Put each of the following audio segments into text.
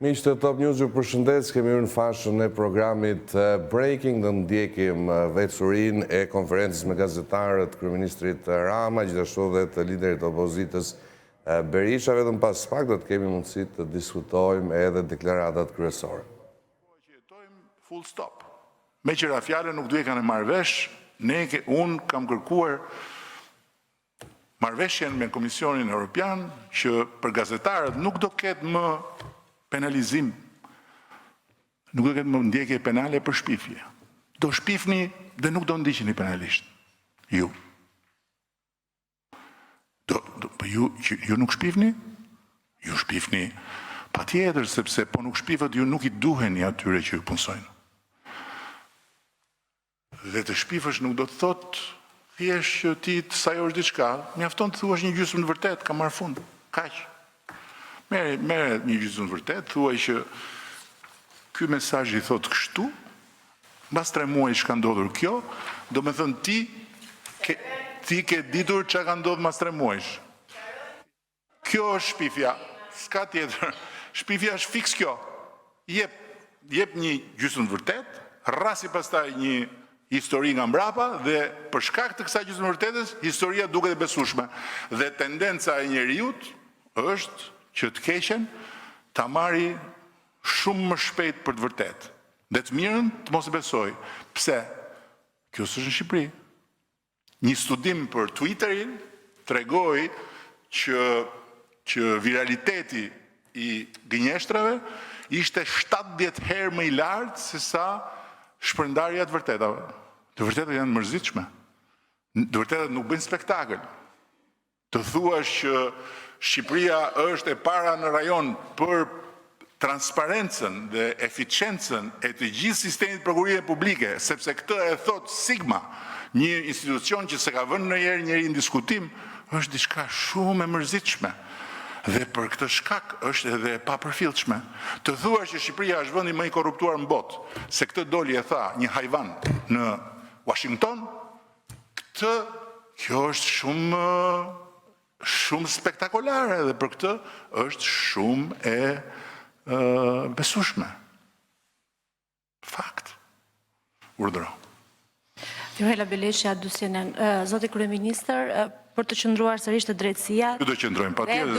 Miqtë Top News ju përshëndes, kemi në fashën e programit Breaking, dhe ndjekim veçurinë e konferencës me gazetarët kryeministrit Rama, gjithashtu dhe të liderit opozitës Berisha. Vetëm pas pak do të kemi mundësi të diskutojmë edhe deklaratat kryesore. Jetojmë full stop. Me qëra fjale nuk duhet kanë marrë vesh, unë kam kërkuar marrëveshjen me Komisionin Europian që për gazetarët nuk do ketë më penalizim, nuk do ketë më ndjekje penale për shpifje. Do shpifni dhe nuk do ndiqeni penalisht. Ju. Ju nuk shpifni? Ju shpifni pa tjetër, sepse po nuk shpifët ju nuk I duheni atyre që ju punsojnë. Dhe të shpifësh nuk do të thotë thjesht që ti të sajosh diçka, mjafton të thuash një gjysmë të vërtet, ka marrë fund. Kaq. Merë një gjysmë të vërtet, thuaj që ky mesazh I thotë kështu, mbas 3 muaj çka ndodhur kjo, do me thënë ti ke ditur çka ka ndodhur mbas 3 muajsh. Kjo është shpifja, s'ka tjetër. Shpifja është fiks kjo. Jep një gjysmë të vërtet, rrasi pastaj një histori nga mbrapa dhe për shkak të kësaj gjysmë të vërtetës, historia duket e besueshme. Dhe tendenca e njeriut është që të keqen ta marri shumë më shpejt për të vërtet. Dhe të mirën të mos e besoj. Pse? Kjo s'është në Shqipëri. Një studim për Twitterin tregoi që viraliteti I gënjeshtrave ishte 70 herë më I lartë se sa shpërndarja të vërtetave. Të vërtetat janë mërzitshme. Të vërtetat nuk bëjnë spektakël. Të thuash që Shqipëria është e para në rajon për transparencën dhe eficiencën e të gjithë sistemit prokurie publike, sepse këtë e thot Sigma, një institucion që se ka vënë ndonjëherë njëri në diskutim, është diçka shumë e mërzitshme. Dhe për këtë shkak është edhe e papërfillshme. Të thuash që Shqipëria është vendi më I korruptuar në botë, se këtë doli e tha një hajvan në Washington, kjo është shumë spektakolare dhe për këtë është shumë e besueshme. Fakt. Urdhëro. Fiorella Beleshja, Dusjenen, zoti kryeministër, për të qëndruar sërish të drejtësia. Ju do qëndrojmë patjetër.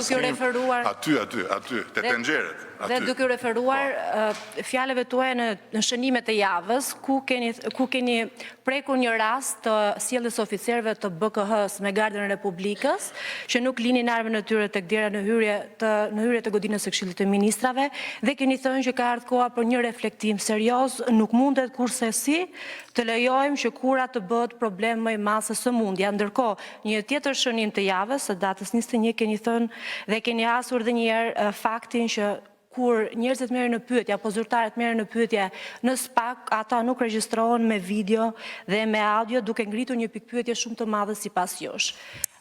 Aty, te tenxheret. Dhe duke u referuar fjalëve tuaja në shënimet e javës, ku keni prekur një rast të sjelljes oficerëve të BKH-s me Gardën e Republikës, që nuk linin armën e tyre tek dera në hyrje të godinës së Këshillit të Ministrave, dhe keni thënë që ka ardhur koha për një reflektim serioz, nuk mundet kurrësi të lejojmë që kura të bëhet problem më I madh se sëmundja. Ndërkohë, një tjetër shënim të javës, së datës 21, keni thënë dhe keni hasur edhe një herë faktin që kur njerëzit merren në pyetje apo zyrtarët merren në pyetje në SPAK, ata nuk regjistrohen me video dhe me audio, duke ngritur një pikpyetje shumë të madhe sipas jush.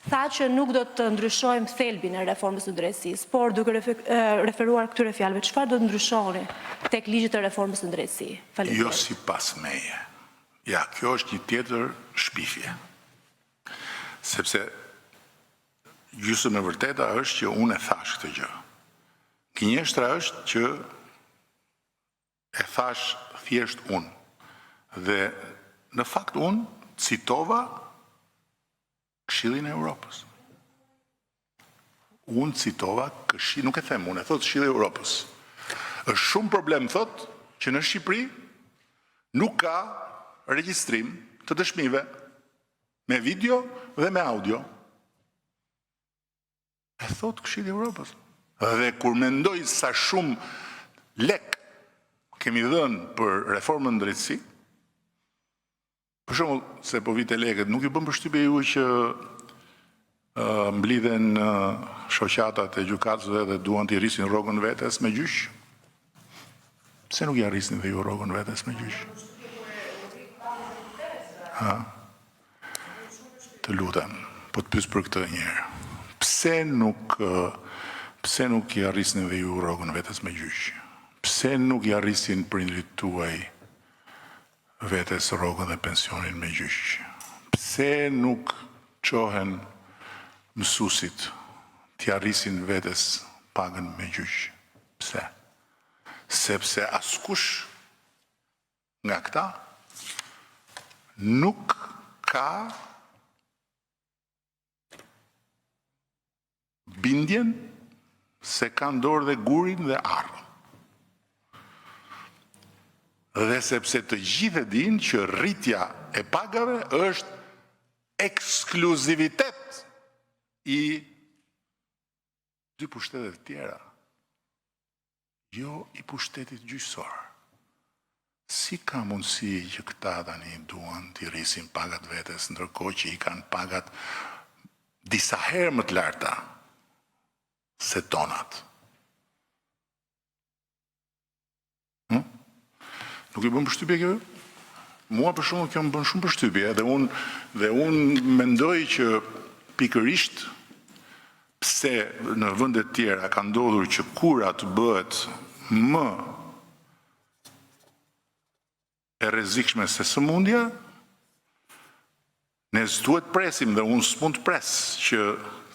Tha që nuk do të ndryshojmë thelbin e reformës së drejtësisë, por duke referuar këtyre fjalëve, çfarë do të ndryshoni tek ligji të reformës së drejtësisë? Faleminderit. Jo sipas meje. Ja, kjo është një tjetër shpifje. Sepse gjysmë e vërteta është që unë e thash këtë gjë. Gënjeshtra është që e thash thjesht unë. Dhe në fakt unë citova Këshillin e Europës. Unë citova nuk e them unë, e thot Këshilli I Europës. Është shumë problem, thot, që në Shqipëri nuk ka regjistrim të dëshmive me video dhe me audio. E thot Këshilli I Europës. Dhe kur mendoj sa shumë lek kemi dhënë për reformën drejtësi, për shembull se po vite lekët, nuk ju bën përshtypje ju që mblidhen shoqatat e gjykatësve dhe duan t'i rrisin rrogën vetes me gjyq? Pse nuk ja rrisin dhe ju rrogën vetes me gjyq? Të lutem, po të pyes për këtë një herë. Pse nuk I arrisnin dhe ju rrogën vetes me gjyq? Pse nuk I arrisin prindrit tuaj vetes rrogën dhe pensionin me gjyq? Pse nuk qohen mësuesit t'i arrisin vetes pagën me gjyq? Pse? sepse askush nga këta nuk ka bindjen se ka ndorë dhe gurin dhe arën. Dhe sepse të gjithë din që rritja e pagave është ekskluzivitet i dy pushtetet tjera, jo i pushtetit gjyqësor. Si ka mundësi që këta tani duan t'i rrisin pagat vetes, ndërkohë që i kanë pagat disa herë më të larta se tonat? Nuk i bën përshtypje kjo? Mua për shumë kjo më bën shumë përshtypje dhe unë mendoj që pikërisht pse në vendet tjera ka ndodhur që kura të bëhet më e rrezikshme se sëmundja, ne s'duhet presim dhe unë s'mund të pres që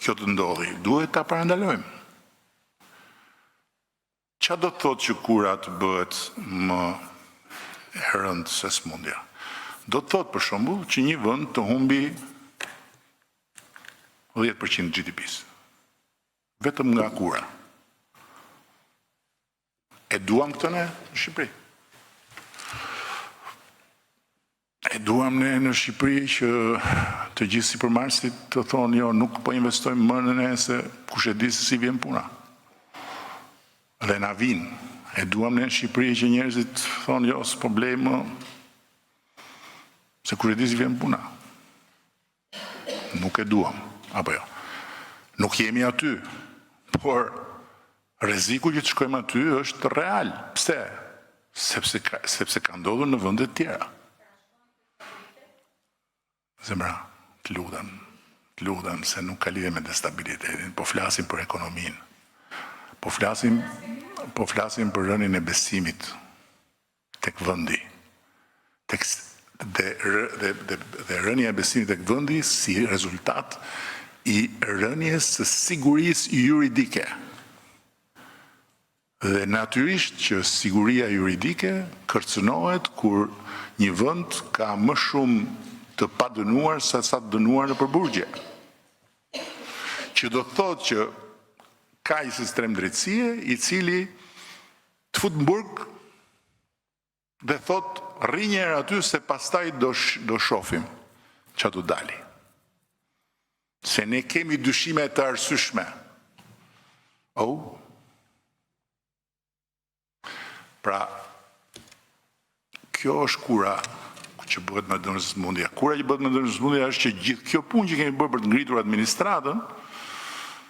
kjo të ndodhi, duhet ta parandalojmë. Qa do të thotë që kura të bëhet më e rëndë se sëmundja? Do të thotë për shembull që një vend të humbi 10% GDP-s. Vetëm nga kura. E duam këtë ne në Shqipëri? E duam ne në Shqipëri që të gjithë sipërmarrësit të thonë jo, nuk po investojmë më në ne se kush e di se si vjen puna. Dhe na vinë. E duam ne në Shqipëri që njerëzit thonë jo, s'po blej më se kush e di si vjen puna. Nuk e duam, apo jo. Nuk jemi aty, por rreziku që të shkojmë aty është real. Pse? Sepse ka ndodhur në vende të tjera. Zemra, të lutem se nuk ka lidhje me destabilitetin, po flasim për ekonominë. Po flasim për rënien e besimit tek vendi. Dhe rënja e besimit tek vendi si rezultat i rënjes së sigurisë juridike. Dhe natyrisht që siguria juridike kërcënohet kur një vend ka më shumë të pa dënuar sa të dënuar në përburgje. Që do të thotë që ka një sistem drejtësie i cili të fut në burg dhe thot rri njerë aty se pastaj do shohim që do dali. Se ne kemi dyshime të arsyeshme. Pra, kjo është kura që bëhet me dënës smundja. Kura që bëhet me dënës smundja është që gjithë kjo punë që kemi bërë për të ngritur administratën,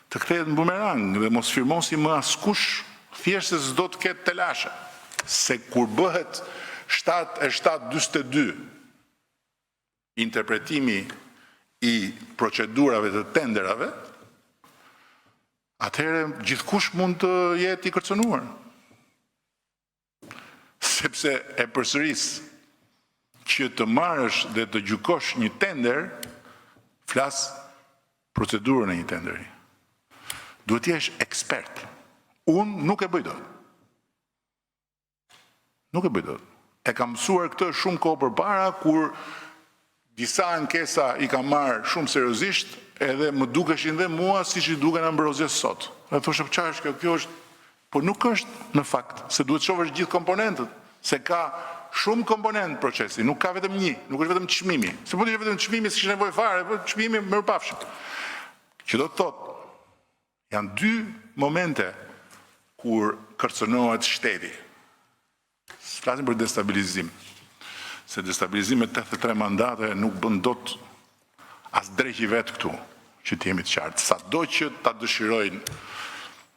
të kthehet në bumerang dhe mos firmosi më askush, thjesht se s'do të ketë telashe. Se kur bëhet 7/7/42 interpretimi i procedurave të tenderave, atëherë gjithkush mund të jetë i kërcënuar. Sepse e përsëris që të marrësh dhe të gjykosh një tender, flas procedurën e një tenderi. Duhet të jesh ekspert. Unë nuk e bëj dot. Nuk e bëj dot. E kam mësuar këtë shumë kohë përpara, kur disa ankesa i kam marrë shumë seriozisht, edhe më dukeshin dhe mua siç i duken Ambrozjes sot. Dhe thoshë çfarë është kjo? Kjo është, po nuk është në fakt, se duhet të shohësh gjithë komponentët, se ka shumë komponent procesi, nuk ka vetëm një, nuk është vetëm çmimi. Se po të ishte vetëm çmimi, s'kishte nevojë fare, po çmimi mirëpafshim. Që do të thotë, janë dy momente kur kërcënohet shteti. Flasim për destabilizim. Se destabilizim me 83 mandate nuk bën dot as drejt i vet këtu, që të jemi të qartë. Sado që ta dëshirojnë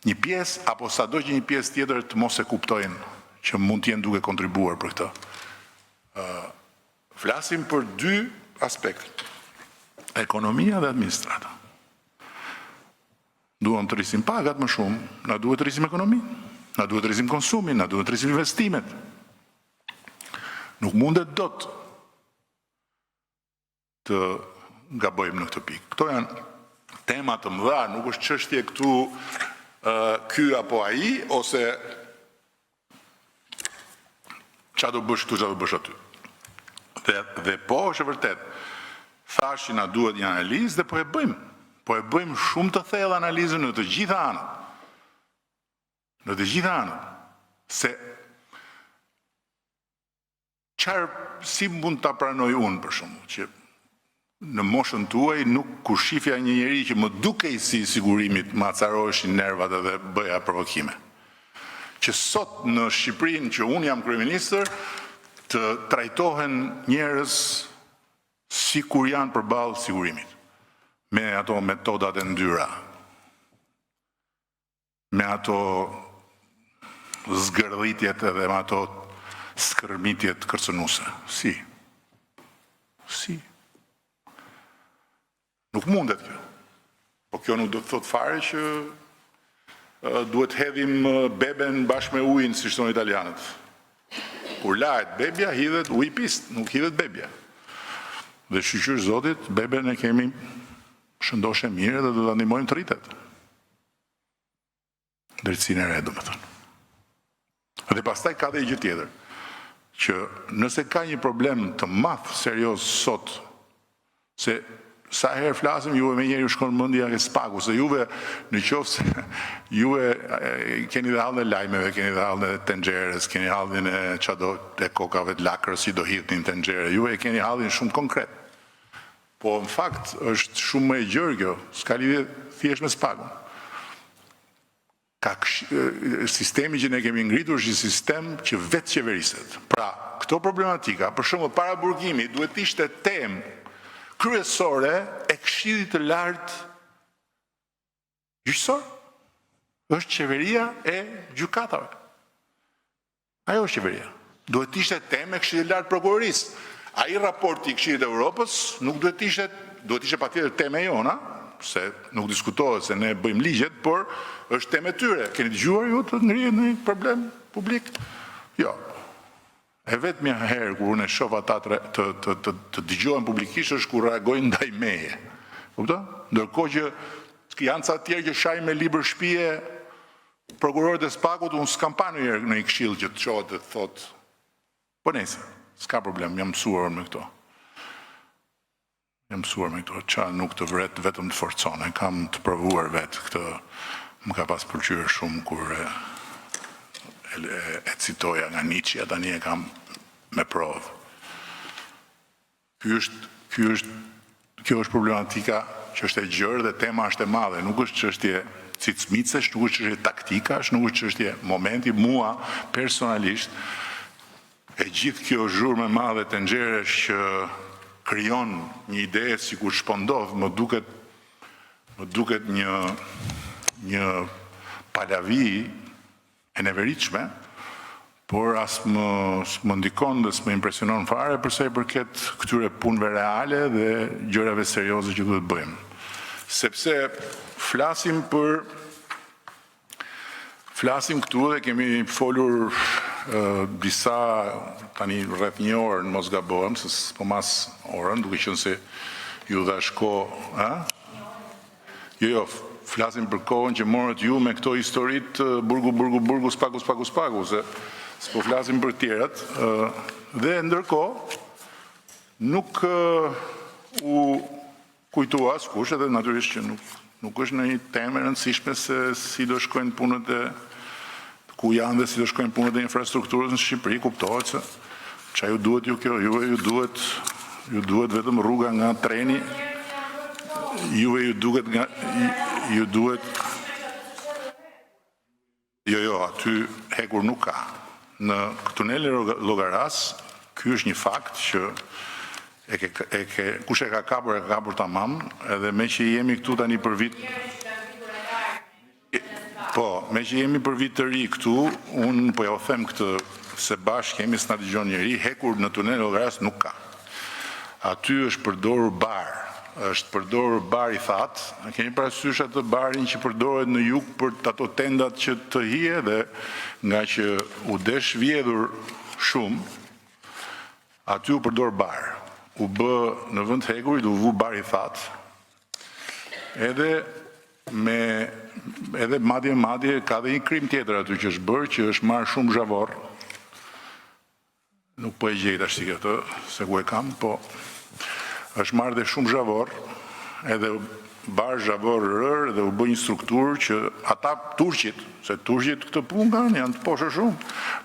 një pjesë, apo sado që një pjesë tjetër të mos e kuptojnë që mund të jenë duke kontribuar për këtë. Flasim për dy aspekte. Ekonomia dhe administrata. Duam të rrisim pagat më shumë, na duhet të rrisim ekonominë, na duhet të rrisim konsumin, na duhet të rrisim investimet. Nuk mundet dot të gabojmë në këtë pikë. Këto janë tema të mëdha, nuk është çështje këtu ky apo ai, ose qa do bësh këtu, qa do bësh aty. Dhe po është e vërtet, thashin na duhet një analizë dhe po e bëjmë. Po e bëjmë shumë të thellë analizën në të gjitha anët. Në të gjitha anët. Se si mund ta pranoj unë për shembull, që në moshën tuaj nuk kur shifja një njeri që më dukej si sigurimit më acaroheshin nervat edhe bëja provokime. Që sot në Shqipërinë që unë jam kryeministër, të trajtohen njerëz si kur janë përballë sigurimit, me ato metodat e ndyra, me ato zgërdhitjet edhe me ato skërmitjet kërcënuese. Si? Nuk mundet kjo. Po kjo nuk do të thot fare që duhet hedhim beben bashkë me ujin, si thonë italianët. Kur lahet bebja, hidhet uji pist, nuk hidhet bebja. Dhe shqyqyr Zotit, beben e kemi shëndoshe mirë dhe do të ndihmojmë të rritet. Drejtësinë e re, do me thënë. Dhe pastaj ka dhe gjë tjetër, që nëse ka një problem të madh serioz sot, se sa herë flasim, juve me njeri u shkon mendja ke spaku, se juve në qoftë se juve keni dhe hallën e lajmeve, keni dhe hallën e tenxherës, keni hallën e çado të kokave të lakrës si do hidhnin tenxhere, juve keni hallën shumë konkret. Po në fakt është shumë më e gjerë kjo, s'ka lidhje thjesht me spakun. Sistemi që ne kemi ngritur është një sistem që vetë qeveriset. Pra, këto problematika, për shembull para burgimit, duhet ishte temë kryesore e Këshillit të Lartë gjyqësor. Është qeveria e gjykatave. Ajo është qeveria. Duhet ishte temë e Këshillit të Lartë prokurorisë. Ai raporti i Këshillit të Evropës nuk duhet ishte patjetër temë jona, se nuk diskutohet se ne bëjmë ligjet, por është temë e tyre. Keni dëgjuar ju të ngrihet në problem publik? Jo. E vetmja herë kur unë e shoh ata të dëgjohen publikisht është kur reagojnë ndaj meje. Kupton? Ndërkohë që janë ca të tjerë që shajnë me libër shtëpie prokurorët e spakut, unë s'kam pa në një këshill që të çohet të thotë. Po nëse, s'ka problem, jam mësuar me këto. Qa nuk të vret vetëm të forcon, e kam të provuar vetë këtë, më ka pas pëlqyer shumë kur e citoja nga Nietzsche, tani e kam me provë. Kjo është problematika që është e gjerë dhe tema është e madhe, nuk është çështje cicmicesh, nuk është çështje taktikash, nuk është çështje momenti, mua personalisht e gjithë kjo zhurmë e madhe tenxheresh që krijon një ide sikur shpondov, më duket një palavi e neveritshme, por as më ndikon dhe s'më impresionon fare përsa i përket këtyre punëve reale dhe gjërave serioze që duhet bëjmë. Sepse flasim këtu dhe kemi folur disa tani rreth një orë në mos gabohem, se s'po mas orën, duke qenë se ju dhash kohë, Jo, flasim për kohën që morët ju me këto historit burgu, spaku, se s'po flasim për tjerat, dhe ndërkohë nuk u kujtua askush, edhe natyrisht që nuk është në një temë e rëndësishme se si do shkojnë punët e ku janë dhe si do shkojnë punët e infrastrukturës në Shqipëri, kuptohet se qa ju duhet ju kjo, ju duhet vetëm rruga nga treni, ju duhet jo, aty hekur nuk ka. Në tunelin Llogaras, ky është një fakt që kush e ka kapur tamam, edhe me që jemi këtu tani për vit. Po, me që jemi për vit të ri këtu, unë po ja u them këtë se bashkë kemi s'na dëgjon njëri, hekur në tunelin Llogaras nuk ka. Aty është përdorur bar i thatë, kemi parasysh atë barin që përdoret në jug për ato tendat që të hije dhe nga që u desh vjedhur shumë, aty u përdor bar. U bë në vend hekurit, u vu bar i thatë, edhe madje ka dhe një krim tjetër aty që është bërë, që është marrë shumë zhavor, nuk po e gjej tash si këtë, se ku e kam, po është marrë dhe shumë zhavor, edhe barë zhavor rër dhe u bë një strukturë që ata turqit, se turqit këtë punë kanë, janë të poshtë shumë,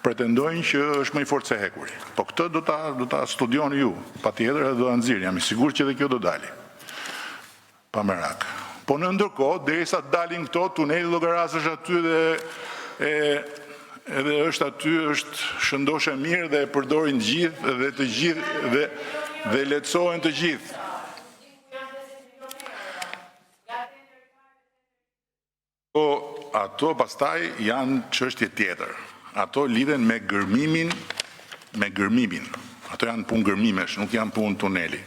pretendojnë që është më i fortë se hekuri. Po këtë do ta studioni ju, patjetër edhe do ta nxirr, jam i sigurt që edhe kjo do dali. Pa merak. Po në ndërkohë, derisa të dalin këto, tuneli llogaras është aty edhe është aty, është shëndoshe mirë dhe e përdorin të gjithë dhe lehtësohen të gjithë. Ato pastaj janë çështje tjetër. Ato lidhen me gërmimin. Ato janë punë gërmimesh, nuk janë punë tuneli.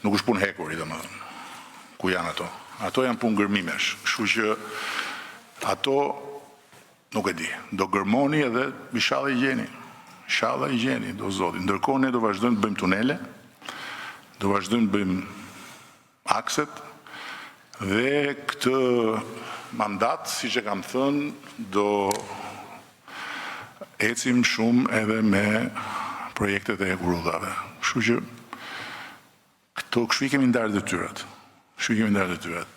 Nuk është punë hekuri, domethënë. Ku janë ato? Ato janë punë gërmimesh. Kështu që ato nuk e di. Do gërmoni edhe inshallah i gjeni. Inshallah i gjeni, do zoti. Ndërkohë ne do vazhdojmë të bëjmë tunele, do vazhdojmë të bëjmë akset dhe këtë mandat, siç e kam thënë, do ecim shumë edhe me projektet e grullave. Kështu që kështu i kemi ndarë detyrat.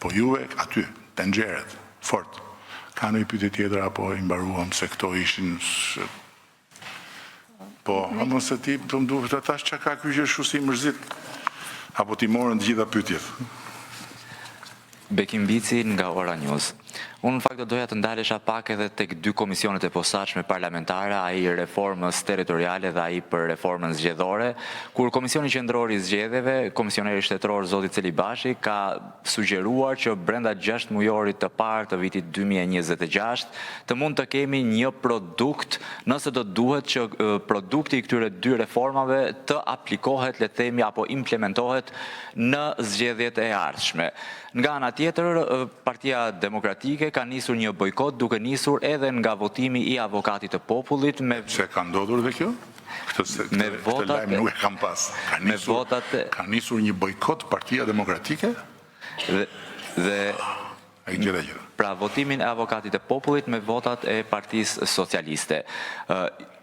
Po juve aty, tenxheret, fort. Ka në i pyetje tjetër apo i mbaruam se këto ishin po, ama se ti të më duhet të tash që ka ky që është si mërzit apo ti morën të gjitha pyetjet. Bekim Bici nga Ora News. Unë në fakt do doja të ndalesha pak edhe tek dy komisionet e posaçme parlamentare, ai reformës territoriale dhe ai për reformën zgjedhore, kur Komisioni Qendror i Zgjedhjeve, komisioneri shtetëror zoti Celibashi ka sugjeruar që brenda 6 mujorit të parë të vitit 2026 të mund të kemi një produkt, nëse do duhet që produkti i këtyre dy reformave të aplikohet, le të themi, apo implementohet në zgjedhjet e ardhshme. Nga ana tjetër, Partia Demokratike ka nisur një bojkot duke nisur edhe nga votimi i avokatit të popullit me... Se ka ndodhur dhe kjo? Këtë lajm nuk e kam pas. Ka nisur një bojkot Partia Demokratike? Dhe pra votimin e avokatit të popullit me votat e Partisë Socialiste.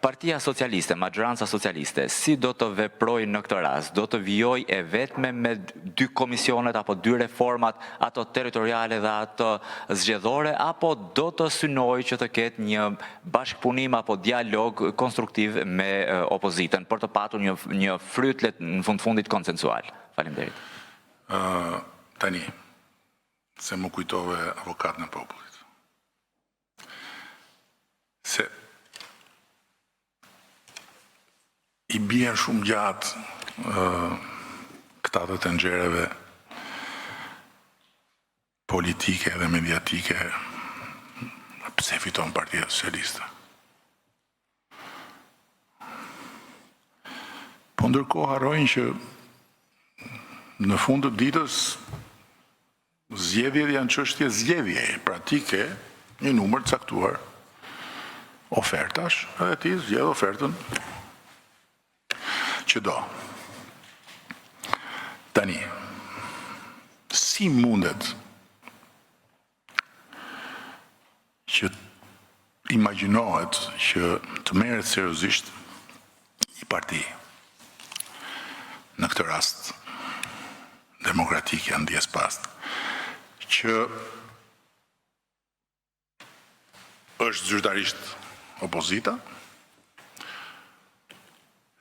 Partia Socialiste, maggioranca socialiste, si do të veprojë në këtë rast? Do të vijojë e vetme me dy komisionet apo dy reformat, ato territoriale dhe ato zgjedhore, apo do të synojë që të ketë një bashkëpunim apo dialog konstruktiv me opozitën për të patur një fryt në fundit konsensual? Faleminderit. Tani, se më kujtove avokat në popullit. Se i bjen shumë gjatë këta të tenxhereve politike dhe mediatike pse fiton Partia Socialiste. Po ndërkohë harrojnë që në fund të ditës zgjedhjet janë çështje zgjedhje, pra ti ke një numër caktuar ofertash, edhe ti zgjedh ofertën që do. Tani, si mundet që imagjinohet që të merret seriozisht një parti, në këtë rast demokratik janë ndjes past, që është zyrtarisht opozita,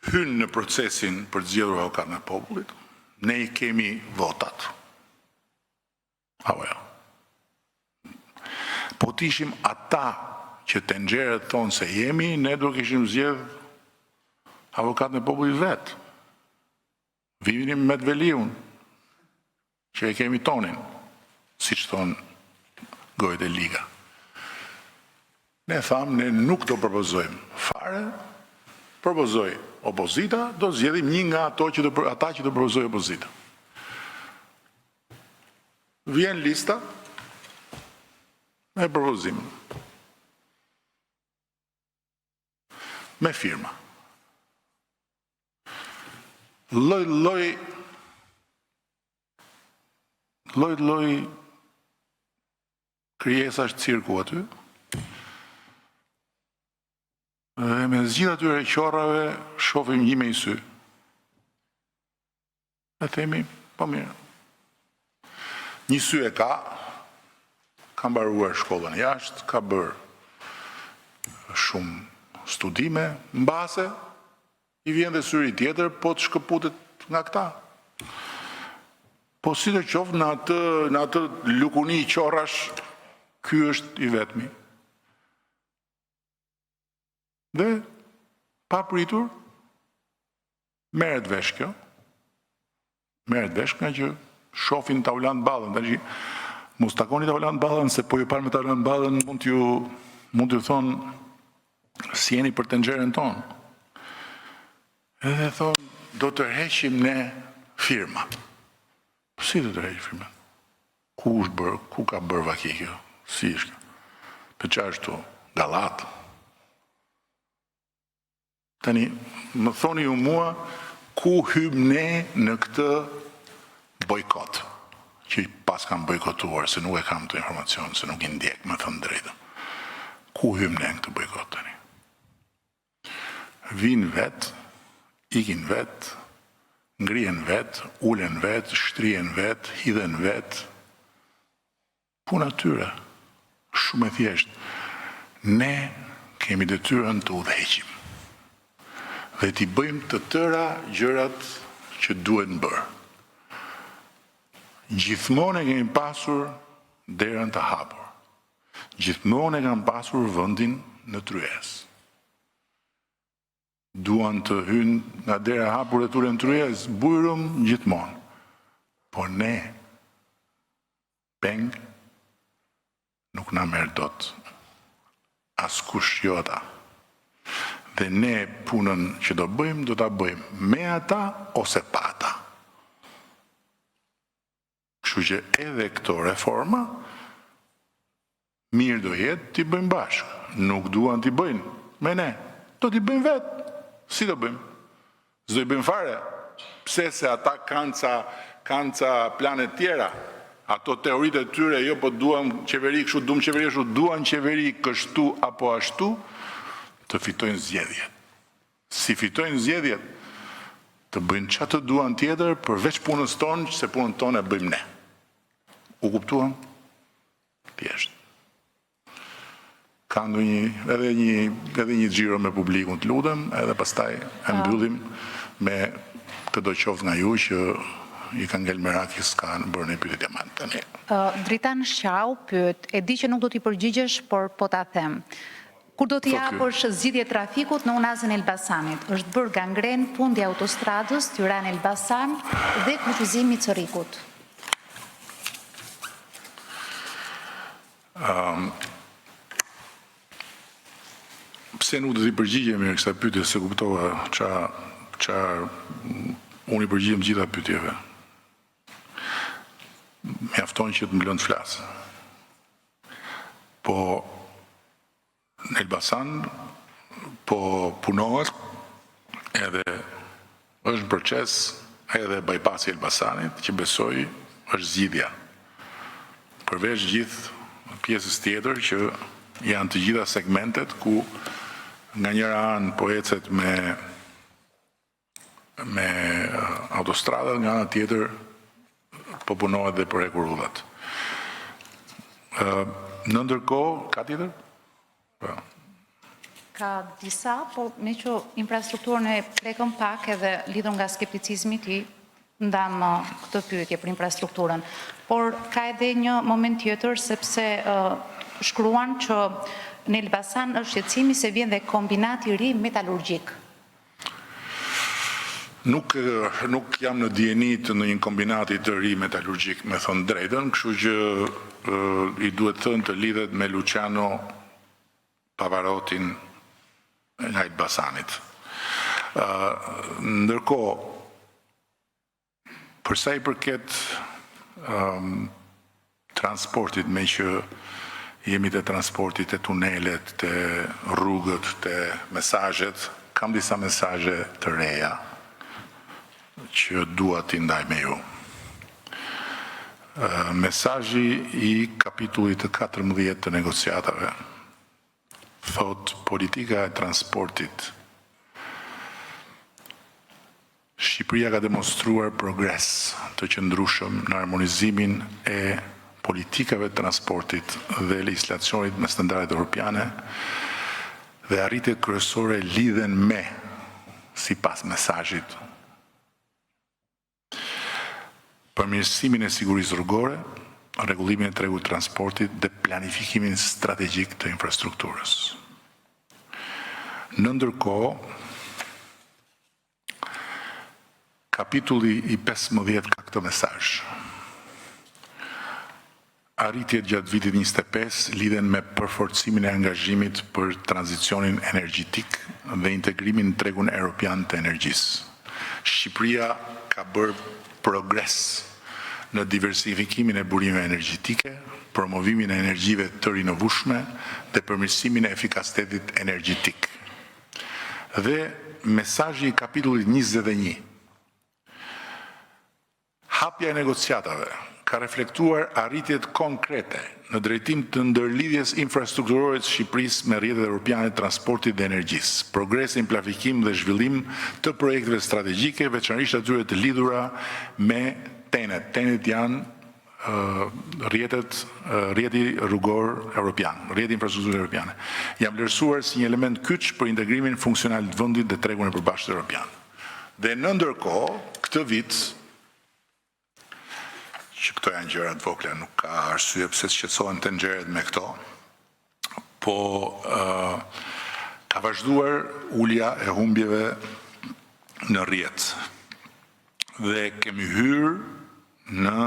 hyn në procesin për të zgjedhur avokat në popullit, ne i kemi votat. Apo jo. Po të ishim ata që tenxherët thonë se jemi, ne do kishim zgjedh avokat në popullit vetë. Vinim me Medveliun, që e kemi tonin, si që thonë gojët e liga. Ne thamë, ne nuk do propozojmë fare, propozoj opozita, do zgjedhim një nga ata që do propozoj opozita. Vjen lista me propozim. Me firma. Lloj krijesash cirku aty. Dhe me zgjidhja atyre qorrave shohim një me i sy. E themi, po mirë. Një sy e ka mbaruar shkollën jashtë, ka bërë shumë studime, mbase, i vjen dhe syri tjetër, po të shkëputet nga këta. Po si të qoftë në atë lukuni qorrash, ky është i vetmi. Dhe, pa pritur, merret vesh kjo. Merret vesh nga që shofin tavolan ballën. Tash mos takoni tavolan ballën se po ju parë me tavolan ballën mund t'ju thonë si jeni për tenxherën tonë. Edhe thonë do të rreqim ne firma. Si do të rreqim firma? Ku ka bërë vaki kjo? Si është kjo? Për çfarë është këtu? Gallat. Tani, më thoni ju mua, ku hym ne në këtë bojkot, që pas kam bojkotuar, se nuk e kam të informacion, se nuk i ndjek, me thënë drejtën. Ku hym ne në këtë bojkot, tani? Vinë vetë, ikin vetë, ngrien vetë, ulen vetë, shtrien vetë, hidhen vetë. Puna tyre, shumë e thjeshtë. Ne kemi detyrën të udhëheqim. Dhe t'i bëjmë të tëra gjërat që duhet bërë. Gjithmonë e kemi pasur derën të hapur. Gjithmonë e kam pasur vendin në tryezë. Duan të hynë nga dera e hapur e tyre në tryezë, bujrum gjithmonë. Po ne, peng, nuk na merr dot. Askush jo ata. Dhe ne punën që do ta bëjmë me ata ose pa ata. Kështu që edhe këto reforma, mirë do jetë t'i bëjmë bashkë. Nuk duan t'i bëjnë me ne. Do t'i bëjmë vetë. Si do bëjmë? S'do i bëjmë fare. Pse se ata kanë ca planet tjera. Ato teoritë e tyre, jo po duam qeveri kështu, duam qeveri kështu, duan qeveri kështu apo ashtu, të fitojnë zgjedhjet. Si fitojnë zgjedhjet, të bëjnë çfarë të duan tjetër përveç punës tonë, se punën tonë e bëjmë ne. U kuptuam? Thjesht. Ka edhe një xhiro me publikun, të lutem, edhe pastaj e mbyllim me këdo qoftë nga ju që i ka ngel merakis ka në bërë një pyetje më tani. Dritan Shau pyet, e di që nuk do t'i përgjigjesh, por po ta them. Kur do t'i japësh zgjidhje trafikut në Unazën Elbasanit? Është bërë gangren fundi autostradës Tiranë-Elbasan dhe kufizimi i Corrikut. Pse nuk do t'i përgjigjemi në kësaj pyetje, se kuptova çfarë unë i përgjigjem gjitha pyetjeve. Mjafton që të mbylon të flas. Po në Elbasan po punohet edhe është në proces edhe bypassi i Elbasanit që besoj është zgjidhja. Përveç gjithë pjesës tjetër që janë të gjitha segmentet ku nga njëra anë po ecet me autostradat, nga ana tjetër po punohet dhe për ekurullat. Në ndërkohë, ka tjetër? Ka disa, po me që infrastrukturën e prekëm pak edhe lidhur nga skepticizmi ti ndam këtë pyetje për infrastrukturën. Por ka edhe një moment tjetër sepse shkruan që në Elbasan është shqetësimi se vjen dhe kombinati i ri metalurgjik. Nuk jam në dijeni të në një kombinati të ri metalurgjik, me thonë drejtën, kështu që i duhet thënë të lidhet me Luciano Pavarotin nga Elbasanit. Ndërkohë, përsa i përket transportit, me që jemi të transportit, të tunelet, të rrugët, të mesajet, kam disa mesaje të reja që dua t'i ndaj me ju. Mesazhi i kapitullit të 14 të negociatave thot politika e transportit. Shqipëria ka demonstruar progres të qëndrueshëm në harmonizimin e politikave të transportit dhe legjislacionit me standardet europiane dhe arritjet kryesore lidhen me, sipas mesazhit, përmirësimin e sigurisë rrugore, rregullimin e tregut të transportit dhe planifikimin strategjik të infrastrukturës. Në ndërkohë, kapitulli i 15 ka këtë mesazh. Arritjet gjatë vitit 25 lidhen me përforcimin e angazhimit për tranzicionin energjetik dhe integrimin në tregun europian të energjisë. Shqipëria ka bërë progres në diversifikimin e burimeve energjetike, promovimin e energjive të rinovueshme dhe përmirësimin e efikasitetit energjetik. Dhe mesazhi i kapitullit 21. Hapja e negociatave ka reflektuar arritjet konkrete në drejtim të ndërlidhjes infrastrukturore të Shqipërisë me rrjetet europiane të transportit dhe energjisë, progrese në planifikim dhe zhvillim të projekteve strategjike, veçanërisht atyre të lidhura me TEN-et. TEN-et janë rrjeti rrugor europian, rrjeti infrastrukturore europiane. Janë vlerësuar si një element kyç për integrimin funksional të vendit dhe tregun e përbashkët europian. Dhe në ndërkohë, këtë vit, që këto janë gjërat vogla, nuk ka arsye pse shqetësohen tenxheret me këto, po ka vazhduar ulja e humbjeve në rrjet. Dhe kemi hyrë në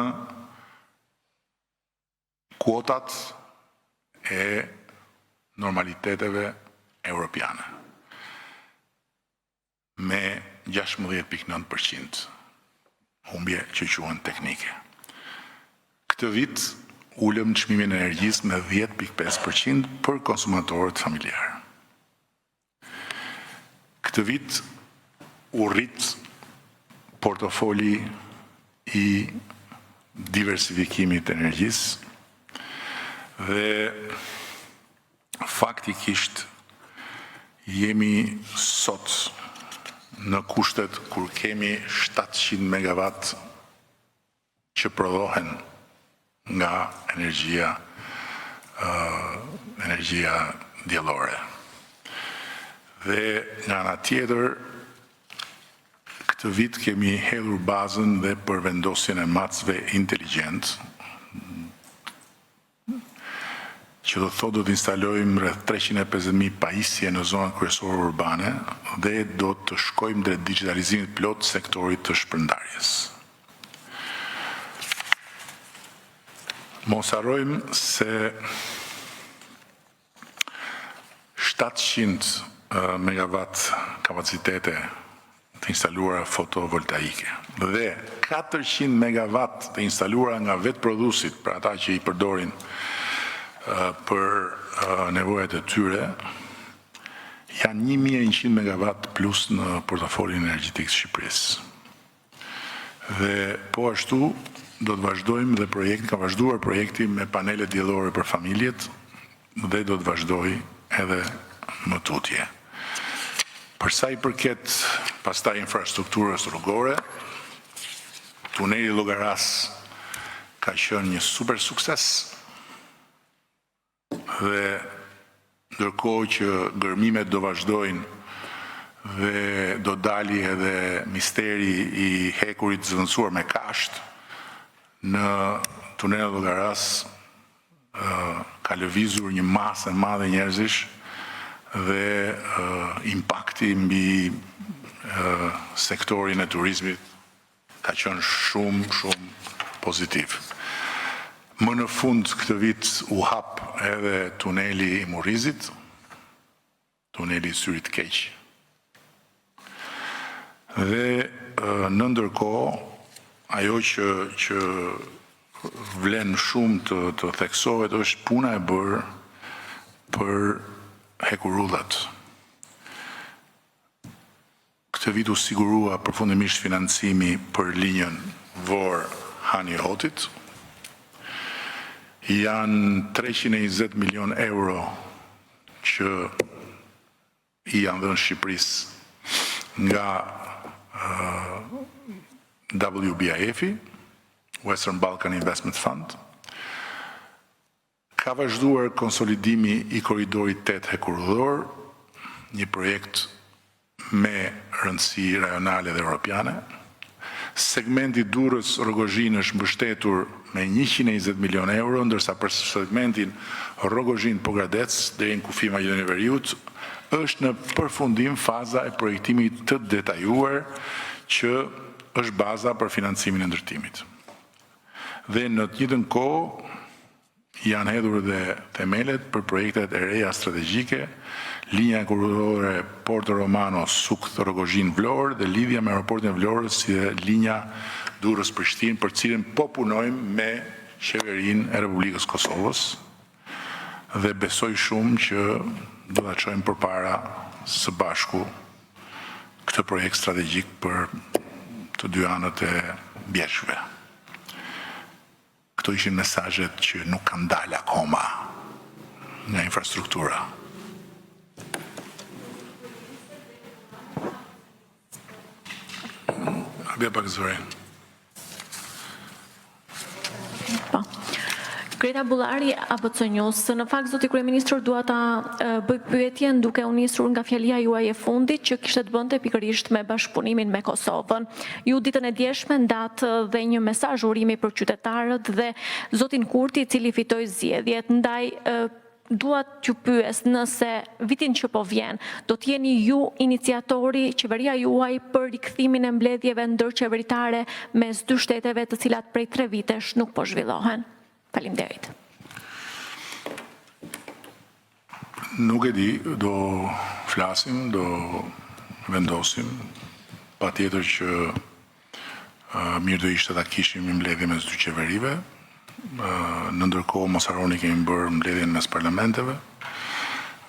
kuotat e normaliteteve europiane me 16.9% humbje që quhen teknike. Këtë vit ulëm çmimin e energjisë me 10.5% për konsumatorët familjarë. Këtë vit u rrit portofoli i diversifikimit të energjisë dhe faktikisht jemi sot në kushtet kur kemi 700 megawatt që prodhohen nga energjia diellore. Dhe nga ana tjetër, këtë vit kemi hedhur bazën dhe për vendosjen e macëve inteligjent, që do thotë do të instalojmë rreth 350.000 pajisje në zonat kryesore urbane dhe do të shkojmë drejt digitalizimit plot sektorit të shpërndarjes. Mos harrojmë se 700 megawatt kapacitete të instaluara fotovoltaike dhe 400 megawatt të instaluara nga vetë prodhuesit, për ata që i përdorin për nevojat e tyre, janë 1100 megawatt plus në portofolin energjetik të Shqipërisë. Dhe po ashtu do të vazhdojmë dhe ka vazhduar projekti me panele diellore për familjet dhe do të vazhdoj edhe më tutje. Për sa i përket pastaj infrastrukturës rrugore, tuneli Llogaras ka qenë një super sukses dhe ndërkohë që gërmimet do vazhdojnë dhe do dali edhe misteri i hekurit zëvendësuar me kasht, në tunelin Llogaras ka lëvizur një masë e madhe njerëzish dhe impakti mbi sektorin e turizmit ka qenë shumë pozitiv. Më në fund këtë vit u hap edhe tuneli i Murrizit, tuneli i Syrit Keq. Dhe në ndërkohë, ajo që vlen shumë të theksohet është puna e bërë për hekurullat. Këtë vit u sigurua përfundimisht financimi për linjën Vor-Hani-Hotit. Janë 320 milion euro që i janë dhënë Shqipërisë nga WBIF-i, Western Balkan Investment Fund. Ka vazhduar konsolidimi i koridorit 8 hekurudhor, një projekt me rëndësi rajonale dhe europiane. Segmenti Durrës Rogozhin është mbështetur me 120 milion euro, ndërsa për segmentin Rogozhin Pogradec deri në kufi Maqedoni Veriut është në përfundim faza e projektimit të detajuar që është baza për financimin e ndërtimit. Dhe në të njëjtën kohë janë hedhur dhe themelet për projektet e reja strategjike, linja korridore Porto Romano Sukth Rogozhin Vlorë dhe lidhja me aeroportin e Vlorës si dhe linja Durrës Prishtinë, për cilën po punojmë me qeverinë e Republikës Kosovës dhe besoj shumë që do ta çojmë përpara së bashku këtë projekt strategjik për të dy anët e bjeshkëve. Këto ishin mesazhet që nuk kanë dalë akoma nga infrastruktura. Abia pak zërin. Greta Bullari, ABC News. Në fakt, zoti kryeministër, dua ta bëj pyetjen duke u nisur nga fjalia juaj e fundit që kishte të bënte pikërisht me bashkëpunimin me Kosovën. Ju ditën e djeshme ndat dhe një mesazh urimi për qytetarët dhe zotin Kurti, i cili fitoi zgjedhjet. Ndaj dua t'ju pyes nëse vitin që po vjen, do t'jeni ju iniciatori, qeveria juaj, për rikthimin e mbledhjeve ndërqeveritare mes dy shteteve të cilat prej 3 vitesh nuk po zhvillohen. Faleminderit. Nuk e di, do flasim, do vendosim, patjetër që mirë do ishte ta kishim një mbledhje mes dy qeverive. Në ndërkohë mos harroni kemi bërë mbledhjen mes parlamenteve.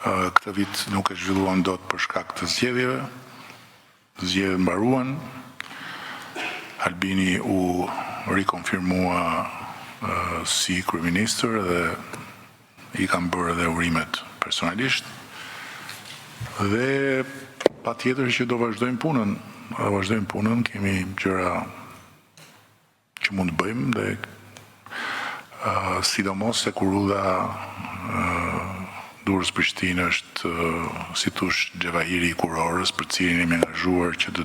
Këtë vit nuk e zhvilluan dot për shkak të zgjedhjeve. Zgjedhjet mbaruan. Albini u rikonfirmua si kryeministër dhe i kam bërë edhe urimet personalisht. Dhe patjetër që do vazhdojmë punën. Kemi gjëra që mund të bëjmë dhe sidomos se kur rrudha Durrës Prishtinë është si thosh xhevahiri i kurorës, për cilin jemi angazhuar që të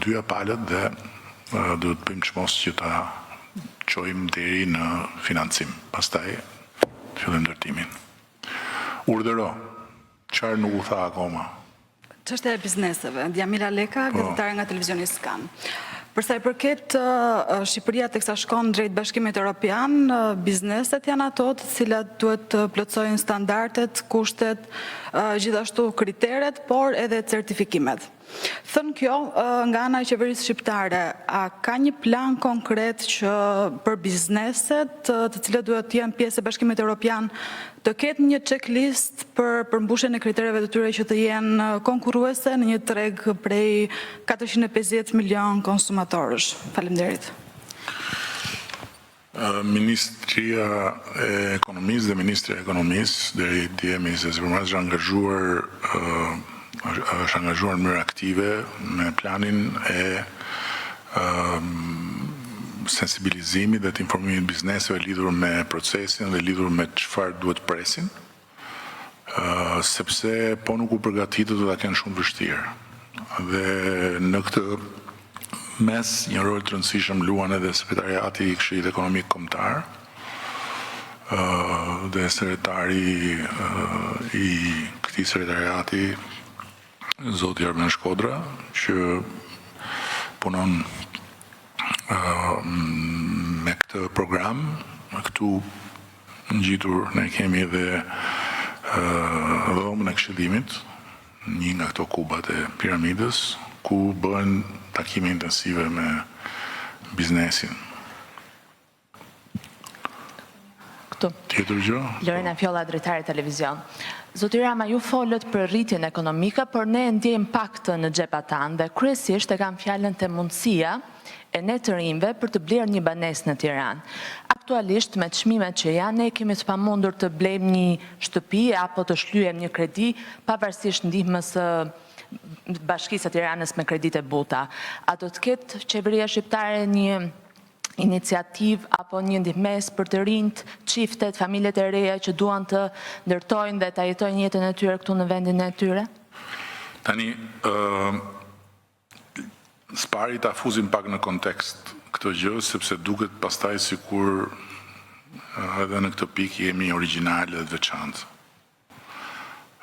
dyja palët dhe do të bëjmë çmos që ta çojmë deri në financim. Pastaj fillim ndërtimin. Urdhëro. Çfarë nuk u tha akoma? Çështja e bizneseve. Djamila Leka, gazetare nga televizioni Skan. Përsa i përket Shqipëria teksa shkon drejt Bashkimit Evropian, bizneset janë ato të cilat duhet të plotësojnë standardet, kushtet, gjithashtu kriteret, por edhe certifikimet. Thënë kjo, nga ana e qeverisë shqiptare, a ka një plan konkret që për bizneset të cilët duhet të jenë pjesë e Bashkimit Evropian të ketë një checklist për përmbushjen e kritereve të tyre që të jenë konkurruese në një treg prej 450 milion konsumatorësh? Faleminderit. Ministria e Ekonomisë dhe Ministri e Ekonomisë deri dje Ministri Zyrmas është angazhuar në mënyrë aktive me planin e sensibilizimit dhe të informimit bizneseve lidhur me procesin dhe lidhur me çfarë duhet presin, sepse po nuk u përgatitur do ta kenë shumë vështirë. Dhe në këtë mes një rol të rëndësishëm luan edhe sekretariati i Këshillit Ekonomik Kombëtar dhe sekretari i këtij sekretariati zoti Arben Shkodra, që punon me këtë program. Këtu ngjitur ne kemi edhe dhomën e këshillimit, një nga këto kubat e piramidës, ku bëhen takime intensive me biznesin. Tjetër gjë? Lorena Fjolla, drejtare televizion. Zoti Rama, ju folët për rritjen ekonomike, por ne ndjejmë pak të në xhepat tanë dhe kryesisht e kam fjalën te mundësia e ne të rinjve për të blerë një banesë në Tiranë. aktualisht me çmimet që janë, ne kemi të pamundur të blejmë një shtëpi apo të shlyem një kredi, pavarësisht ndihmës së Bashkisë së Tiranës me kredite buta. A do të ketë qeveria shqiptare një iniciativë apo një ndihmes për të rinjt, çiftet, familjet e reja që duan të ndërtojnë dhe ta jetojnë jetën e tyre këtu në vendin e tyre? Tani, s'pari ta fuzim pak në kontekst këtë gjë, sepse duket pastaj sikur edhe në këtë pikë jemi origjinale dhe të veçantë.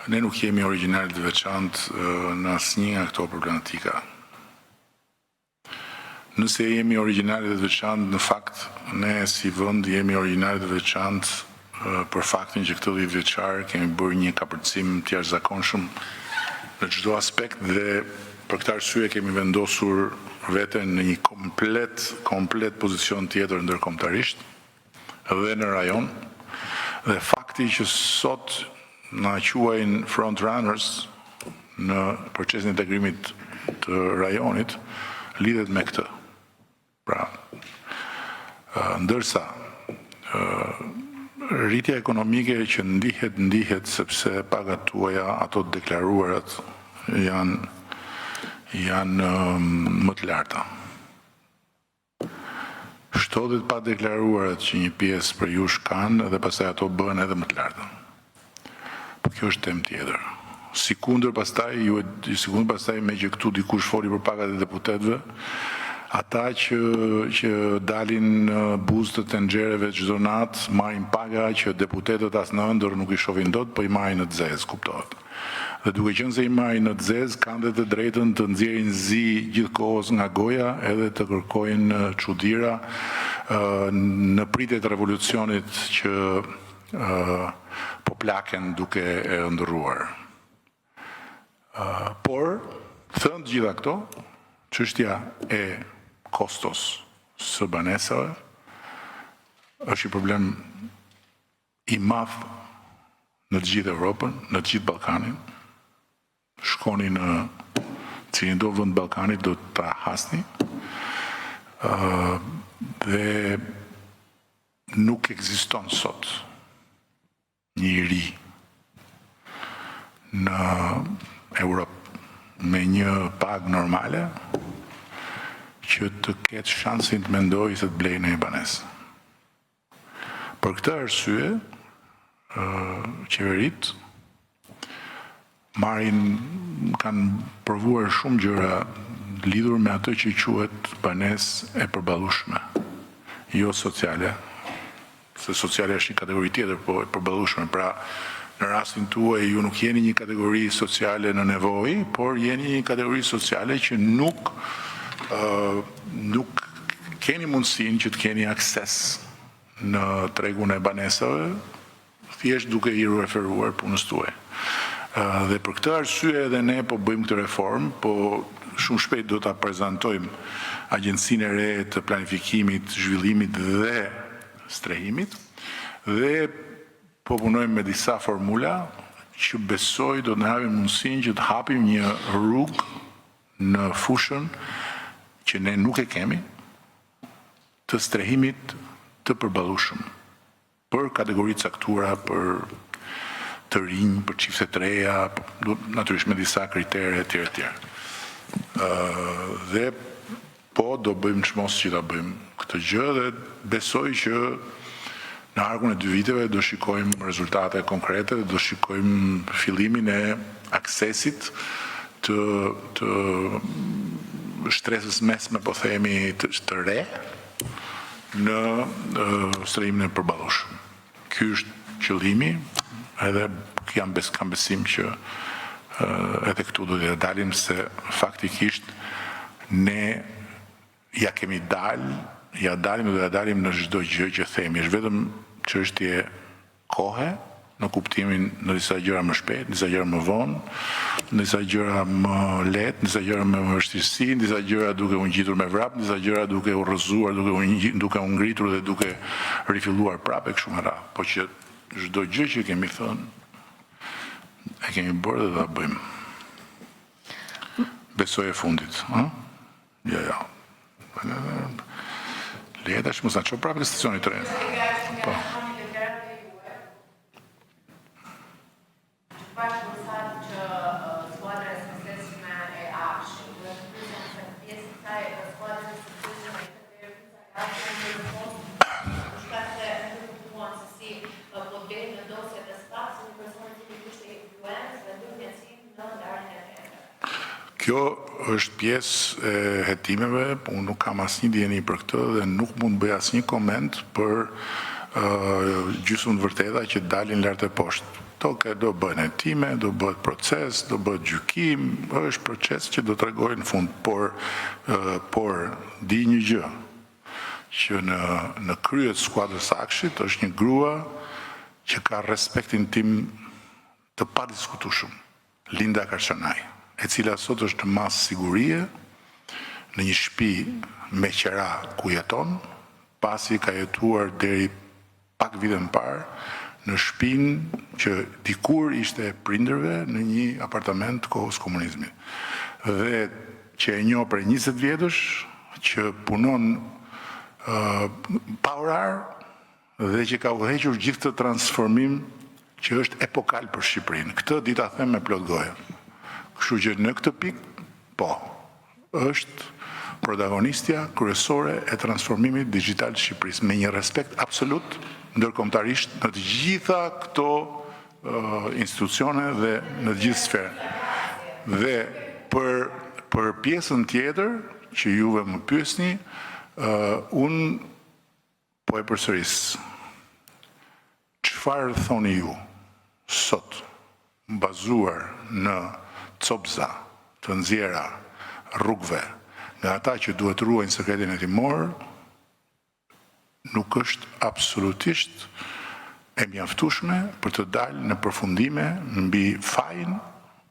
Ne nuk jemi origjinale dhe të veçantë në asnjë nga këto problematika. Nëse jemi origjinale dhe të veçantë, në fakt ne si vend jemi origjinale dhe të veçantë për faktin që këtë 10 vjeçar kemi bërë një kapërcim të jashtëzakonshëm në çdo aspekt dhe për këtë arsye kemi vendosur veten në një komplet pozicion tjetër ndërkombëtarisht dhe në rajon. Dhe fakti që sot na quajnë front runners në procesin e integrimit të rajonit lidhet me këtë. Pra, ndërsa rritja ekonomike që ndihet sepse pagat tuaja, ato deklaruarat janë më të larta. Shtodet pa deklaruarat që një pjesë për jush kanë dhe pastaj ato bëhen edhe më të larta. Po kjo është temë tjetër. Sikundër pastaj me që këtu dikush foli për pagat e deputetëve, ata që dalin buzë të tenxhereve çdo natë marrin paga që deputetët as në ëndër nuk i shohin dot, po i marrin në zezë, kuptohet. Dhe duke qenë se i marrin në zezë, kanë dhe të drejtën të nxjerrin zi gjithkohës nga goja edhe të kërkojnë çuditëra në pritje të revolucionit që po plaken duke e ndërruar. Por, thënë gjitha këto, çështja e kostos së banesave është një problem i madh në të gjithë Evropën, në të gjithë Ballkanin. Shkoni në cilin do vend Ballkanit do ta hasni. Dhe nuk ekziston sot një i ri në Europë me një pagë normale që të ketë shansin të mendojë se të blejë në banesë. Për këtë arsye, qeveritë kanë provuar shumë gjëra lidhur me atë që quhet banesë e përballueshme, jo sociale, se sociale është një kategori tjetër, po e përballueshme. Pra, në rastin tuaj ju nuk jeni një kategori sociale në nevojë, por jeni një kategori sociale që nuk keni mundësinë që të keni akses në tregun e banesave, thjesht duke i referuar punës tuaj. Dhe për këtë arsye edhe ne po bëjmë këtë reformë, po shumë shpejt do ta prezantojmë Agjencinë e re të planifikimit, zhvillimit dhe strehimit dhe po punojmë me disa formula që besoj do të na japin mundësinë që të hapim një rrugë në fushën që ne nuk e kemi të strehimit të përballueshëm për kategori caktuara, për të rinj, për çifte të reja, natyrisht me disa kritere etj. Dhe po do bëjmë çmos që ta bëjmë këtë gjë dhe besoj që në arkun e 2 viteve do shikojmë rezultate konkrete dhe do shikojmë fillimin e aksesit të shtresës mesme, po themi, të re në strehimin e përballueshëm. Ky është qëllimi, edhe kam besim që edhe këtu do të dalim se faktikisht ne ja kemi dalim dhe ja dalim në çdo gjë që themi. Është vetëm çështje kohe, në kuptimin në disa gjëra më shpejt, në disa gjëra më vonë, në disa gjëra më lehtë, në disa gjëra me vështirësi, në disa gjëra duke u ngjitur me vrap, në disa gjëra duke u rrëzuar, duke u ngritur dhe duke rifilluar prapë kështu me radhë. Po që çdo gjë që kemi thënë e kemi bërë dhe ta bëjmë. Besoj e fundit, ha? Ja. Le tash mos na çon prapë në stacionin e trenit. Po. Kjo është pjesë e hetimeve, unë nuk kam asnjë dijeni për këtë dhe nuk mund bëj asnjë koment për gjysmën vërteta që dalin lart e poshtë. Do bëhen hetime, do bëhet proces, do bëhet gjykim, është proces që do t'rregojë në fund, por di një gjë, që në krye të skuadrës Akshit është një grua që ka respektin tim të padiskutueshëm, Linda Karçanaj, e cila sot është mas sigurie në një shtëpi me qera ku jeton, pasi ka jetuar deri pak vite më parë në shtëpinë që dikur ishte e prindërve në një apartament kohës komunizmit. Dhe që e njoh për 20 vjetësh, që punon pa orar dhe që ka udhëhequr gjithë të transformim që është epokal për Shqipërinë. Këtë di ta them me plot goje. Kështu që në këtë pikë, po, është protagonistja kryesore e transformimit digital të Shqipërisë, me një respekt absolut ndërkombëtarisht në të gjitha këto institucione dhe në të gjithë sferën. Dhe për pjesën tjetër që juve më pyesni, unë po e përsëris. Çfarë thoni ju sot, bazuar në copza të nxjera rrugëve nga ata që duhet ruajnë sekretin hetimor, nuk është absolutisht e mjaftueshme për të dalë në përfundime mbi fajin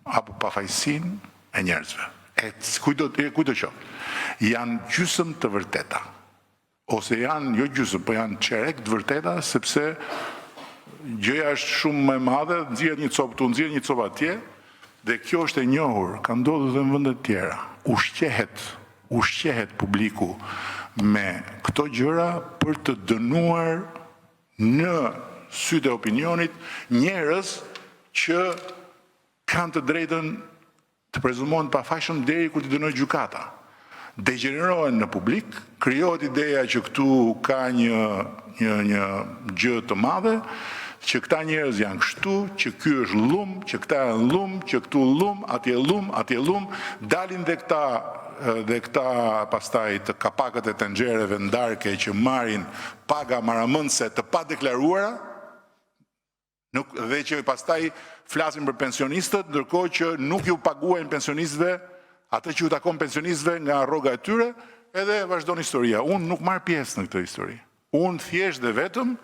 apo pafajësinë e njerëzve. Kujdo qoftë, janë gjysmë të vërteta, ose janë jo gjysmë, po janë çerek të vërteta, sepse gjëja është shumë më e madhe, nxjerrët një copë këtu, nxjerrët një copë atje, dhe kjo është e njohur, ka ndodhur dhe në vende të tjera. Ushqehet publiku me këto gjëra për të dënuar në sytë e opinionit njerëz që kanë të drejtën të prezumohen të pafajshëm deri kur t'i dënojë gjykata. Degenerohen në publik, krijohet ideja që këtu ka një gjë të madhe, që këta njerëz janë kështu, që ky është llum, që këta janë llum, që këtu llum, atje llum, dalin dhe këta pastaj të kapakët e tenxhereve ndarke që marrin paga maramëndse të padeklaruara, dhe që pastaj flasin për pensionistët, ndërkohë që nuk ju paguajnë pensionistëve atë që ju takon pensionistëve nga rroga e tyre, edhe vazhdon historia. Unë nuk marr pjesë në këtë histori. Unë thjesht dhe vetëm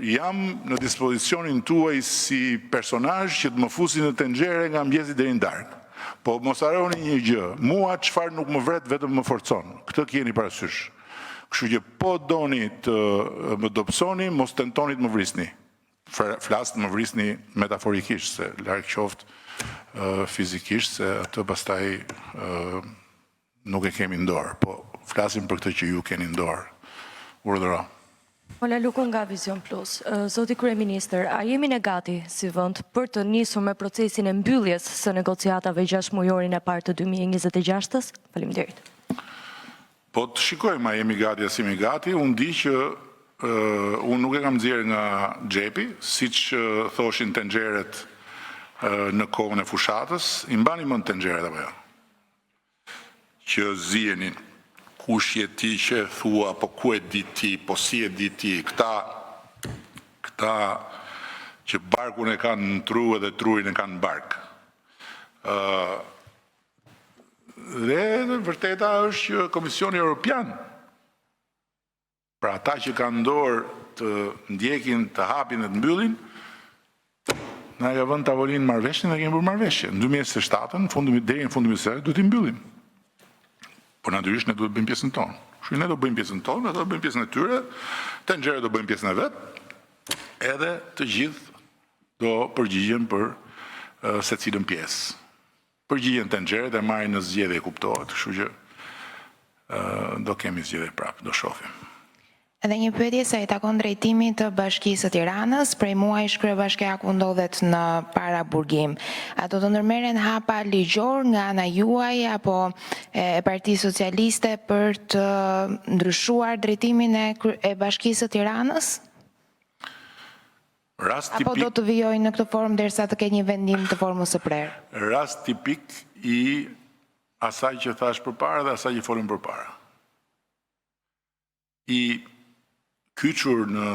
jam në dispozicionin tuaj si personazh që të më fusi në tenxhere nga mëngjesi deri në darkë. Po mos harroni një gjë, mua çfarë nuk më vret vetëm më forcon. Këtë keni parasysh. Kështu që po doni të më dobësoni, mos tentoni të më vrisni. Flas të më vrisni metaforikisht, se larg qoftë fizikisht, se atë pastaj nuk e kemi në dorë, po flasim për këtë që ju keni në dorë. Urdhëro. Ola Luku nga Vision Plus. Zoti Kryeministër, a jemi ne gati si vend për të nisur me procesin e mbylljes së negociatave 6 mujorin e parë të 2026-s? Faleminderit. Po të shikojmë a jemi gati as jemi gati. Unë di që unë nuk e kam nxjerrë nga xhepi, siç thoshin tenxheret në kohën e fushatës. I mbani mend tenxheret apo jo? Që zihenin. Kush je ti që e thua, po ku e di ti, po si e di ti, këta që barkun e kanë në tru edhe trurin e kanë në bark. Dhe vërteta është që Komisioni Europian, pra ata që kanë dorë të ndjekin, të hapin dhe të mbyllin, na ka vënë tavolinë marrëveshjen dhe kemi bërë marrëveshje. Në 2027, deri në fundin e vitit, duhet t'i mbyllim. Por natyrisht ne duhet bëjmë pjesën tonë. Kështu ne do bëjmë pjesën tonë, do bëjmë pjesën e tyre, tenxherët do bëjmë pjesën e vet, edhe të gjithë do përgjigjen për secilën pjesë. Përgjigjen tenxherët e marrin në zgjedhje, kuptohet, kështu që do kemi zgjedhje prapë, do shohim. Edhe një pyetje sa i takon drejtimit të Bashkisë së Tiranës, prej muajsh kryebashkiaku ndodhet në paraburgim. A do të ndërmerren hapa ligjor nga ana juaj apo e Partisë Socialiste për të ndryshuar drejtimin e Bashkisë së Tiranës? Apo do të vijojnë në këtë formë derisa të ketë një vendim të formës së prerë? Rast tipik i asaj që thash përpara dhe asaj që folëm përpara. I kyçur në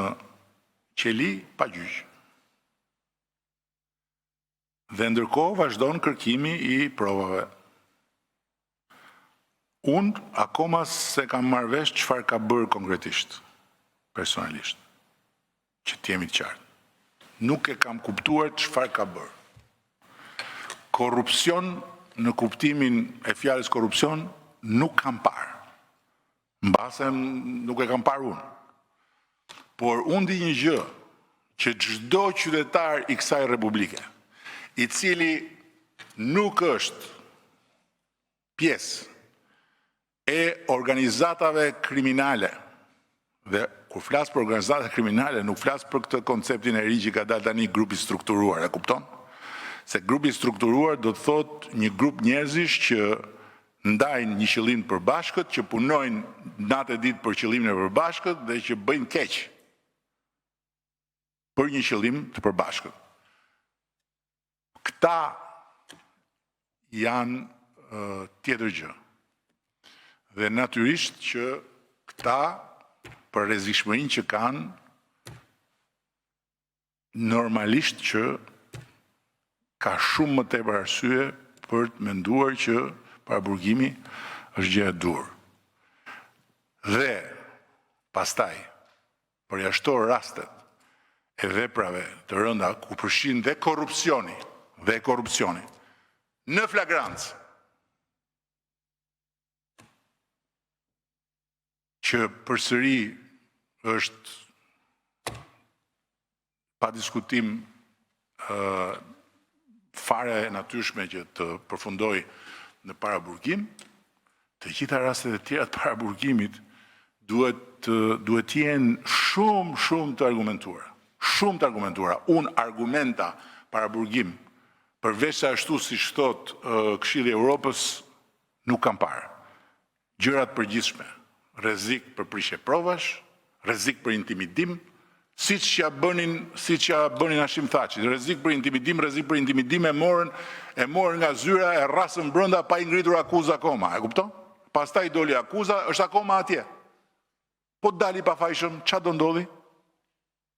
qeli pa gjyq. Dhe ndërkohë vazhdon kërkimi i provave. Unë akoma se kam marrë vesh çfarë ka bërë konkretisht, personalisht, që t'jemi të qartë. Nuk e kam kuptuar çfarë ka bërë. Korrupsion në kuptimin e fjalës korrupsion nuk kam parë. Mbase nuk e kam parë unë. Por unë di një gjë, që çdo qytetar i kësaj republike, i cili nuk është pjesë e organizatave kriminale, dhe kur flas për organizata kriminale, nuk flas për këtë konceptin e ri që ka dalë tani grupi strukturuar, e kupton? Se grupi strukturuar do të thotë një grup njerëzish që ndajnë një qëllim të përbashkët, që punojnë natë e ditë për qëllimin e përbashkët dhe që bëjnë keq për një qëllim të përbashkët. Këta janë tjetër gjë. Dhe natyrisht që këta për rrezikshmërinë që kanë, normalisht që ka shumë më tepër arsye për të menduar që paraburgimi është gjë e dur. Dhe pastaj përjashtor rastet e veprave të rënda ku përfshin dhe korrupsioni në flagrancë, që përsëri është pa diskutim fare e natyrshme që të përfundoj në paraburgim, të gjitha rastet e tjera të paraburgimit duhet jenë shumë të argumentuara. Shumë të argumentuara. Unë argumenta paraburgim, përveç se ashtu si thot Këshilli i Evropës, nuk kam parë. Gjërat përgjithshme, rrezik për prishje provash, rrezik për intimidim, siç ja bënin Hashim Thaçi, rrezik për intimidim e morën nga zyra, e rrasën brenda pa i ngritur akuzë akoma, e kupton? Pastaj doli akuza, është akoma atje. Po dali pa fajshëm, ç'a do ndodhi?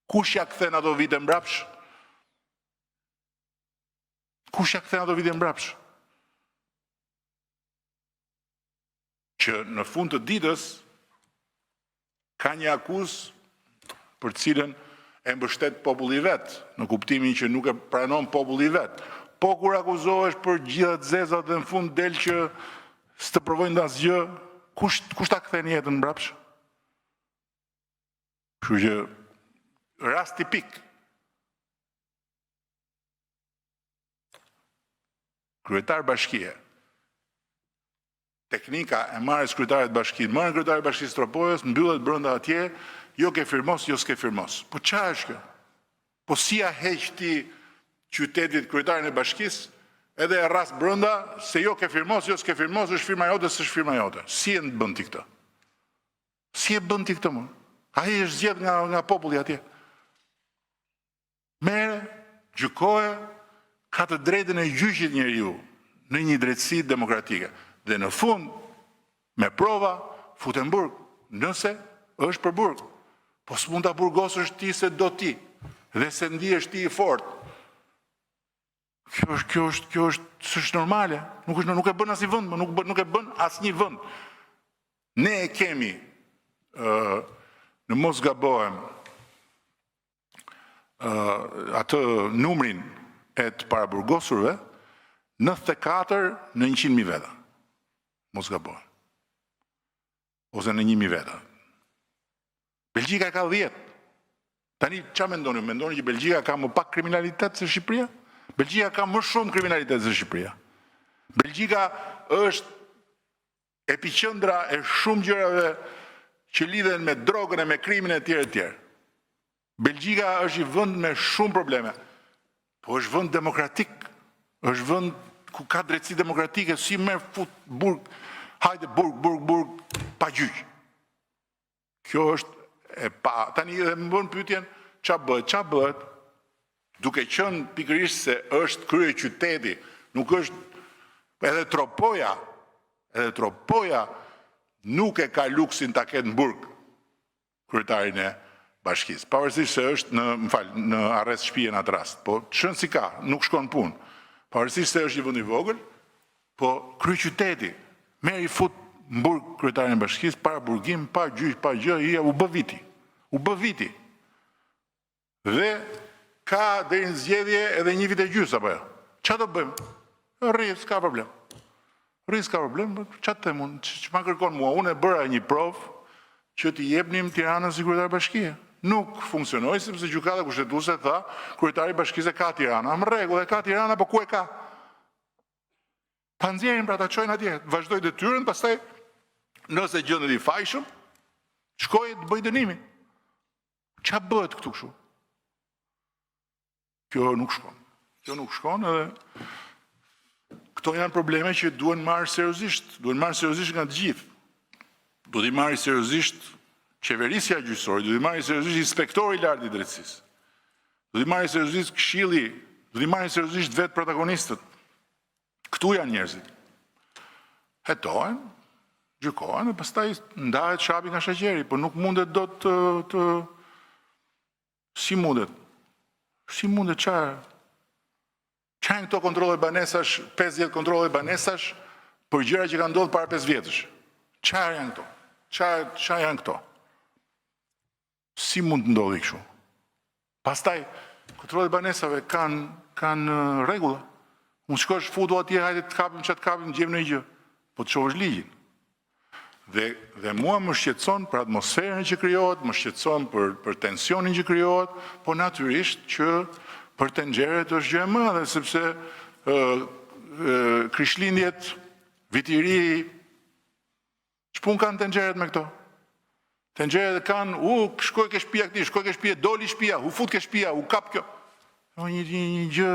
Kush ja kthen ato vite mbrapsh? Që në fund të ditës ka një akuzë për cilën e mbështet populli vet, në kuptimin që nuk e pranon populli vet. Po kur akuzohesh për gjitha të zezat dhe në fund del që s'të provojnë asgjë, kush ta kthen jetën mbrapsh? Kështu që rast tipik. Kryetar bashkie. Teknika e marrjes kryetarit bashkisë, marrën kryetarit bashkisë Tropojës, mbyllet brenda atje, jo ke firmos, jo s'ke firmos. Po ç'a është kjo? Po si ja heq ti qytetit kryetarin e bashkisë, edhe e rras brenda, se jo ke firmos, jo s'ke firmos, është firma jote, s'është firma jote. Si e bën ti këtë? Më? Ai është zgjedh nga populli atje. Merë, gjykoje, ka të drejtën e gjyqit njeriu në një drejtësi demokratike. Dhe në fund, me prova, futen burg, nëse është për burg. Po s'mund ta burgosësh ti se do ti, dhe se ndihesh ti i fortë. Kjo është normale, nuk e bën asnjë vend, nuk e bën asnjë vend. Ne e kemi, në mos gabohem, atë numrin e të paraburgosurve, 94 në 100.000 veta. Mos gabohem. Ose në 1.000 veta. Belgjika ka 10. Tani, qa mendoni? Mendoni që Belgjika ka më pak kriminalitet se Shqipëria? Belgjika ka më shumë kriminalitet se Shqipëria. Belgjika është epiqendra e shumë gjërave që lidhen me drogën e me krimin e tjerë e tjerë. Belgjika është i vend me shumë probleme, po është vend demokratik, është vend ku ka drejtësi demokratike, si merr fut burg, hajde burg, pa gjyq. Kjo është e pa. Tani edhe më bën pyetjen, ç'a bëhet, duke qenë pikërisht se është krye qyteti, nuk është edhe Tropoja nuk e ka luksin ta ketë në burg kryetarin e bashkisë. Pavarësisht se është në arrest shtëpie në atë rast, po çon si ka, nuk shkon punë. Pavarësisht se është një vend i vogël, po kryeqyteti merr i fut në burg kryetarin e bashkisë para burgim, pa gjyq, pa gjë, u bë viti. Dhe ka deri në zgjedhje edhe 1 vit e gjys apo jo. Ç'a do bëjmë? Rri, s'ka problem. Ç'a them unë, ç'ma kërkon mua? Unë e bëra një provë që t'i jepnim Tiranës si kryetar bashkie. Nuk funksionoi sepse gjykata kushtetuese tha, kryetari i bashkisë ka Tirana. Në rregull, e ka Tirana, po ku e ka? Pa nxjerrin pra ta çojnë atje, vazhdoi detyrën, pastaj nëse gjendet i fajshëm, shkoi të bëj dënimin. Ç'a bëhet këtu kështu? Kjo nuk shkon edhe këto janë probleme që duhen marrë seriozisht nga të gjithë. Duhet i marrë seriozisht qeverisja gjyqësore, duhet i marrë seriozisht inspektori i lartë i drejtësisë. Duhet i marrë seriozisht këshilli, duhet i marrë seriozisht vetë protagonistët. Këtu janë njerëzit. Hetohen, gjykohen dhe pastaj ndahet shapi nga sheqeri, por nuk mundet dot të si mundet Qa janë këto kontrole banesash, 50 kontrole banesash, për gjëra që kanë ndodhur para 5 vjetësh? Qa janë këto? Qa janë këto? Si mund të ndodhi kështu? Pastaj, kontrole banesave kanë rregulla. Unë shkosh futu atje, hajde të kapim, gjem në gjë. Po të shohësh ligjin. Dhe mua më shqetëson për atmosferën që krijohet, më shqetëson për tensionin që krijohet, po natyrisht që për tenxheret është gjë e madhe, sepse Krishtlindjet, viti i ri, ç'pun kanë tenxheret me këto? Tenxheret kanë, shkoj ke shtëpia këtij, shkoj ke shtëpia, doli shtëpia, u fut ke shtëpia, u kap kjo. Një gjë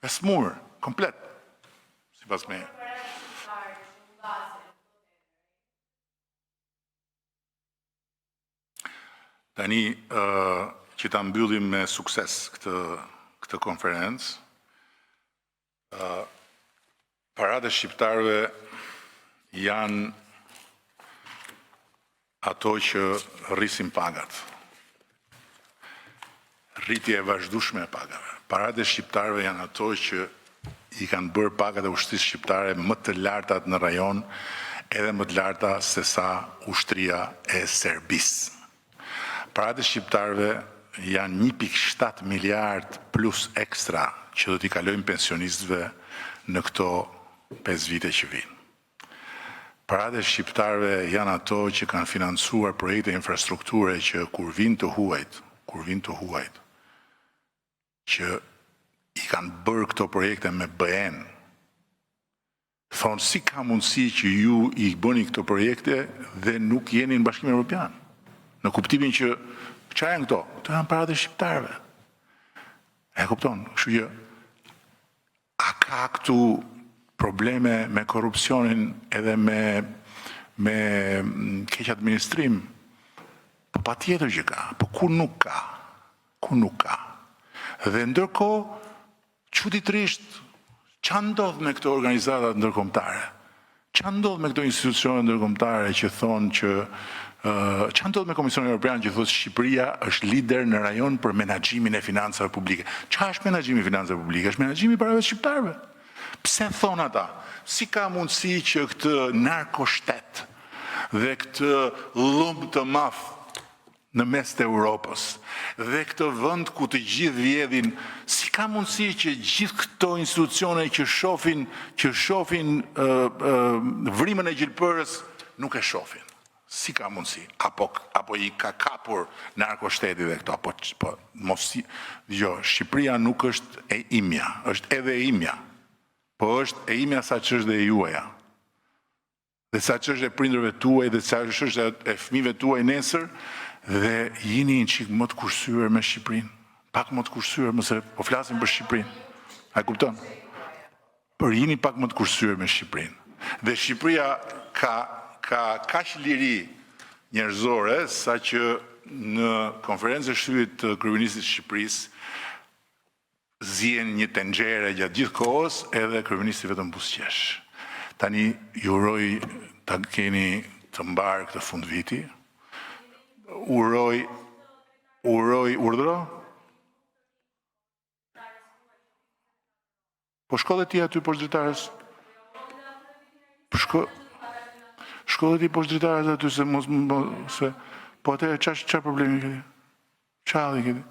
e smur, komplet, sipas meje. Tani, që ta mbyllim me sukses këtë konferencë, paratë shqiptarëve janë ato që rrisin pagat. Rritje e vazhdueshme e pagave. Paratë shqiptarëve janë ato që i kanë bërë pagat e ushtrisë shqiptare më të lartat në rajon, edhe më të larta se sa ushtria e Serbisë. Paratë shqiptarëve janë 1.7 miliard plus ekstra që do t'i kalojnë pensionistëve në këto 5 vite që vinë. Paratë shqiptarëve janë ato që kanë financuar projekte infrastrukture që kur vinë të huajt, që i kanë bërë këto projekte me BN. Thonë, si ka mundësi që ju i bëni këto projekte dhe nuk jeni në Bashkimin Evropian? Në kuptimin që qa janë këto? Këto janë paratë shqiptarëve. E kupton? Kështu që a ka këtu probleme me korrupsionin edhe me keq administrim? Po patjetër që ka, po ku nuk ka? Dhe ndërkohë, çuditërisht, ç'a ndodh me këto organizata ndërkombëtare? Ç'a ndodh me këto institucione ndërkombëtare që thonë që ç'a ndodh me Komisionin Evropian që thotë Shqipëria është lider në rajon për menaxhimin e financave publike? Ç'a është menaxhimi i financave publike? Është menaxhimi i parave të shqiptarëve. Pse thonë ata? Si ka mundësi që këtë narkoshtet dhe këtë lumb të madh në mes të Europës dhe këtë vend ku të gjithë vjedhin, si ka mundësi që gjithë këto institucione që shohin vrimën e gjilpërës nuk e shohin? Si ka mundësi? Apo i ka kapur narkoshteti dhe këto? Po mos Shqipëria nuk është e imja, është edhe e imja, po është e imja sa që është dhe e juaja. dhe sa që është e prindërve tuaj, dhe sa që është e fëmijëve tuaj nesër, dhe jini një qikë më të kursyer me Shqipërinë. Pak më të kursyer, mëse po flasim për Shqipërinë. A e kupton? Për jini pak më të kursyer me Shqipërinë. Dhe Shqipëria ka kaq liri njerëzore, sa që në konferencë e shtypit të kryeministit të Shqipërisë zien një tenxhere gjatë gjithë kohës, edhe kryeministi vetëm buzëqesh. Tani ju uroj ta keni të mbarë këtë fund viti. Uroj urdhro. Po shko dhe ti aty poshtë dritares. Shko dhe ti poshtë dritares aty se mos se po atëherë çfarë problemi keni? Çfarë keni?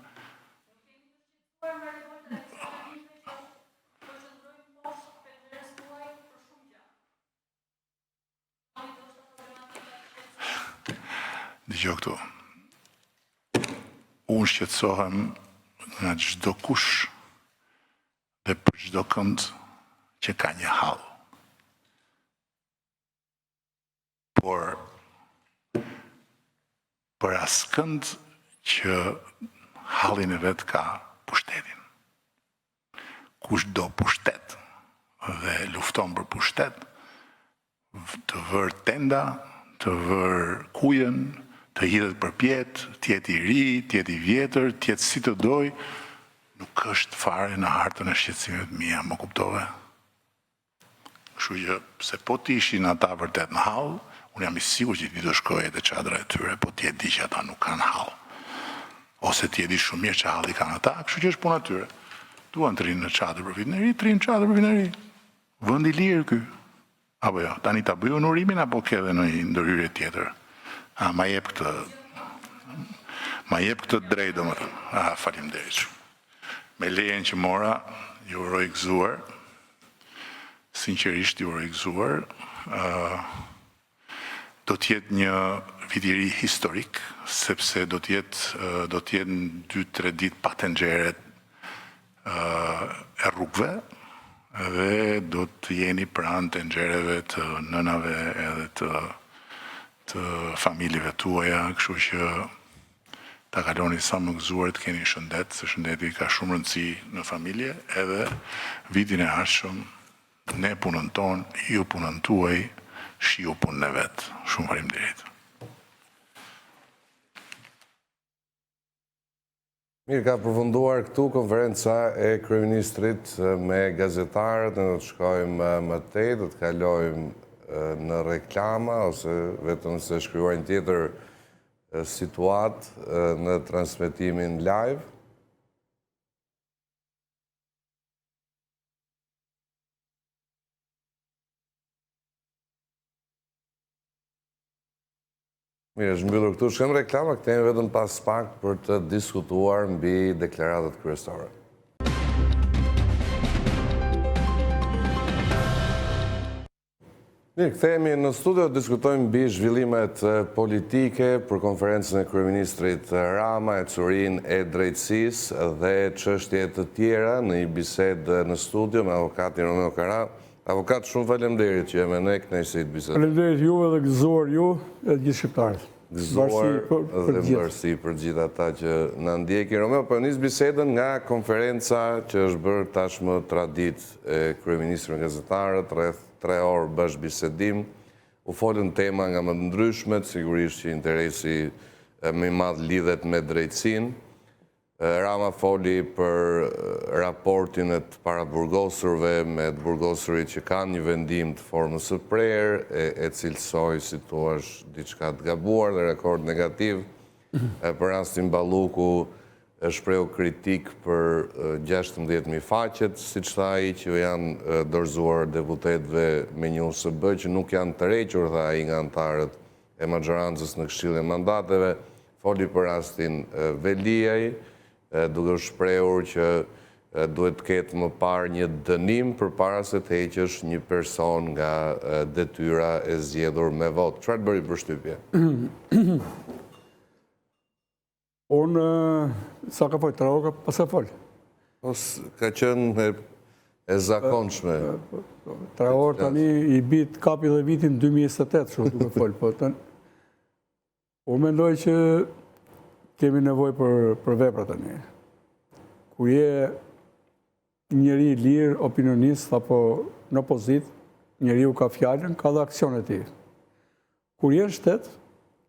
Dëgjoj këtu. Unë shqetësohem nga çdo kush dhe për çdo kënd që ka një hall. Por për askënd që hallin e vet ka pushtetin. Kush do pushtet dhe lufton për pushtet, të vër tenda, të vër kujen, të hidhet për pjetë, tjetë i ri, tjetë i vjetër, tjetë si të doj, nuk është fare në hartën e shqetësimit mia, më kuptove? Kështu që, se po të ishin ata vërtet në hall, unë jam i sigurt që ti do shkoje te çadra e tyre, po ti e di që ata nuk kanë hall. Ose ti e di shumë mirë që halli kanë ata, kështu që është puna tyre. Duan të rinë në çadër për vitin e ri, të rinë në çadër për vitin e ri. Vend i lirë ky. Apo jo, tani ta bëj unë urimin apo ke edhe në një ndërhyrje tjetër? Ma jep këtë drejt, domethënë. Faleminderit. Me lejen që mora, ju uroj gëzuar. Sinqerisht ju uroj gëzuar. Do të jetë një vit i ri historik, sepse do të jenë 2-3 ditë pa tenxheret e rrugëve, dhe do të jeni pranë tenxhereve të nënave edhe të familjeve tuaja, kështu që ta kaloni sa më gëzuar, të keni shëndet, se shëndeti ka shumë rëndësi në familje, edhe vitin e ardhshëm ne punën tonë, ju punën tuaj, shiu punën e vet. Shumë faleminderit. Mirë, ka përfunduar këtu konferenca e kryeministrit me gazetarët, ne do të shkojmë më tej, do të kalojmë në reklama, ose vetëm se shkruar një tjetër situatë në transmetimin live. Mirë, është mbyllur këtu, shkëm reklama, këtejmë vetëm pas pak për të diskutuar mbi deklaratët kryesore. Mirë, këthejemi në studio, diskutojmë mbi zhvillimet politike për konferencën e kryeministrit Rama, e curin e drejtësisë dhe çështje të tjera në një bisedë në studio me avokatin Romeo Kara. Avokat, shumë faleminderit që jemi ne kënaqësi të bisedojmë. Faleminderit juve dhe gëzuar ju e gjithë shqiptarët. Gëzuar dhe mërësi për gjithë ata që në ndjekin. Romeo, për njës bisedën nga konferenca që është bërë tashmë tradit e kryeministrit me gazetarët, rreth 3 orë bashkë bisedim, u folën tema nga më të ndryshmet, sigurisht që interesi më i madh lidhet me drejtësinë. Rama foli për raportin e të paraburgosurve me të burgosurit që kanë një vendim të formës së prerë, e cilësoj si thua diçka të gabuar dhe rekord negativ. Për rastin Balluku shpreu kritik për 16.000 faqet, siç tha ai, që janë dorëzuar deputetëve me një USB që nuk janë të requr, tha ai, nga anëtarët e maxhorancës në Këshillin e Mandateve. Foli për rastin Veliaj, duke shprehur që duhet të ketë më parë një dënim përpara se të heqësh një person nga detyra e zgjedhur me votë. Çfarë bëri përshtypje? Unë sa ka folë, 3 orë pas ka folë. Ka qenë e zakonshme. Traor tani i bit kapi dhe vitin 2028, shumë duke folë, po unë mendoj që kemi nevoj për vepra tani. Kur je njëri lirë, opinionist, apo në opozit, njëri u ka fjallën, ka dhe aksionet ti. Kur je në shtet,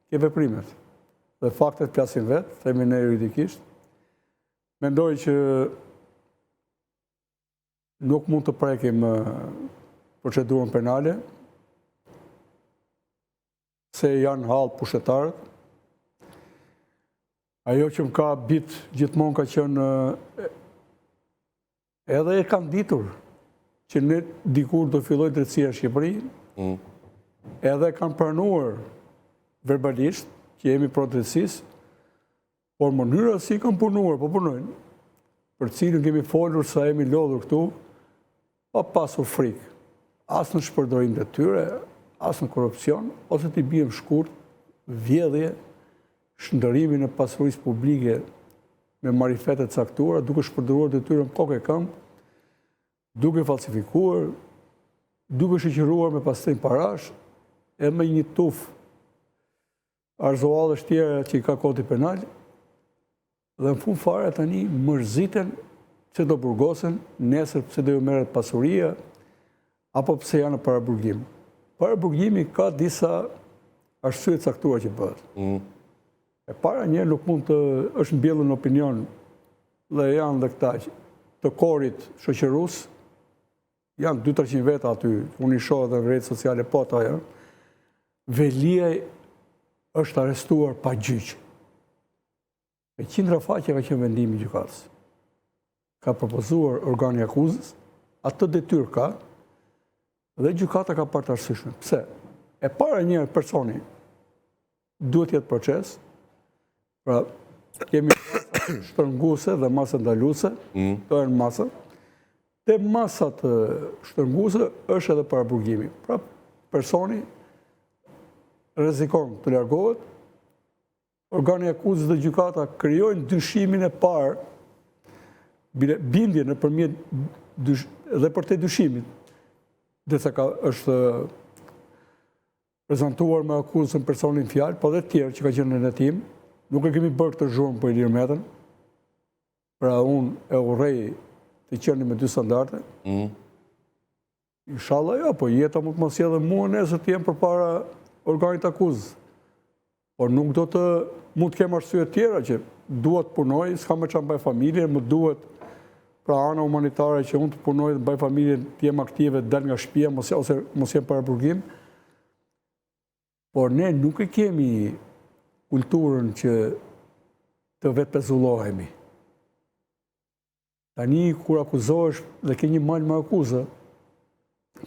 ke veprimet. Dhe faktet plasin vetë, themi ne juridikisht. Mendoj që nuk mund të prekim procedurën penale, se janë halë pushtetarët. Ajo që më ka bit gjithmonë ka qenë edhe e kanë ditur që ne dikur do filloj drejtësia në Shqipëri, edhe kanë pranuar verbalisht që jemi pro drejtësisë, por mënyra si kanë punuar, po punojnë, për cilën kemi folur sa jemi lodhur këtu, pa pasur frikë, asë në shpërdorim të tyre, asë në korupcion, ose t'i bijem shkurt, vjedhje, shndërimin e pasurisë publike me marifetet caktuara, duke shpërdoruar të tyre në kokë e këmbë, duke falsifikuar, duke shoqëruar me pastrim parash, e me një tuf arzoallësh tjera që i ka kodi penal, dhe në fund fare tani mërziten pse do burgosen, nesër pse do ju merret pasuria, apo pse janë në paraburgim. Paraburgimi ka disa arsye të caktuara që bëhet. E para njerë nuk mund të është mbjellur në opinion, dhe janë dhe këta të korit shoqërus, janë 200-300 veta aty, unë i shoh edhe në rrjetet sociale, po ata janë. Veliaj është arrestuar pa gjyq. Me qindra faqe ka qenë vendimi i gjykatës. Ka propozuar organi i akuzës, atë detyrë ka, dhe gjykata ka parë të arsyeshme. Pse? E para një personi duhet jetë proces, pra kemi masat shtrënguese dhe masat ndaluese, to janë masat, dhe masat shtrënguese është edhe paraburgimi. Pra personi rrezikon të largohet, organi i akuzës dhe gjykata krijojnë dyshimin e parë, bindje nëpërmjet dhe për te dyshimit, dhe sa është prezentuar me akuzën personin fjalë, po dhe tjerë që ka qenë në hetim, nuk e kemi bërë këtë zhurmë për Ilir Metën, pra unë e urrej të qenë me dy standarde. Inshallah jo, po jeta mund të mos sjellë mua nesër të jem përpara organit akuzës. Por nuk do të mund të kem arsye tjera që duhet punoj, s'kam me çfarë mbaj familje, më duhet pra ana humanitare që unë të punoj dhe mbaj familjen, të jem aktive, të dal nga shtëpia, ose mos jem paraburgim. Por ne nuk e kemi kulturën që të vetë pezullohemi. Tani, kur akuzohesh dhe ke një mal me akuzë,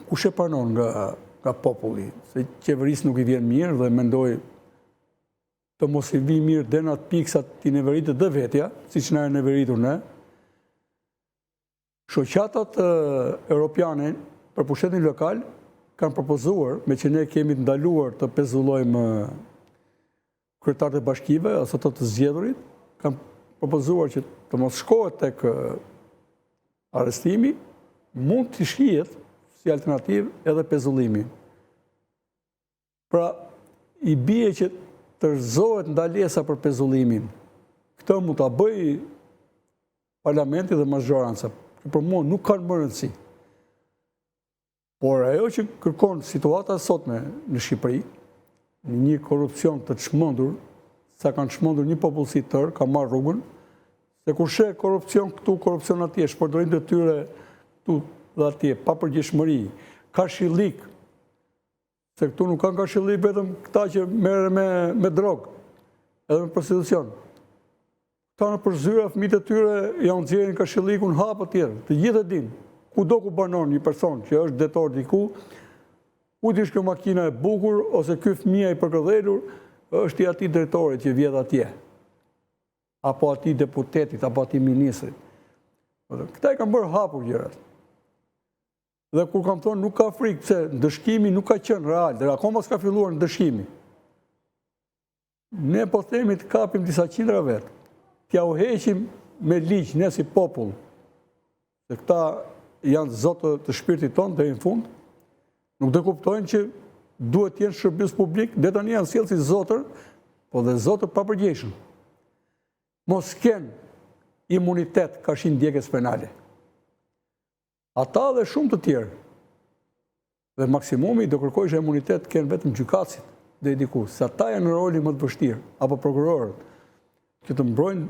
kush e pranon nga populli? Se qeverisë nuk i vjen mirë dhe mendoj të mos i vi mirë dhe në atë piksat t'i neveritë dhe vetja, si që na e neveritur ne. Shoqatat europiane për pushtetin lokal kanë propozuar, me që ne kemi të ndaluar të pezullojmë kryetarët e bashkive, ose të zgjedhurit, kanë propozuar që të mos shkohet tek arrestimi, mund të shihet si alternativë edhe pezullimi. Pra, i bie që të rëzohet ndalesa për pezullimin. Këtë mund të bëj parlamenti dhe mazgjoranca. Për mua nuk kanë më rëndësi. Por ajo që kërkon situata sotme në Shqipëri, një korupcion të çmendur, sa kanë çmendur një popullsi tërë, ka marrë rrugën, se kur sheh korupcion këtu, korupcion atje, shpërdorim të tyre këtu dhe atje, pa përgjegjshmëri, kashillik, se këtu nuk kanë kashillik vetëm këta që merren me drogë, edhe me prostitucion. Këta në përzyra fëmijët e tyre janë nxjerrin kashillikun hapë tjetër, të gjithë e dinë. Kudo ku banon një person që është detor diku, ku t'ish kjo makina e bukur, ose ky fëmija i përkëdhelur, është i ati drejtorit që vjedh atje. Apo ati deputetit, apo ati ministrit. Këta i kanë bërë hapur gjërat. Dhe kur kam thonë nuk ka frikë, pse ndëshkimi nuk ka qenë real, dhe akoma s'ka filluar ndëshkimi. Ne po themi të kapim disa qindra vetë, t'ja u heqim me ligj, ne si popull. Dhe këta janë zotë të shpirtit tonë deri në fund, nuk do kuptojnë që duhet të jenë shërbim publik, dhe tani janë sjellë si zotër, po dhe zotër papërgjegjshëm. Mos kenë imunitet kashin ndjekjes penale. Ata dhe shumë të tjerë. Dhe maksimumi do kërkojë imunitet kenë vetëm gjykatësit dhe i diku, se ata janë në rolin më të vështirë, apo prokurorët, që të mbrojnë,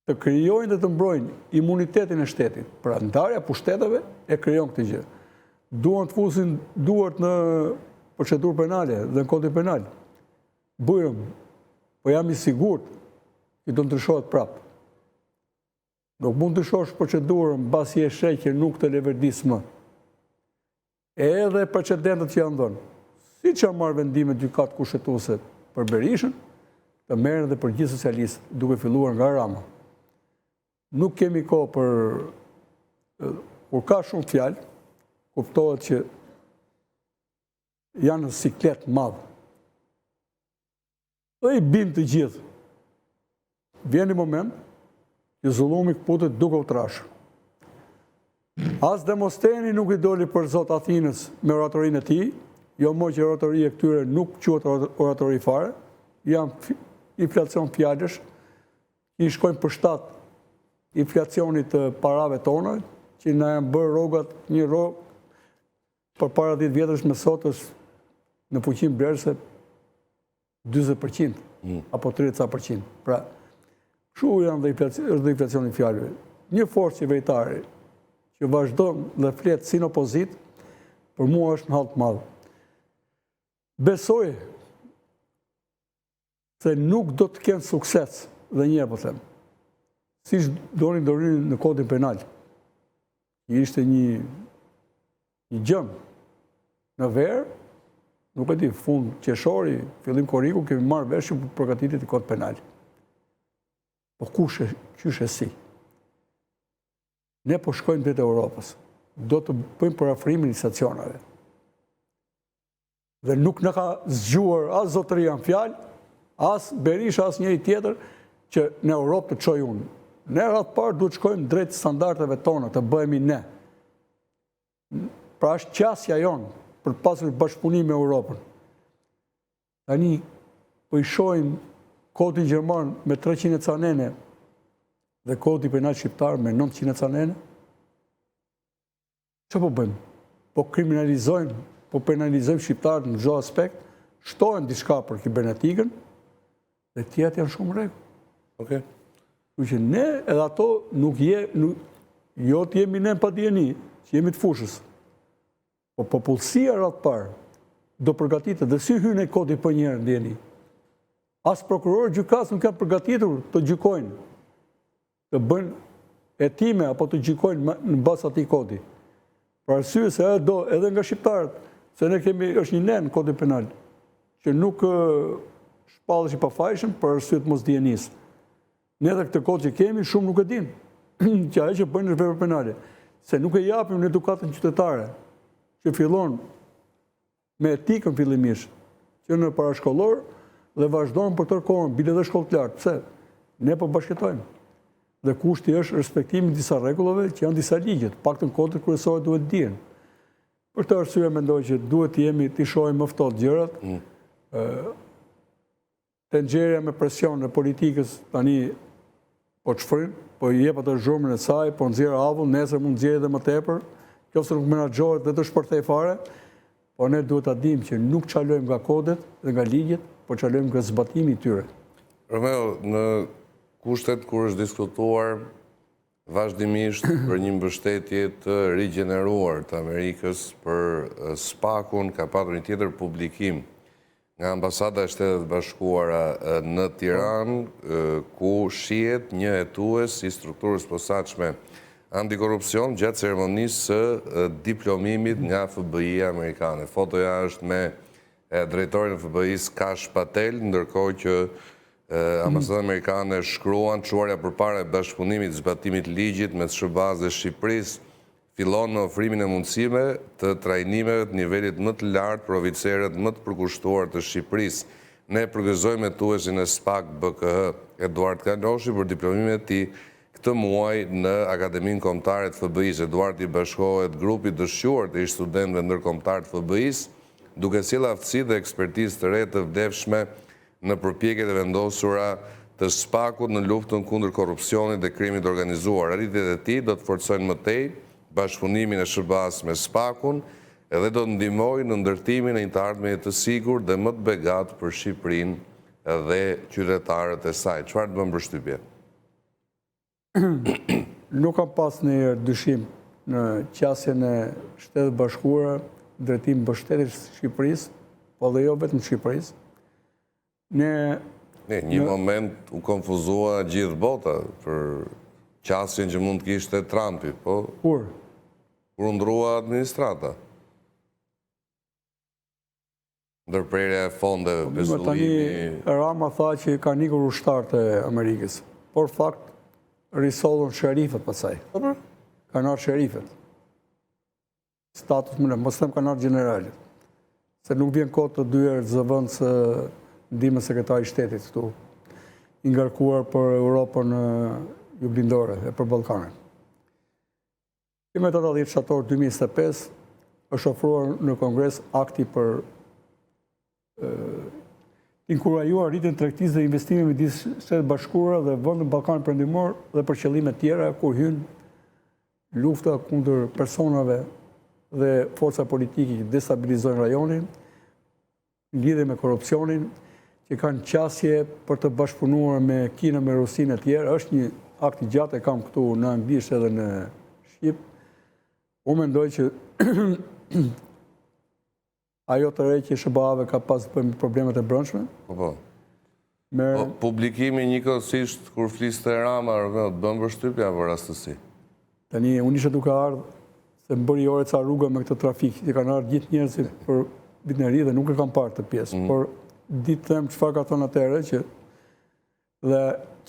të krijojnë dhe të mbrojnë imunitetin e shtetit. Pra ndarja pushteteve e krijon këtë gjë. Duan të fusin duart në procedurë penale dhe në kodin penal. Bujëm, po jam i sigurt që do të ndryshohet prapë. Nuk mund të shosh procedurën mbasi e sheh që nuk të leverdis më. Edhe precedentët që janë dhënë, siç janë marrë vendime gjykatë kushtetuese për Berishën, të merren edhe për gjithë socialistët, duke filluar nga Rama. Nuk kemi kohë për kur ka shumë fjalë, kuptohet që janë në siklet madh. Dhe i bin të gjithë. Vjen një moment që zullumi këputet duke u trashë. As Demosteni nuk i doli për Zot Athinës me oratorinë e tij, jo më që oratoria këtyre nuk quhet oratori fare, janë inflacion fjalësh, i shkojnë për shtat inflacionit të parave tona, që na janë bërë rrogat, një rrogë për para 10 vjetësh me sot është në fuqin blerëse 40%, apo 30%. Pra, shu janë dhe inflacioni fjalëve. Një forcë i vejtari që vazhdon dhe flet si në opozit, për mua është në halt madh. Besoj se nuk do të kenë sukses, dhe njerë po them, si doni ndorinë në kodin penal. Ishte një gjëm në verë, nuk e di, fund qeshori, fillim koriku, kemi marrë veshë për përgatitit i kod penal. Po kush e si? Ne po shkojmë drejt Europës. Do të bëjmë parafrimin i stacionave. Dhe nuk në ka zgjuar as zotëria në fjalë, as Berisha, as njëri tjetër, që në Europë të çojë unë. Ne ratë parë duhet shkojmë drejt standardeve tona, të bëhemi ne. Pra është qasja jonë për pasur bashkëpunim me Europën. Tani, po i shohim kodin gjerman me 300 canene dhe kodi penal shqiptar me 900 canene. Që po bëjmë? Po kriminalizojmë, po penalizojmë shqiptarët në çdo aspekt, shtohen diçka për kibernetikën, dhe tjetë janë shumë rregull. Okej. Që ne edhe ato jo të jemi ne pa dijeni, që jemi të fushës. Po popullsia ratë parë do përgatitet dhe si hynë e kodi për njerë në dijeni. As prokurorë gjykatës nuk janë përgatitur të gjykojnë, të bëjnë etime apo të gjykojnë në bazë atij kodi. Për arsye se edhe nga shqiptarët, se ne kemi është një nen kodi penal, që nuk shpallësh i pafajshëm për arsye të mosdijenisë. Ne dhe këtë kod që kemi, shumë nuk e din, që ajo që bëjnë është vepër penale. Se nuk e japim në edukatën qytetare, që fillon me etikën fillimisht, që në parashkollor dhe vazhdojnë për tërë kohën, bile dhe shkollë të lartë. Pse? Ne po bashkëtojmë. Dhe kushti është respektimi disa rregullave që janë disa ligjet, paktën kodrat kryesore duhet dihen. Për këtë arsye mendoj që duhet të shohim më ftohtë gjërat. Tenxheria me presion në politikës tani po çfryn, po i jep atë zhurmën e saj, po nxjerr avull, nesër mund nxjerrë edhe më tepër, nëse nuk menaxhohet dhe të shpërthej fare, po ne duhet ta dimë që nuk çalojmë nga kodet dhe nga ligjet, po çalojmë nga zbatimi i tyre. Romeo, në kushtet kur është diskutuar vazhdimisht për një mbështetje të rigjeneruar të Amerikës për SPAK-un, ka patur një tjetër publikim nga ambasada e Shtetet Bashkuara në Tiranë, ku shihet një hetues i strukturës posaçme antikorrupsion gjatë ceremonisë së diplomimit nga FBI-ja amerikane. Fotoja është me drejtorin e FBI-s Kash Patel, ndërkohë që ambasadat amerikane shkruan çuarja përpara bashkëpunimit zbatimit ligjit mes SHBA-s dhe Shqipërisë fillon në ofrimin e mundësime të trajnimeve të nivelit më të lartë për oficerët më të përkushtuar të Shqipërisë. Ne përgëzojmë hetuesin e SPAK BKH Eduard Kaloshi për diplomimin e tij. këtë muaj në Akademinë Kombëtare të FBI-s. Eduard i bashkohet grupit dëshuar të ish studentëve ndërkombëtar të FBI-s, duke sjellë aftësi dhe ekspertizë të re të vlefshme në përpjekjet e vendosura të SPAK-ut në luftën kundër korrupsionit dhe krimit organizuar. Arritjet e tij do të forcojnë më tej bashkëpunimin e SBA-s me SPAK-un edhe do të ndihmojnë në ndërtimin e një të ardhmeje të sigurt dhe më të begatë për Shqipërinë dhe qytetarët e saj. Çfarë të bën përshtypje? Nuk kam pas një dyshim në qasjen e Shtetit Bashkuara, drejtim mbështetjes së Shqipërisë, po dhe jo vetëm Shqipërisë. Një moment u konfuzua gjithë bota për qasjen që mund të kishte Trumpi, po? Kur? Kur u ndrua administrata. Ndërprerja e fondeve, pezullimi. Rama tha që ka nikur ushtarët e Amerikës, por fakt risollën sherifët pasaj. Kanë ardhur sherifët. Status më mos them kanë ardhur generalit. Se nuk vjen kohë të dyer zëvendës ndihmës sekretari i shtetit këtu, i ngarkuar për Europën juglindore e për Ballkanin. Në 18 shtator 2025 është ofruar në Kongres akti për inkurajuar rritjen e tregtisë dhe investimeve midis Shtetit Bashkuar dhe vendeve të Ballkanit Perëndimor dhe për qëllime tjera kur hyn lufta kundër personave dhe forca politike që destabilizojnë rajonin, në lidhje me korrupsionin, që kanë qasje për të bashkëpunuar me Kinën, me Rusinë e tjerë. Është një akt i gjatë, e kam këtu në anglisht edhe në shqip. Unë mendoj që ajo të re që SBA-ve ka pas për problemet e brendshme. Po. Publikimi njëkohësisht kur fliste Rama, të bën përshtypje apo rastësi? Tani unë isha duke ardhur se më bëri ore ca rruga me këtë trafik, që kanë ardhur gjithë njerëzit për vitën e ri dhe nuk e kam parë të pjesë, por ditë them çfarë ka thënë atëherë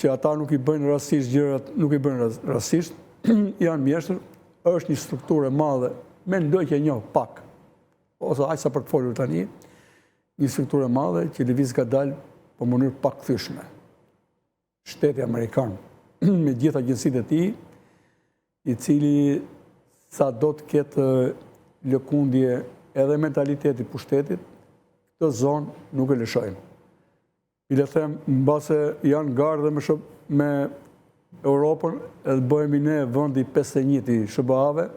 që ata nuk i bëjnë rastisht gjërat, nuk i bëjnë rastisht, janë mjeshtër, është një strukturë e madhe, mendoj që e njoh pak, ose aq sa për të folur tani, një strukturë e madhe që lëviz ka dalë në mënyrë pak thyeshme. Shteti Amerikan, me gjithë agjencitë e tij, i cili sa do të ketë lëkundje edhe mentaliteti pushtetit, këtë zonë nuk e lëshojnë. I le them, mbase janë gardë me Europën, edhe bëhemi ne vendi 51 i SBA-ve,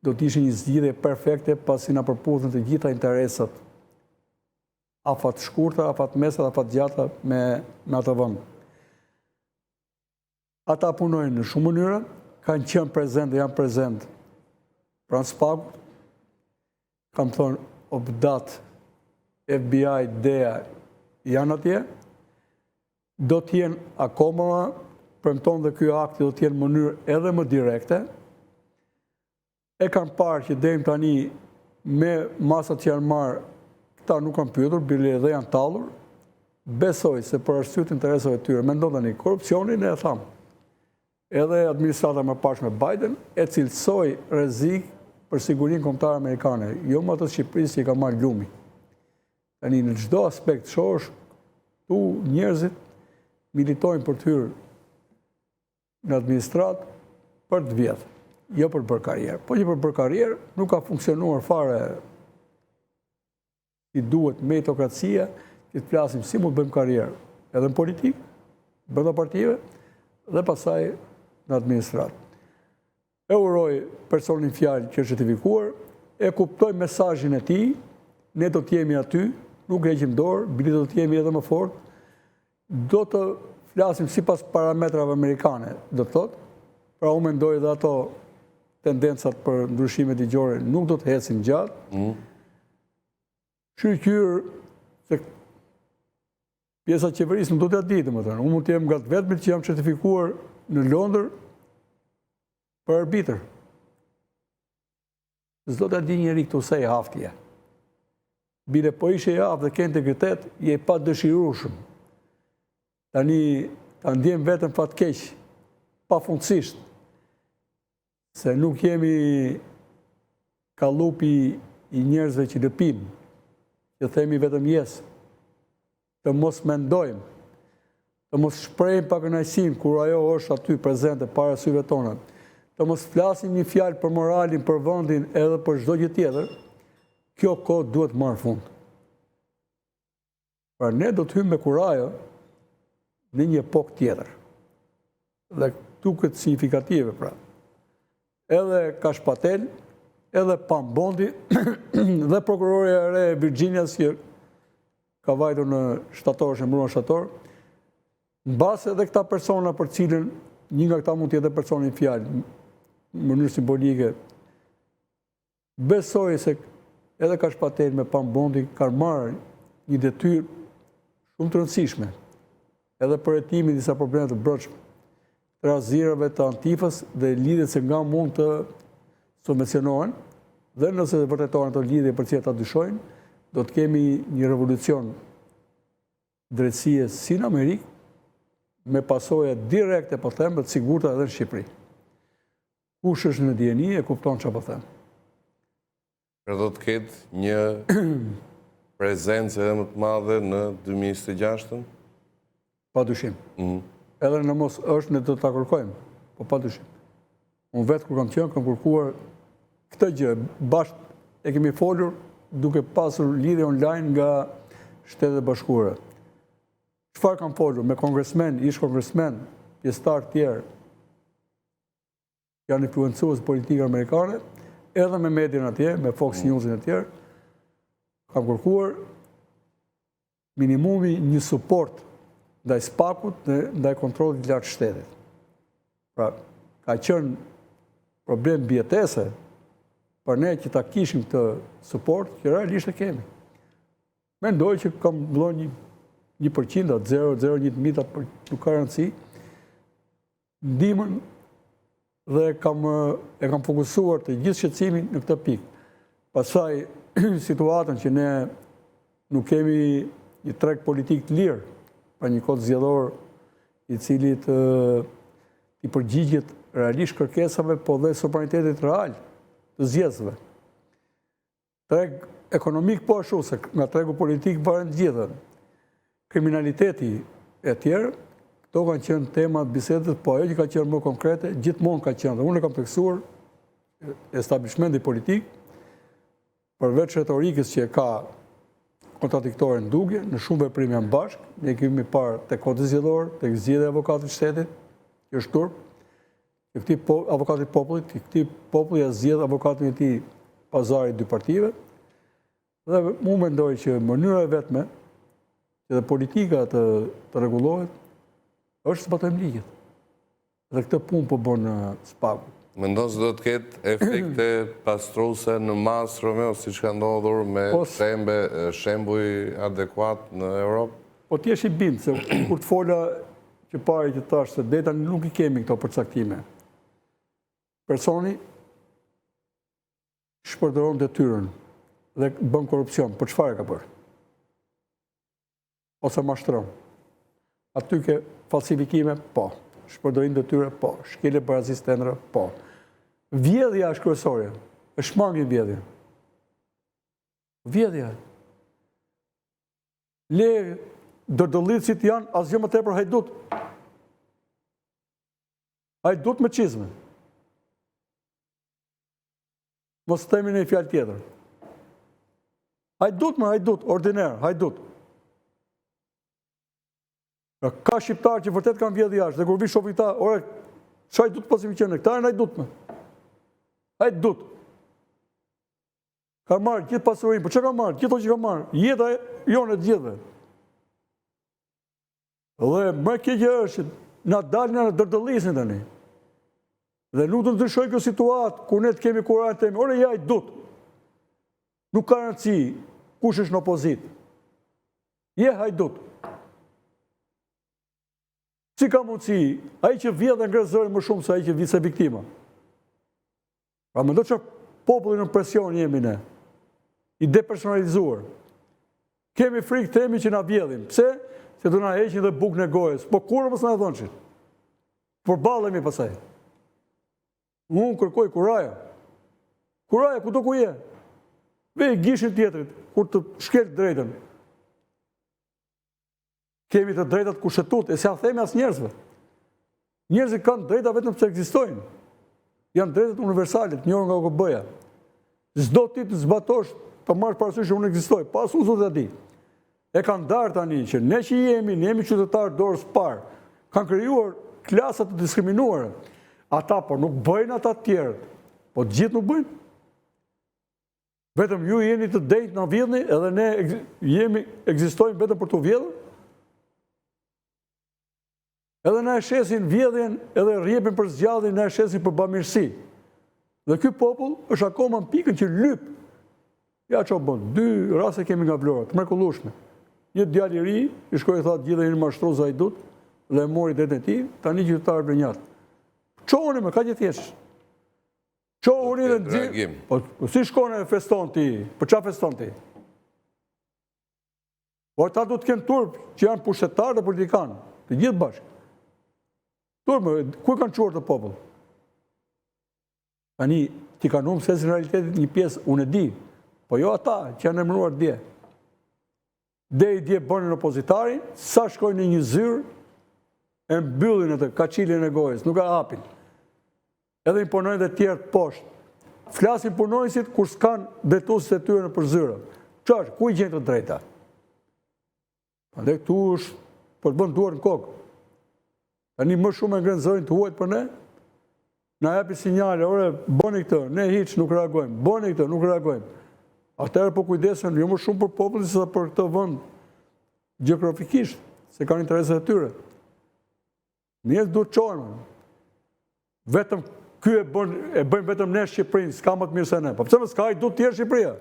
do të ishte një zgjidhje perfekte pasi na përputhen të gjitha interesat, afat shkurta, afat mesat, afat gjata me atë vend. Ata punojnë në shumë mënyra, kanë qenë prezent dhe janë prezent pranë SPAK-ut, kam thonë OPDAT, FBI, DEA janë atje, do t'jenë akoma, premton dhe ky akti do t'jenë në mënyrë edhe më direkte. E kanë parë që deri tani me masat që janë marrë, këta nuk kanë pyetur, bile edhe janë tallur. Besoj se për arsye të interesave të tyre, mendon tani korrupsionin e tham. Edhe administrata më pashme Biden e cilësoi rrezik për sigurinë kombëtare amerikane, jo më atë Shqipërisë që i ka marrë lumi. Tani në çdo aspekt shohësh, tu njerëzit militojnë për të hyrë në administratë për të vjetë, jo për bërë karrierë. Po që për bërë karrierë nuk ka funksionuar fare si duhet meritokracia, që të flasim si mund të bëjmë karrierë, edhe në politikë, brenda partive, dhe pasaj në administratë. E uroj personin fjalë që është certifikuar, e kuptoj mesazhin e tij, ne do të jemi aty, nuk heqim dorë, bile do të jemi edhe më fort, do të flasim sipas parametrave amerikane, do të thotë, pra unë mendoj dhe ato tendencat për ndryshime ligjore nuk do të ecin gjatë. Shqyrë se pjesa e qeverisë nuk do t'ja di, domethënë, unë mund të jem nga të vetmit që jam certifikuar në Londër për arbitër. S'do t'ja di njeri këtu se e haftje. Bile po ishe e aftë dhe ke integritet, je pa dëshirueshëm. Tani ta ndjem vetëm fatkeq, pafundësisht, se nuk jemi kallupi i njerëzve që lëpim, që themi vetëm jesë, të mos mendojmë, të mos shprehim pa kënaqësinë kur ajo është aty prezente para syve tona, të mos flasim një fjalë për moralin, për vendin edhe për çdo gjë tjetër, kjo kohë duhet marrë fund. Pra ne do të hymë me kurajo në një epokë tjetër. Dhe duket signifikative, pra. Edhe Kashpatel, edhe Pambondi, dhe prokuroria e re e Virginias, që ka vajtur në shtator, shembruan shtator, në base edhe këta persona për cilën një nga këta mund të jetë personin fjalë, në mënyrë simbolike, besoj se edhe Kashpatel me Pambondi kanë marrë një detyrë shumë të rëndësishme, edhe për hetimin e disa probleme të brendshme, të razirave të Antifës dhe lidhjet se nga mund të subvencionohen, dhe nëse vërtetohen ato lidhje për cilat ta dyshojnë, do të kemi një revolucion drejtësie si në Amerikë, me pasoja direkte, po them, të sigurta edhe në Shqipëri. Kush është në dieni e kupton çfarë po them. Pra do të ketë një prezencë edhe më të madhe në 2026-ën? Padyshim. Edhe në mos është ne do ta kërkojmë, po padyshim. Unë vetë kur kam qenë, kam kërkuar këtë gjë, bashkë e kemi folur duke pasur lidhje online nga Shtetet e Bashkuara. Çfarë kam folur me kongresmen, ish kongresmen, pjesëtar të tjerë, janë influencues politikë amerikane, edhe me median atje, me Fox News-in e tjerë, kam kërkuar minimumi një suport ndaj SPAK-ut dhe ndaj kontrollit të lartë shtetit. Pra, ka qenë problem bjetese për ne që ta kishim këtë suport, që realisht e kemi. Mendoj që kam vëllon 1%, 0,01 për nuk ka rëndësi, ndihmën dhe e kam fokusuar të gjithë shqetësimin në këtë pikë. Pastaj situatën që ne nuk kemi një treg politik të lirë, pra një kod zgjedhor i cili i përgjigjet realisht kërkesave, po dhe sovranitetit real të zgjedhësve. Treg ekonomik po ashtu, se nga tregu politik varen të gjithë. Kriminaliteti e tjerë, këto kanë qenë temat bisedës, po ajo që ka qenë më konkrete, gjithmonë ka qenë. Dhe unë e kam teksuar establishmenti politik, përveç retorikës që ka kontradiktore në dugje, në shumë veprime janë bashkë, ne kemi parë tek kodit zgjedhor, tek zgjedhja e avokatit shtetit, që është turp, që këtij avokatit popullit, këtij populli ja zgjedh avokatin e tij pazari dy partive, dhe mu mendoj që mënyra e vetme që dhe politika të rregullohet është të zbatojmë ligjet. Dhe këtë punë po bën SPAK-u. Mendon se do të ketë efekte pastruese në mas, Romeo, siç ka ndodhur me shembuj adekuat në Europë? Po ti je i bindë, se kur të fola që pare që tash se deta nuk i kemi këto përcaktime. Personi shpërdoron detyrën dhe bën korrupsion, për çfarë ka bërë? Ose mashtron. Aty ke falsifikime, po. Shpërdorim detyre, po. Shkelje barazisë tendra, po. Vjedhja është kryesore. Është shmangje vjedhja. Vjedhja. Le dërdëllicit janë asgjë më tepër hajdut. Hajdut me çizme. Mos themi në fjalë tjetër. Hajdut, ordiner, hajdut. Ka shqiptarë që vërtet kanë vjedhë jashtë, dhe kur vi shofi këta, ore, që hajdut pasim i qenë, këta e në hajdut me. Hajdut. Ka marrë gjithë pasurin, për që ka marrë? Gjithë o që ka marrë, jeta jonë e gjithëve. Dhe më keqe është, na dalë në dërdëllisin të një. Dhe nuk të ndryshoj kjo situatë, ku ne të kemi kurajnë temi, ore, ja hajdut. Nuk ka rëndësi, kush është në opozit. Je hajdut. Si ka mundësi, aji që vjedh dhe ngrezërin më shumë se aji që vjedh se viktima. Pra me do që popullin në presion jemi ne, i depersonalizuar. Kemi frikë temi që na vjedhin. Pse? Se du na heqin dhe buk në gojës. Po kurë mësë na dhonqin? Përbalemi pasaj. Unë kërkoj kuraja. Kuraja, ku do ku je? Vej gishin tjetërit, kur të shkel drejten. kemi të drejtat kushtetuese, e se a themi as njerëzve. Njerëzit kanë drejta vetëm pse ekzistojnë. Janë drejtat universale, të njohura nga OKB-ja. Çdo ti të zbatosh të marrësh parasysh që unë ekzistoj, pas unë zotë di. E kanë darë tani që ne që jemi qytetarë dorës parë, kanë krijuar klasa të diskriminuara. Ata po nuk bëjnë ata të tjerët, po të gjithë nuk bëjnë. Vetëm ju jeni të drejtë na vjedhni edhe ne ekzistojmë vetëm për të vjedhur. Edhe na e shesin vjedhjen, edhe rrjepin për zgjalljen, na e shesin për bamirësi. Dhe ky popull është akoma në pikën që lyp. Ja ço bën, 2 raste kemi nga Vlora, të mrekullueshme. Një djalë i ri, i shkoi tha gjithë një mashtrues Zajdut dhe e mori detën e tij, tani qytetar Vlenjat. Çohuni më kaq e thjesht. Çohuni dhe nxjerr. Po si shkon e feston ti? Po çfarë feston ti? Po ata do të kenë turp që janë pushtetarë dhe politikanë, të gjithë bashkë. Turpë, ku kanë çuar të popull? Tani ti kanë humbur se në realitetit një pjesë unë e di, po jo ata që janë emëruar dje. Deri dje bënin opozitarin, sa shkojnë në një zyrë, e mbyllin atë kaçilin e gojës, nuk e hapin. Edhe imponojnë dhe tjerë poshtë. Flasin punonësit kur s'kan drejtuesit e tyre në përzyra. Çfarë, ku i gjen të drejta? Andaj këtu është po të bën duar në kokë. Tani më shumë e ngren zërin të huajt për ne. Na japi sinjale, ore, bëni këtë, ne hiç nuk reagojmë. Bëni këtë, nuk reagojmë. Atëherë po kujdesen jo më shumë për popullin se për këtë vend gjeografikisht, se kanë interesat e tyre. Njerëzit duhet çohen. Vetëm ky e bëjmë vetëm ne Shqipërinë, s'ka më të mirë se ne. Po pse më s'ka i duhet tjerë Shqipëria?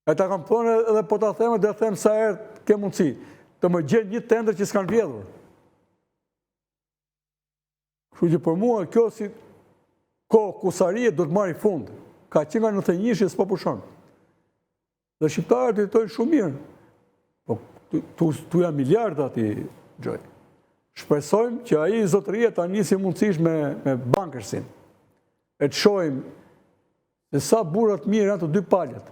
E ta kam thënë edhe po ta them, dhe them sa herë ke mundësi të më gjen një tendër që s'kan vjedhur. Kështu që për mua kjo si kusarie do të marrë fund. Ka që nga 91 s'po pushon. Dhe shqiptarët i jetojnë shumë mirë. Po tu janë miliarda ti, Gjoj. Shpresojmë që ai zotëria ta nisi mundësish me bankërsin. E të shohim se sa burrat mirë janë të dy palët.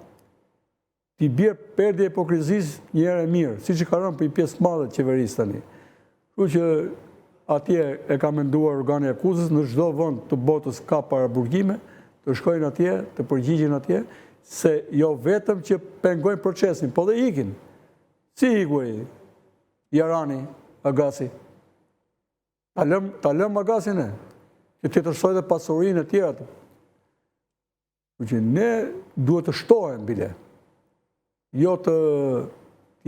Ti bjerë perdje hipokrizisë një herë e mirë, siç e ka rënë për një pjesë madhe të qeverisë tani. Kështu që atje e ka menduar organi i akuzës, në çdo vend të botës ka paraburgime, të shkojnë atje, të përgjigjen atje, se jo vetëm që pengojnë procesin, po dhe ikin. Si ikuaj Jarani, Agasi? Ta lëm Agasin e, që të tërsoj dhe pasurinë e tjera. Që ne duhet të shtohem bile, jo të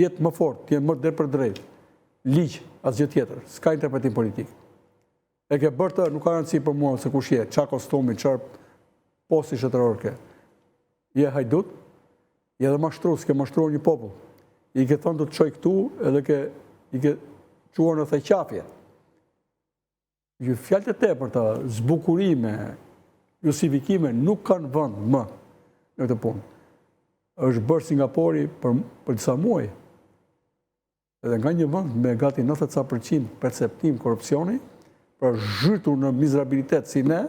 jetë më fort, të jetë më drejt për drejt, ligj, asgjë tjetër, s'ka interpretim politik. E ke bërë të, nuk ka rëndësi për mua se kush je, çfarë kostumi, çfarë posti shtetëror ke. Je hajdut, je edhe mashtrues, ke mashtruar një popull. I ke thënë do të çoj këtu, edhe i ke çuar në theqafje. Ju fjalët e tepërta, zbukurime, justifikime nuk kanë vend më në këtë punë. Është bërë Singapori për disa muaj. Edhe nga një vend me gati 90% perceptim korrupsioni, pra zhytur në mizerabilitet si ne,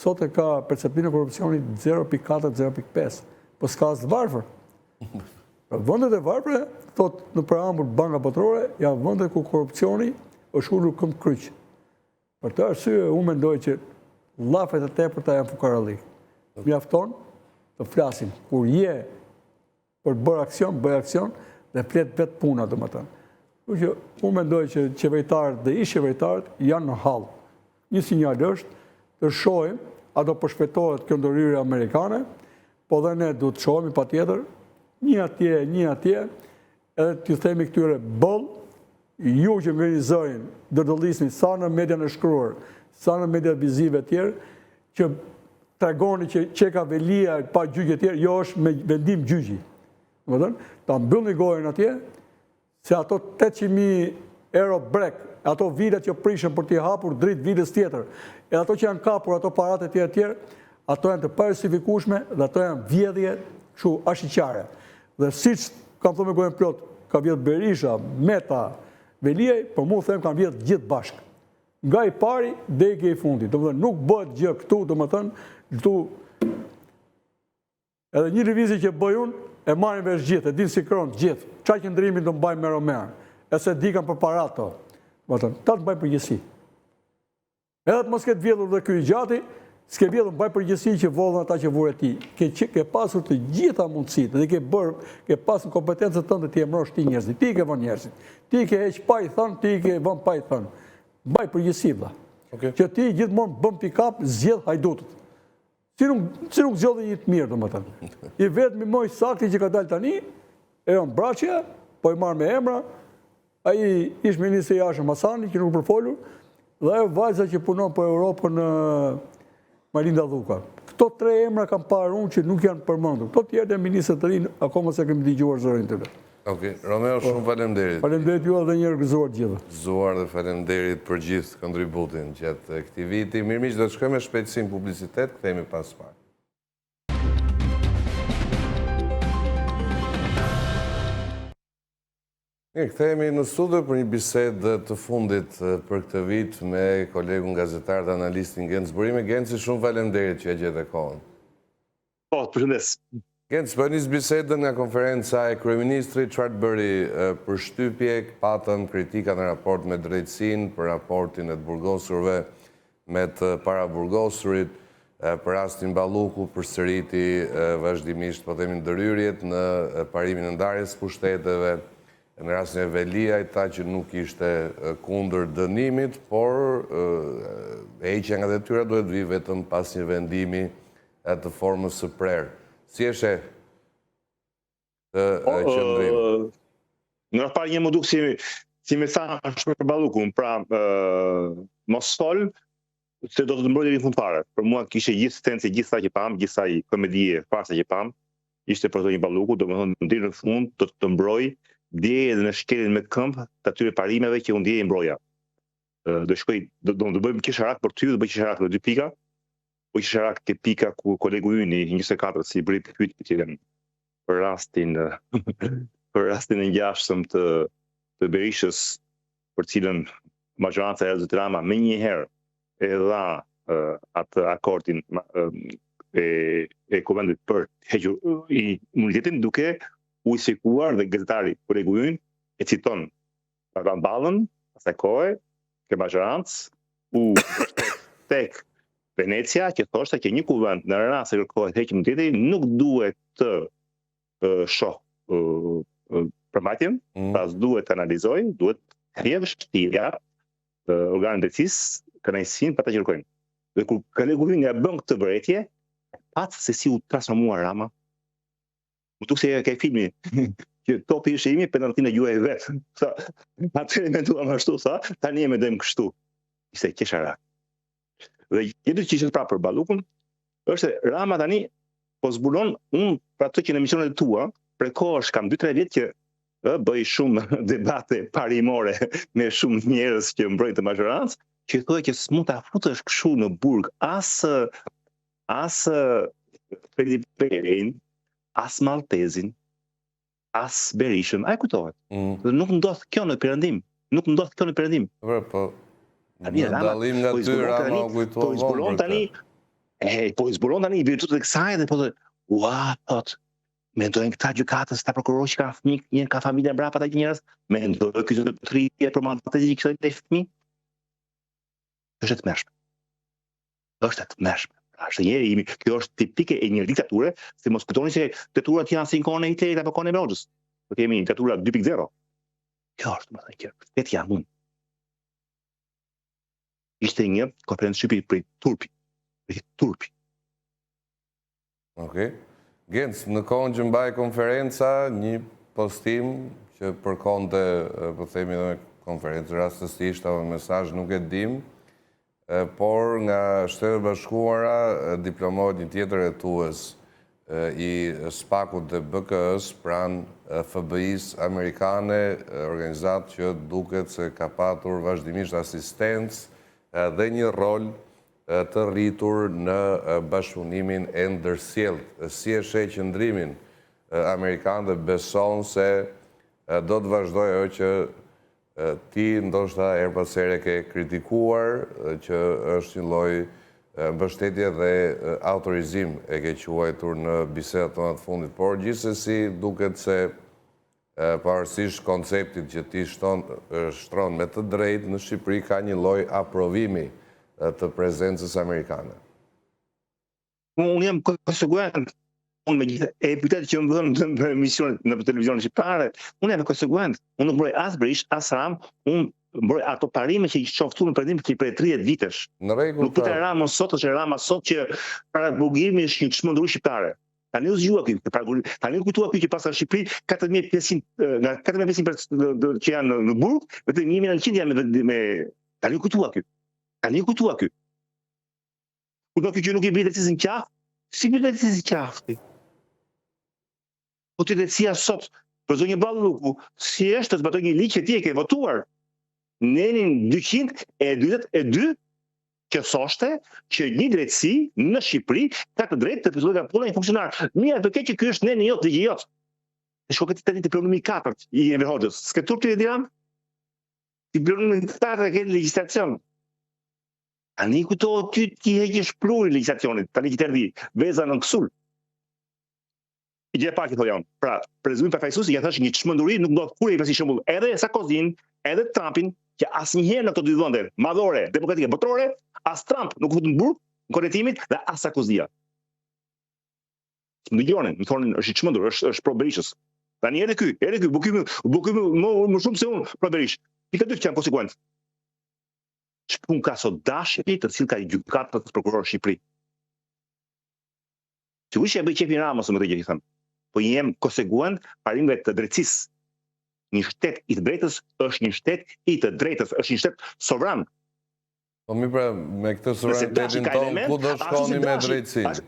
sot e ka perceptim në korrupsioni 0.4, 0.5, po s'ka as të varfër. Vendet e varfëra, thot në preambull Banka Botërore, janë vendet ku korrupsioni është ulur këmbë kryq. Për të arsye, unë mendoj që llafet e tepërta janë fukaralli. Mjafton të flasim kur je për të bërë aksion, bëj aksion dhe flet vetë puna, domethënë. Kështu që unë mendoj që qeveritarët dhe ish qeveritarët janë në hall. Një sinjal është të shohim a do përshpejtohet kjo ndërhyrje amerikane, po dhe ne duhet të shohim patjetër një atje, edhe t'ju themi këtyre boll, ju që ngrini zërin, dërdollisni sa në median e shkruar, sa në mediat vizive tjerë, që tregoni që çeka Velia pa gjyqje tjerë, jo është me vendim gjyqi. Ta mbyllni gojën atje, se ato 800.000 euro brek, ato vitet që prishën për t'i hapur dritë vitës tjetër, e ato që janë kapur, ato parate tjerë, ato janë të pajustifikueshme dhe ato janë vjedhje kështu ashiqare. Dhe siç kam thënë me gojën plot, ka vjedh Berisha, Meta, Veliaj, për mu them kanë vjedh gjithë bashkë. Nga i pari deri ke i fundit. Domethënë nuk bëhet gjë këtu, domethënë këtu Edhe një lëvizje që bëj unë, e marrin vesh gjithë, e din si kronë gjithë. Qa qëndrimin do mbaj merë o merë, e se dikan për para to. Ta të mbaj përgjësi. Edhe të mos ketë vjedhur dhe kjo i gjati, s'ke vjedhur mbaj përgjësi që vodhën ata që vure ti. Ke pasur të gjitha mundësit, dhe ke pasur kompetencët tënde ti e mrosh ti njerëzit, ti ke vën njerëzit, ti ke heq pa i thënë, ti ke vën pa i thënë. Mbaj përgjësi, vla. Që ti gjithmonë bëm pikap, zjedh hajdutët. Si nuk zjodhe një të mirë, do më tënë. I vetë mi moj sakti që ka dalë tani, e jo në braqja, po i marrë me emra, a i ish ministri Jashëm Hasani, që nuk përfolur, dhe e vajza që punon për Europën Marinda Dhuka. Këto 3 emra kam parë unë që nuk janë përmëndur. Këto tjerë e ministrët të rinë, akoma se kemi digjuar zërin të vetë. Ok, Romeo, shumë falemderit. Falemderit ju edhe njërë gëzuar gjithë. Gëzuar dhe falemderit për gjithë kontributin gjatë këtij viti. Mirëmiq, do të shkojmë me shpejtësim publicitet, kthehemi pas pak. Kthehemi në studio për një bisedë të fundit për këtë vit me kolegun gazetar dhe analistin Genc Burimi. Genci, shumë falemderit që e gjete kohën. Po, përshëndes. Genc, për njës bisedën nga konferenca e kryeministrit, çfarë bëri për shtypje, patën kritika në raport me drejtësinë, për raportin e të burgosurve me të paraburgosurit, për rastin Balluku, përsëriti vazhdimisht, po themi ndërhyrjet në parimin e ndarjes pushteteve, në rastin e Veliaj, ta që nuk ishte kundër dënimit, por heqja nga detyra duhet vi vetëm pas një vendimi të formës së prerë. Si e sheh të qëndrim? Në rrëpar një më duk si me tha shme për Ballukun, pra mos fol, se do të të mbrojë deri në fund fare. Për mua kishe gjithë stencë, gjithë sa që pam, gjithë sa i komedie farsa që pam, ishte për të një Balluku, do më thonë në dirë në fund, do të mbrojë, dje edhe në shkelin me këmbë të atyre parimeve që unë dje i mbroja. Do bëjmë kisharak për ty, do bëjmë kisharak në 2 pika, po kisharak të pika ku kolegu yni, 24, si bëri pyetje për rastin e ngjashëm të Berishës, për cilën majoranca e Zotit Rama me njëherë e dha atë akordin e Kuvendit për hequr imunitetin, duke u sikuar dhe gazetari kolegu ynë e citon Radan Ballën, asaj kohe, ke majorancë, u tek Venecia, që thoshte që një kuvend në rast se kërkohet heqje imuniteti nuk duhet të shoh përmbajtjen, pas duhet të analizojë, duhet thjesht vështirja organet drejtësisë kënaqësinë për ata që kërkojnë. Dhe kur kolegu ynë ja bën këtë vërejtje, pat se si u transformua Rama. Më duk se ka filmi që topi ishte imi, penaltin e juaj vetë. Atëherë menduam ashtu, tani e mendojmë kështu. Ishte qesharak. Dhe jetë që ishte prapë për Ballukun, është Rama tani po zbulon, unë për atë që në emisionet tua, prekohesh kam 2-3 vjet që bëj shumë debate parimore me shumë njerëz që mbrojnë të majorancë, që thonë që s'mund ta futesh kështu në burg as Fredrik Perin, as Maltezin, as Berishën, a e kujtohet? Dhe nuk ndodh kjo në Perëndim. Po, në dalim nga ty, Rama u kujtohet vonë për këtë. Po i zbulon tani i virtut e kësaj dhe po të, thot, mendojnë këta gjykatës, ta prokuror që ka fëmijë, një ka familje mbrapa ata njerëz, mendojnë ky të trije për Maltezin që kishte të fëmijë. Është të mërshme. Është njëri, kjo është tipike e një diktature, se mos kujtoni se diktaturat janë si në kohën e Hitlerit apo kohën e Brogjës. Do kemi diktatura 2.0. Kjo është, më thënë, vetë jam unë. Ishte një konferencë shqipi për turpi. Okej. Genc, në kohën që mbaj konferenca, një postim që përkonte, po themi dhe konferencë rastësisht apo mesazh nuk e dim, por nga Shtetet Bashkuara diplomohet një tjetër hetues i SPAK-ut dhe BK-s pranë FBI-s amerikane, organizatë që duket se ka patur vazhdimisht asistencë dhe një rol të rritur në bashkëpunimin e ndërsjellët. Si e sheh qëndrimin amerikan dhe beson se do të vazhdojë ajo që ti ndoshta her pas here ke kritikuar, që është një lloj mbështetje dhe autorizim e ke quajtur në bisedat tona të fundit, por gjithsesi duket se pavarësisht konceptit që ti shtron me të drejtë në Shqipëri ka një lloj aprovimi të prezencës amerikane. Unë jam konsekuent, unë me gjithë epitetet që më dhënë në emisionet në televizionin shqiptare, unë jam konsekuent, unë nuk mbroj as Berisha, as Ram, unë mbroj ato parime që i qoftuan në perdim që i prej 30 vitesh. Në rregull. Nuk pyeta Rama sot është Rama sot që para burgimi është një çmenduri shqiptare. Tani u zgjua ky, tani u kujtua ky që pas në Shqipëri 4500 nga 4500 që janë në burg, vetëm 1900 janë me tani u kujtua ky. Tani u kujtua ky. Kujtua ky që nuk i bie drejtësisë në qafë, si bie drejtësisë në qafë? Po ti drejtësia sot për zonjë Balluku, si është të zbatoj një ligj që ti e ke votuar. Nenin 242 që thoshte që një drejtësi në Shqipëri ka të drejtë të fillojë nga puna një funksionar. Mirë, të keq që ky është neni jot, ligji jot. E shko këtë tani të plenumi 4 i Enver Hoxhës. S'ke turp ti Diram? Ti plenumi 4 ke legjislacion. Tani kujtohet ty ti heqësh plurin legjislacionit, tani që erdhi veza në Ksul. I gjë pak i thonë. Pra, prezumim përfaqësuesi ja thash një çmenduri nuk do të kurrë pasi shembull edhe Sarkozyn, edhe Trumpin që asnjëherë në këto dy vende madhore demokratike botërore, as Trump nuk futën në burg në korrektimit dhe as Sarkozia. Milionin, më thonin është i çmendur, është pro Berishës. Tani edhe ky, bukimi më shumë se unë pro Berish. Pikë dy që janë konsekuent. Shpun ka sot dashuri të cilë ka i gjykatë të prokurorë Shqipëri. Sigurisht që e bëj qefin Ramës më të gjë që thëmë, po jem konsekuent parimeve të drejtësisë. Një shtet i të drejtës është një shtet i të drejtës, është një shtet sovran. Po mi pra, me këtë sovranitetin tonë, ku do shkoni me drejtësinë?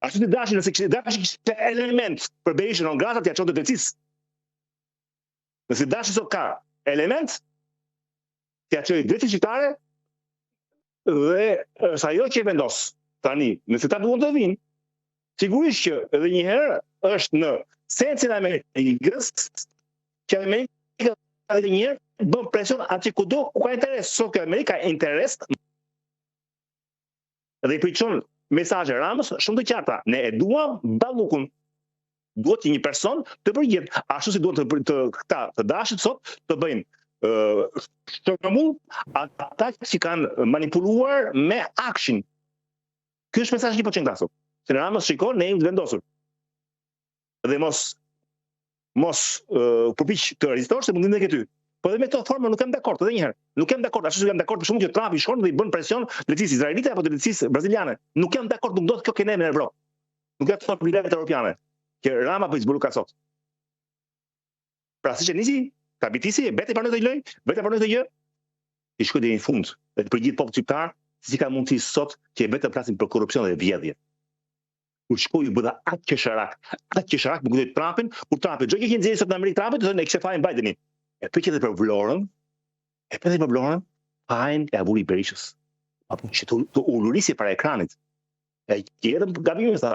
Ashtu të dashi, nëse kështë element për Berishën në grata, t'ja qonë të drejtësisë. Nëse dashi sot ka element, t'ja qojë drejtësisë shqiptare, dhe është ajo që e vendosë. Tani, nëse ta duon të vinë, sigurisht që edhe njëherë është në sensin Amerikës, që Amerika edhe njëherë bën presion aty kudo ku ka interes. Sot që Amerika ka interes dhe i priçon mesazhe Ramës shumë të qarta. Ne e duam Ballukun. Duhet një person të përgjigjet, ashtu si duhet të dashit sot të bëjnë shtrëmull ata që kanë manipuluar me akshin. Ky është mesazhi që po çon këtu. Se Ramës shikon ne jemi të vendosur. Dhe mos përpiq të rezistosh se mundim të ketë ty. Po edhe me këtë formë nuk jam dakord edhe një herë. Nuk jam dakord, ashtu si jam dakord për shkakun që Trumpi shkon dhe i bën presion drejtësisë izraelite apo drejtësisë braziliane. Nuk jam dakord, nuk do të kjo kenë në Evropë. Nuk ka të thonë për livet europiane. Që Rama po i zbuluka sot. Pra siç e nisi, kapitisi, beti pranoi këtë loj, beti pranoi këtë gjë, i shkoi deri në fund. Dhe të përgjigjet popull shqiptar, si ka mundësi sot që e vetë të flasin për korrupsion dhe vjedhje. Kur shkoi u bëdha atë qesharak më kujtoi Trumpin, kur Trumpi gjë që keni nxjerrë sot në Amerikë Trumpit, thonë e kishte fajin Bidenin. E pyetjet për Vlorën, fajin e avuri Berishës. Apo që të ulurisje para ekranit. E gjetëm gabimin sa.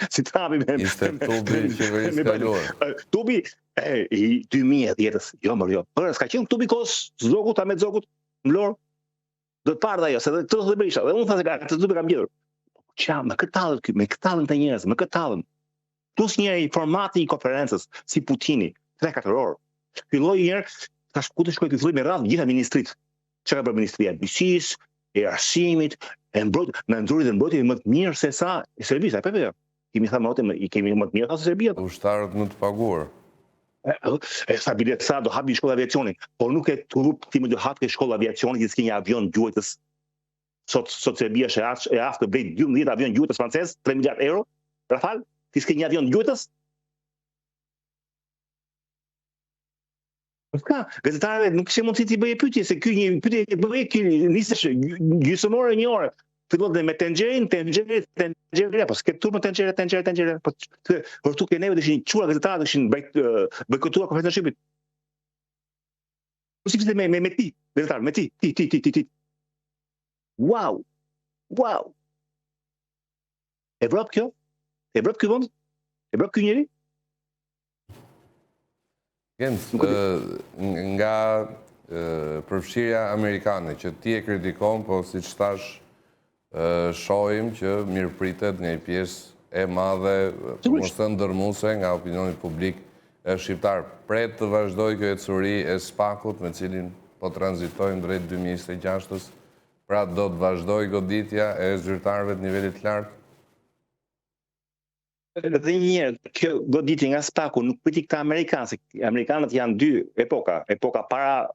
Si Trumpi me ishte tubi qeverisë kaluar. Tubi i 2010-s, jo më jo. Por s'ka qenë tubi kos zogut, me zogut, në Vlorë. Do të parë dhe ajo, se dhe të Berisha, dhe unë thasë ka të tubi kam gjetur. Qa, me këtë talën ky, me këtë talën të njerëz, me këtë talën. Plus njëri formati i konferencës, si Putini, 3-4 orë. Filloi njëherë, tash ku të shkoj ky filloi me radhë gjitha ministrit. Çka ka bërë Ministria e Bujqësisë, e Arsimit, e mbrojtjes, në ndruri dhe mbrojtje më të mirë se sa e Serbisë, apo jo? Kemi thënë motë, i kemi më të mirë se Serbia. Ushtarët më të paguar. Stabilitet sa do hapi shkolla aviacioni, por nuk e turp ti më do hapë shkolla aviacioni që s'ke një avion gjuajtës. Sot Serbia është e aftë të blej 12 avion gjuajtës francez, 3 miliard euro. Rafal, ti s'ke një avion gjuajtës? Ka, gazetarëve nuk kishin mundësi t'i bëjë pyetje se ky një pyetje bëhej ky nisesh gjysmore një orë. Fillon dhe me tenxhere, po s'ke turp me tenxhere. Po por tu ke neve dishin çuar gazetarë dishin bojkotuar konferencën e shqipit. Po si me ti, gazetar, me ti. Wow. Evropë kjo? Evropë ky vend? Evropë ky njeri? Nga përfshirja amerikane, që ti e kritikon, po si që thash, shohim që mirëpritet nga një pjesë e madhe, mos të ndërmuese nga opinioni publik shqiptar. Pret të vazhdoj kjo ecuri e SPAK-ut me cilin po tranzitojmë drejt 2026-ës, pra do të vazhdoj goditja e zyrtarëve të nivelit lartë? Dhe njërë, kjo goditje nga SPAK-u nuk priti këta Amerikanë, se Amerikanët janë dy epoka para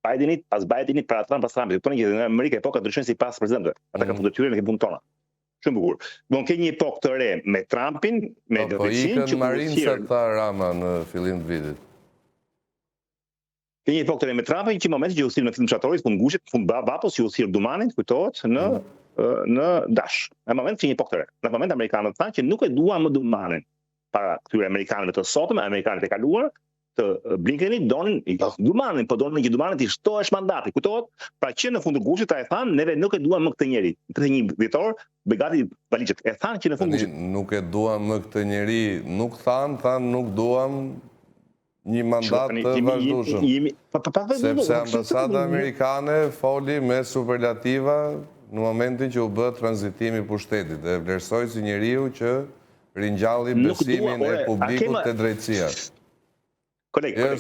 Bidenit, pas Bidenit, para Trump, pas Trumpit. Këto në Amerika epoka ndryshojnë si pas prezidentëve. Ata kanë punë të tyre, ne kemi punë tona. Shumë bukur. Don ke një epokë të re me Trumpin, me Po ikën marincat tha Rama në fillim të vitit. Ke një epokë të re me Trumpin, që momenti që u thirr në fillim fshatorit, fund Gushit, fund Vapos, që u thirr Dumanin, kujtohet në Dash. Në moment që një epokë të re. Në moment amerikanët thanë që nuk e duan më Dumanin. Para këtyre amerikanëve të sotëm, amerikanët e kaluar, të Blinkenit donin Dumanin, po donin që Dumanin të shtohesh mandati, kujtohet? Pra që në fund të Gushit ta e thanë, neve nuk e duam më këtë njeri. 31 vjetor, begati valizhet. E thanë që në fund të Gushit. Nuk e duam më këtë njeri, nuk thanë nuk duam një mandat të vazhdueshëm. Sepse ambasada amerikane foli me superlativa në momentin që u bë tranzitimi i pushtetit dhe vlerësoi si njeriu që ringjalli besimin e publikut te drejtësia.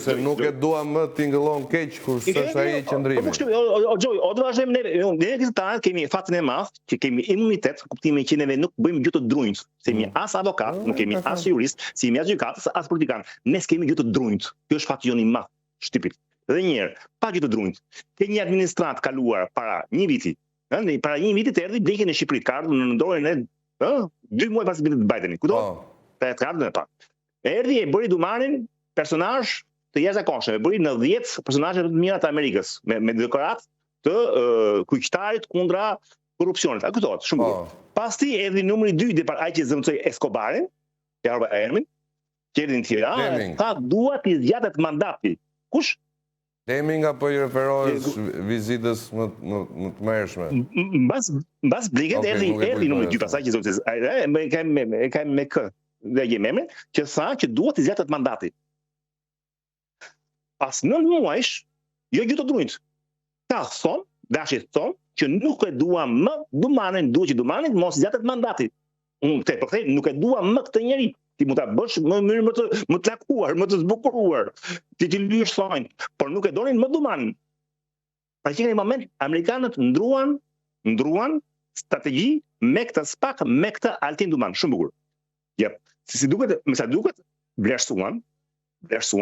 Se nuk e duam më t'ingëllon keq kur s'është ai qëndrimi. O të vazhdojmë ne kryetarët kemi fatin e madh që kemi imunitet, kuptimin që neve nuk bëjmë gjë të drunjt, se jemi as avokat, nuk kemi as jurist, si jemi as gjykatës, as politikan. Ne s'kemi gjë të drunjt. Kjo është fati jonë i madh shtypit. Dhe një herë, pa gjë të drunjt. Ke një administrat kaluar para një viti. Para një viti të erdhi Blinken në Shqipëri, ka ardhur në dorën e 2 muaj pas vitit të Bidenit. Kujto? Ka ardhur në pa. Erdhi e bëri Dumanin personazh të jashtëzakonshëm, bëri në 10 personazhe të mira të Amerikës me dekorat të kuqtarit kundra korrupsionit. A kujtohet? Shumë mirë. Pasti erdhi numri 2 ai që zëvendësoi Escobarin, që harba emrin, që erdhi në Tiranë, tha dua të zgjatet mandati. Kush? Deming apo i referohesh vizitës më të mërshme? Mbas Blinken erdhi numri 2, pastaj që zëvendësoi e kam me kë. Dhe jem emrin, që tha që duhet të zgjatet mandati. Pas 9 muajsh, jo gjë të drunjt. Ka thonë, dashit thonë, që nuk e dua më Dumanin, duhet që Dumanin mos zgjatet mandati. Unë te përkthej, nuk e dua më këtë njeri. Ti mund ta bësh më të lakuar, më të zbukuruar. Ti lyhesh thonjë, por nuk e donin më Dumanin. Pra që në moment amerikanët ndruan strategji me këtë SPAK, me këtë Altin Duman, shumë bukur. Jep, si duket, me sa duket, vlerësuan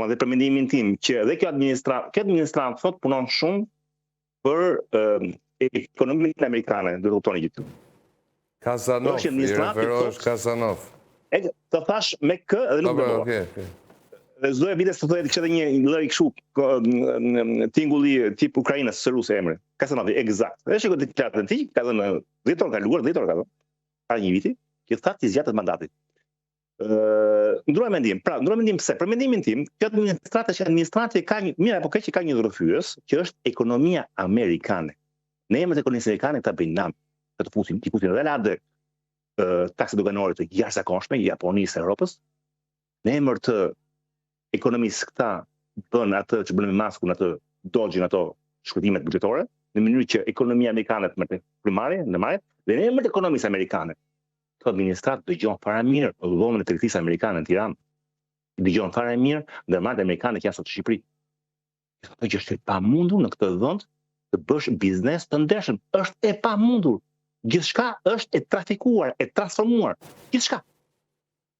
dhe për mendimin tim që edhe kjo administrat thot punon shumë për ekonominë amerikane, do të kuptoni gjithë. Kasanov, i referohesh Kasanov. Të thash me kë edhe nuk do. Dhe çdo vites të thotë kishte një lloj kështu tingulli tip Ukrainës së Rusë emri. Kasanov, eksakt. Dhe shikoj të qartë ti, ka dhënë 10 orë kaluar, 10 orë kaluar. Para një viti, që tha ti zgjatet mandatit. Ndroj mendim pse? Për mendimin tim, kjo administratë ka një mirë apo keq që ka një rrëfyes, që është ekonomia amerikane. Në emër të ekonomisë amerikane ta bëjnë nam, të fusin edhe lade taksa doganore të jashtëzakonshme, Japonisë, Europës. Në emër të ekonomisë këta bën atë që bën me maskun, atë dodgjin, ato shkëtimet buxhetore, në mënyrë që ekonomia amerikane të merret primare, në marrë, dhe në emër të ekonomisë amerikane. Këtë administrat dëgjon fare mirë dhomën e tregtisë amerikane në Tiranë. Dëgjon fare mirë ndërmarrjet amerikane që janë sot në Shqipëri. Thotë që është e pamundur në këtë vend të bësh biznes të ndershëm. Është e pamundur. Gjithçka është e trafikuar, e transformuar. Gjithçka.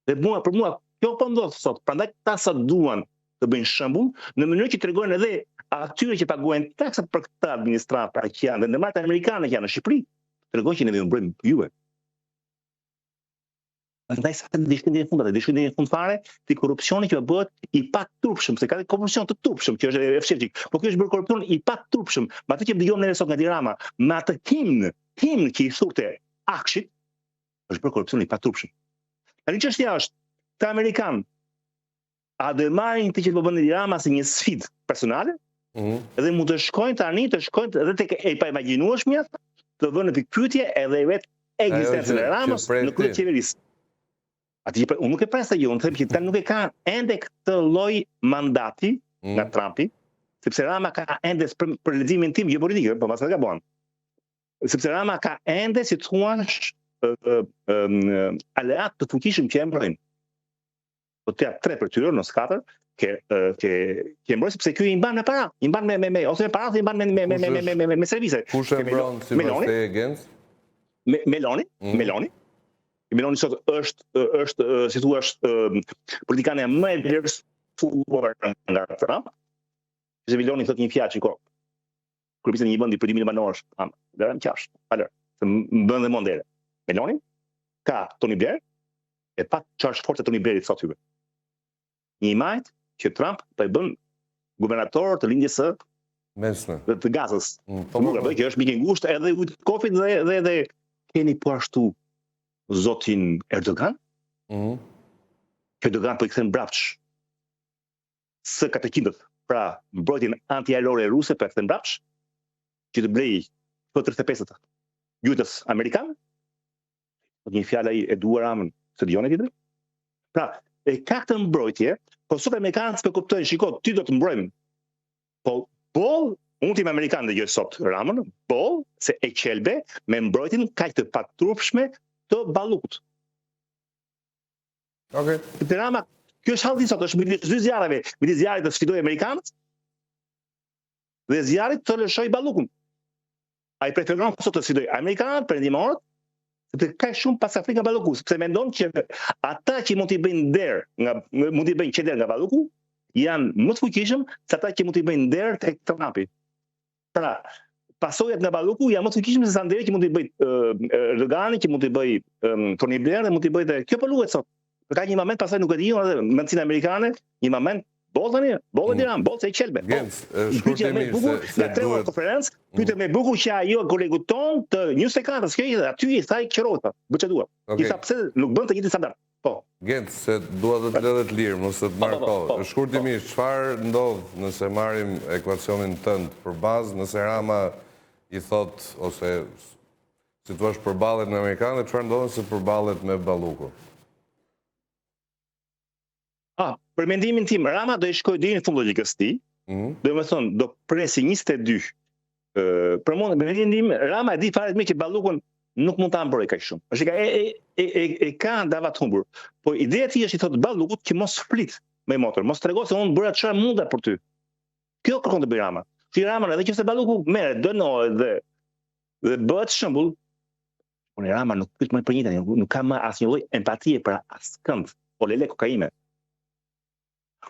Dhe për mua kjo po ndodh sot. Prandaj ata sa duan të bëjnë shembull në mënyrë që tregojnë edhe atyre që paguajnë taksat për këtë administratë që janë dhe ndërmarrjet amerikane që janë në Shqipëri, tregojnë që ne ju mbrojmë juve. Ndaj sa dishkëndin e fund fare ti korrupsioni që bëhet i paturpshëm, se ka korrupsion të turpshëm që është e fshehtë. Po kjo është bërë korrupsion i paturpshëm, me atë që dëgjojmë ne sot nga Tirana, me atë himn që i thurte Akshit, është bërë korrupsion i paturpshëm. Tani çështja është, të amerikan a do marrin ti që do bënë Tirana si një sfidë personale? Edhe mund të shkojnë tani, edhe tek e pa imagjinueshmja, të vënë në pikpyetje edhe vetë ekzistencën e Ramës në krye të qeverisë. Atë që unë nuk e presa jo, unë them që nuk e ka ende këtë lloj mandati nga Trumpi, sepse Rama ka ende për leximin tim geopolitik, po pas ka gabon. sepse Rama ka ende, si thua, aleat të fuqishëm që e mbrojnë. Po të tre për tyre, nësë 4, që mbrojnë sepse ky i mban me para, i mban me ose me para, ose i mban me servise. Kush e mbron si vërtet Genc? Meloni. Meloni sot është si thua, politikane më e vlerësuar nga Trump. Se Meloni thotë një fjalë çiko. Kur bisën një vendi për 10.000 banorësh, dera më qash. Falë, se më bën dhe mondere. Meloni ka Tony Blair, e pa çfarë forca Tony Blairit sot hyve. Një majt që Trump po e bën guvernator të lindjes së mesme të Gazës. Që është mik i ngushtë edhe ujt kofit dhe keni po ashtu zotin Erdogan. Erdogan po i kthen brapsh së 400, pra mbrojtjen antiaerore ruse po e kthen brapsh, që të blej për 35 gjujtës Amerikan, një fjalë ai e duar Ramën, se dëgjoni tjetër. Pra, e ka këtë mbrojtje, po sot amerikanët s'po kuptojnë, shiko, ty do të mbrojmë. Po, unë tim amerikan dëgjoj sot Ramën, se e qelbe me mbrojtjen kaq të patrupshme të Ballukut. Okej. Te Rama, kjo është halli sot, është midis dy zjarreve, midis zjarrit të sfidoj amerikanët dhe zjarrit të lëshoj Ballukun. Ai preferon sot të sfidoj amerikanët, perëndimorët, sepse ka shumë pas Afrika Balluku, sepse mendon që ata që mund t'i bëjnë nder mund t'i bëjnë qeder nga Balluku, janë më të fuqishëm se ata që mund t'i bëjnë nder tek Trumpi. Pra, pasojat nga Balluku janë më të fuqishëm se sa nderi që mund t'i bëj Erdogani, që mund t'i bëj Tony Blair dhe mund t'i bëj dhe kjo po luhet sot. Ka një moment pasaj nuk e diun edhe mendsinë amerikane, një moment bollë Iran, bollë se i qelbe. Shkurtimisht se tre orë konferencë, pyetëm me bukur që ajo kolegu ton të 24-s, kjo aty i thaj qerohet, bëçedua. I tha pse nuk bën të njëjtin standard. Po. Genc, se dua të të lëdhe të lirë, mos të të marrë kohë. Shkurtimisht, çfarë ndodh nëse marrim ekuacionin tënd për bazë, nëse Rama i thot ose si thua përballet me amerikanët, çfarë ndodh nëse përballet me Ballukun? Për mendimin tim, Rama do i shkojë deri në fund logjikës tij. Domethënë, do presi 22. Për mua, me mendimin tim, Rama e di fare më që Ballukun nuk mund ta mbrojë kaq shumë. Është e ka ndavat humbur. Po ideja e tij është i thotë Ballukut që mos flit me motor, mos tregoj se unë bëra çfarë munda për ty. Kjo kërkon të bëj Rama. Si Rama, edhe nëse Balluku merret, dënohet dhe bëhet shembull, unë Rama nuk pyet më për një tani, nuk ka më asnjë lloj empatie për askënd. Po lele kokaine.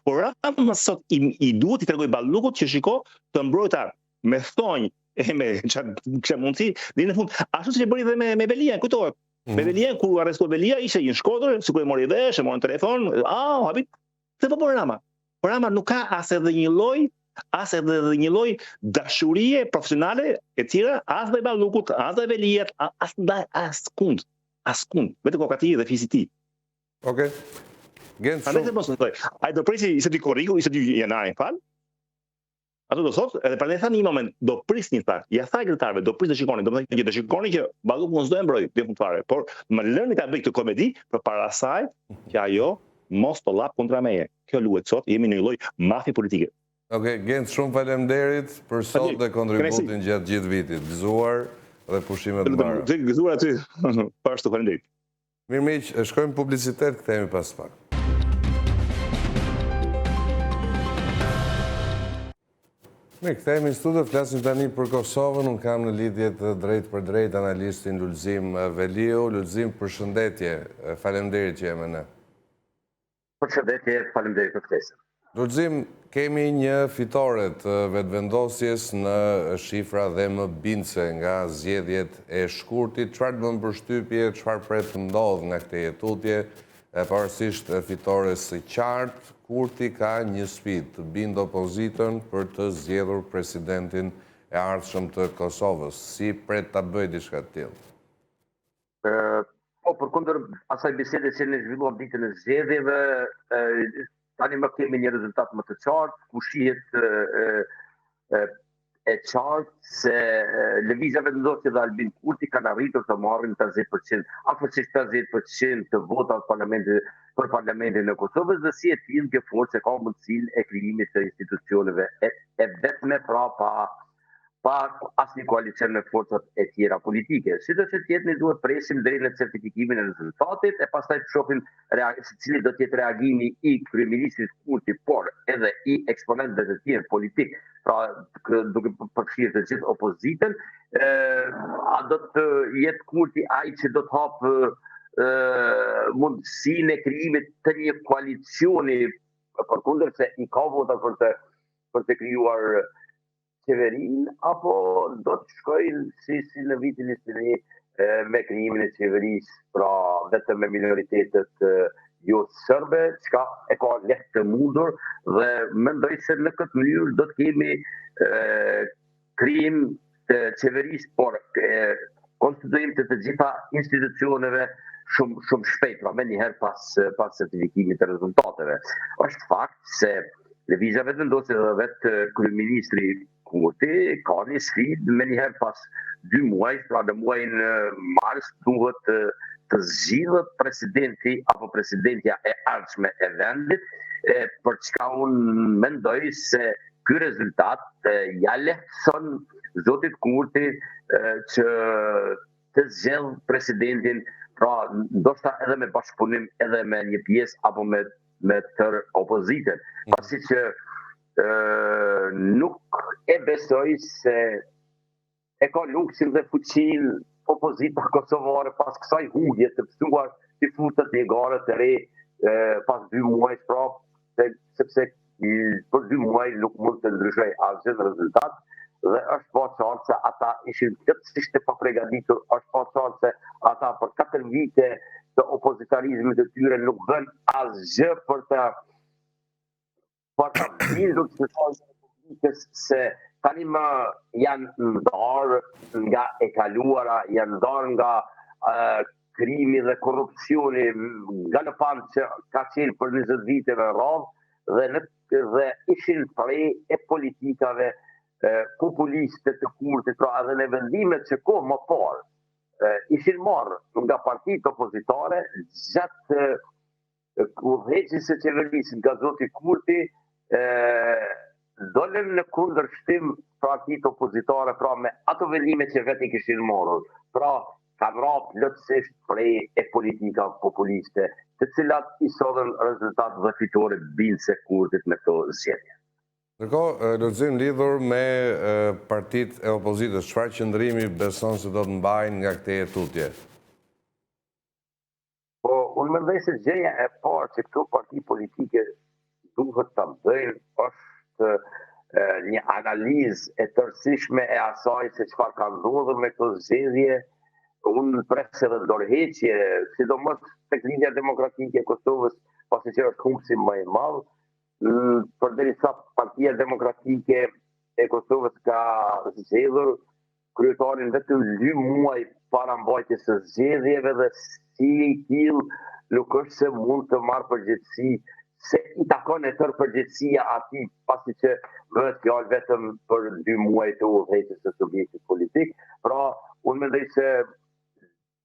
Por Rama sot i duhet i tregoj Ballukut që shiko të mbrojta me thonjë e me çfarë mundsi deri në fund. Ashtu siç e bëri dhe me Belian, kujtohet. Me Belian kur arrestoi Belia ishte një Shkodër, sikur e mori vesh, e mori në telefon, habit. Se po bën Rama. Por Rama nuk ka as edhe një lloj dashurie profesionale e tjera, as dhe Ballukut, as dhe Beliat, askund. Vetëm kokati dhe fisi i tij. Okej. Genc, ai do presi 22 korriku, 22 janarin, fal. Ato do thotë, edhe prandaj tani një moment do prisni ta. Ja tha kryetarëve, do prisni të shikoni, domethënë që të shikoni që Balluku mos do e mbrojë deri fund fare, por më lëni ta bëj këtë komedi përpara asaj që ajo mos të llap kundra meje. Kjo luhet sot, jemi në një lloj mafie politike. Okej, Genc, shumë faleminderit për sot dhe kontributin gjatë gjithë vitit. Gëzuar dhe pushime të mbarë. Gëzuar aty. Pashtu, faleminderit. Mirë miq, shkojmë publicitet, kthehemi pas pak. Me kthehemi në studio, flasim tani për Kosovën. Unë kam në lidhje të drejt për drejt analistin Lulzim Veliu. Lulzim, përshëndetje. Faleminderit që jemi ne. Përshëndetje, faleminderit për ftesën. Lulzim, kemi një fitore të vetëvendosjes në shifra dhe më bindse nga zgjedhjet e shkurtit. Çfarë të bën përshtypje, çfarë pret të ndodh nga këtë jetutje? Pavarësisht fitores së qartë, Kurti ka një sfidë të bindë opozitën për të zgjedhur presidentin e ardhshëm të Kosovës. Si pret ta bëjë diçka të tillë? Po, përkundër asaj bisede që ne zhvilluam ditën e zgjedhjeve, tani më kemi një rezultat më të qartë, ku shihet e qartë se lëvizja vendosje dhe Albin Kurti kanë arritur të marrin 50%, afërsisht 50% të votat për parlamentin e Kosovës, dhe si e tillë kjo forcë ka mundësinë e krijimit të institucioneve e vetme pra pa asnjë koalicion me forcat e tjera politike. Sido që tjetë ne duhet presim deri në certifikimin e rezultatit e pastaj të shohim se cili do të jetë reagimi i kryeministrit Kurti, por edhe i eksponentëve të tjerë politik, pra duke përfshirë të gjithë opozitën, a do të jetë Kurti ai që do të hapë mundësinë e krijimit të një koalicioni, përkundër se i ka vota për të krijuar qeverin, apo do të shkojnë si në vitin 21 me krijimin e qeverisë, pra vetëm me minoritetet jo sërbe, çka e ka lehtë të mundur, dhe mendoj se në këtë mënyrë do të kemi krijim të qeverisë, por konstituim të gjitha institucioneve shumë shpejt, pra me njëherë pas certifikimit të rezultateve. Është fakt se lëvizja vetëvendosje dhe vetë kryeministri Kurti ka një sfidë me njëherë pas 2 muaj, pra në muajin mars duhet të zgjidhet presidenti apo presidentja e ardhshme e vendit, për çka unë mendoj se ky rezultat ja lehtëson zotit Kurti që të zgjedh presidentin, pra ndoshta edhe me bashkëpunim edhe me një pjesë apo me tërë opozitën, pasi që nuk e besoj se e ka luksin dhe fuqin opozita kosovare pas kësaj hudhje të pësuar të futët një gare të re pas 2 muaj prap, sepse për 2 muaj nuk mund të ndryshoj asgjë në rezultat, dhe është pa qartë se ata ishin plotësisht e paprigatitur, është pa qartë se ata për 4 vite të opozitarizmit të tyre nuk bën asgjë për të bindur të republikës se tani më janë ndarë nga e kaluara, janë ndarë nga krimi dhe korrupsioni galopant që ka qenë për 20 vite në radhë, dhe ishin prej e politikave populiste të Kurtit, pra edhe në vendimet që kohë më parë ishin marrë nga partitë opozitare gjatë udhëheqjes së qeverisë nga zoti Kurti, dolën në kundërshtim partitë opozitare, pra me ato vendime që vetë i kishin marrur. Pra kanë rrapë plotësisht prej e politika populiste, të cilat i sodhen rezultat dhe fitore bindse Kurtit me këto zgjedhje. Ndërkohë, Lulzim, lidhur me partitë e opozitës, çfarë qëndrimi beson se do të mbajnë nga këtë tutje? Po, unë mendoj se gjëja e parë që këto parti politike duhet të bëjnë është një analizë e tërësishme e asaj se çfarë ka ndodhur me këto zgjedhje. Unë pres edhe dorëheqje, sidomos tek Lidhja Demokratike e Kosovës, pasi që është humbsi më i madh, përderisa Partia Demokratike e Kosovës ka zgjedhur kryetarin vetëm 2 muaj para mbajtjes së zgjedhjeve, dhe si i tillë nuk është se mund të marrë përgjegjësi, se i takon e tërë përgjegjësia atij, pasi që bëhet fjalë vetëm për 2 muaj të udhëheqjes së subjektit politik. Pra, unë mendoj se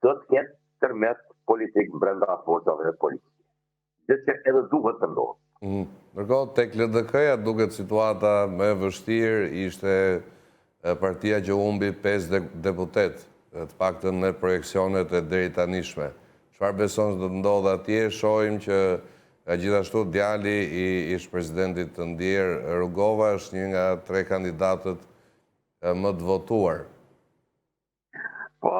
do të ketë tërmet politik brenda forcave politike. Dhe që edhe duhet të ndodhë. Ndërkohë, tek LDK-ja duket situata më e vështirë, ishte partia që humbi 5 deputet, të paktën në projeksionet e deri tanishme. Çfarë beson se do të ndodhë atje? Shohim që gjithashtu djali i ish-presidentit të ndjerë Rugova është një nga 3 kandidatët më të votuar. Po,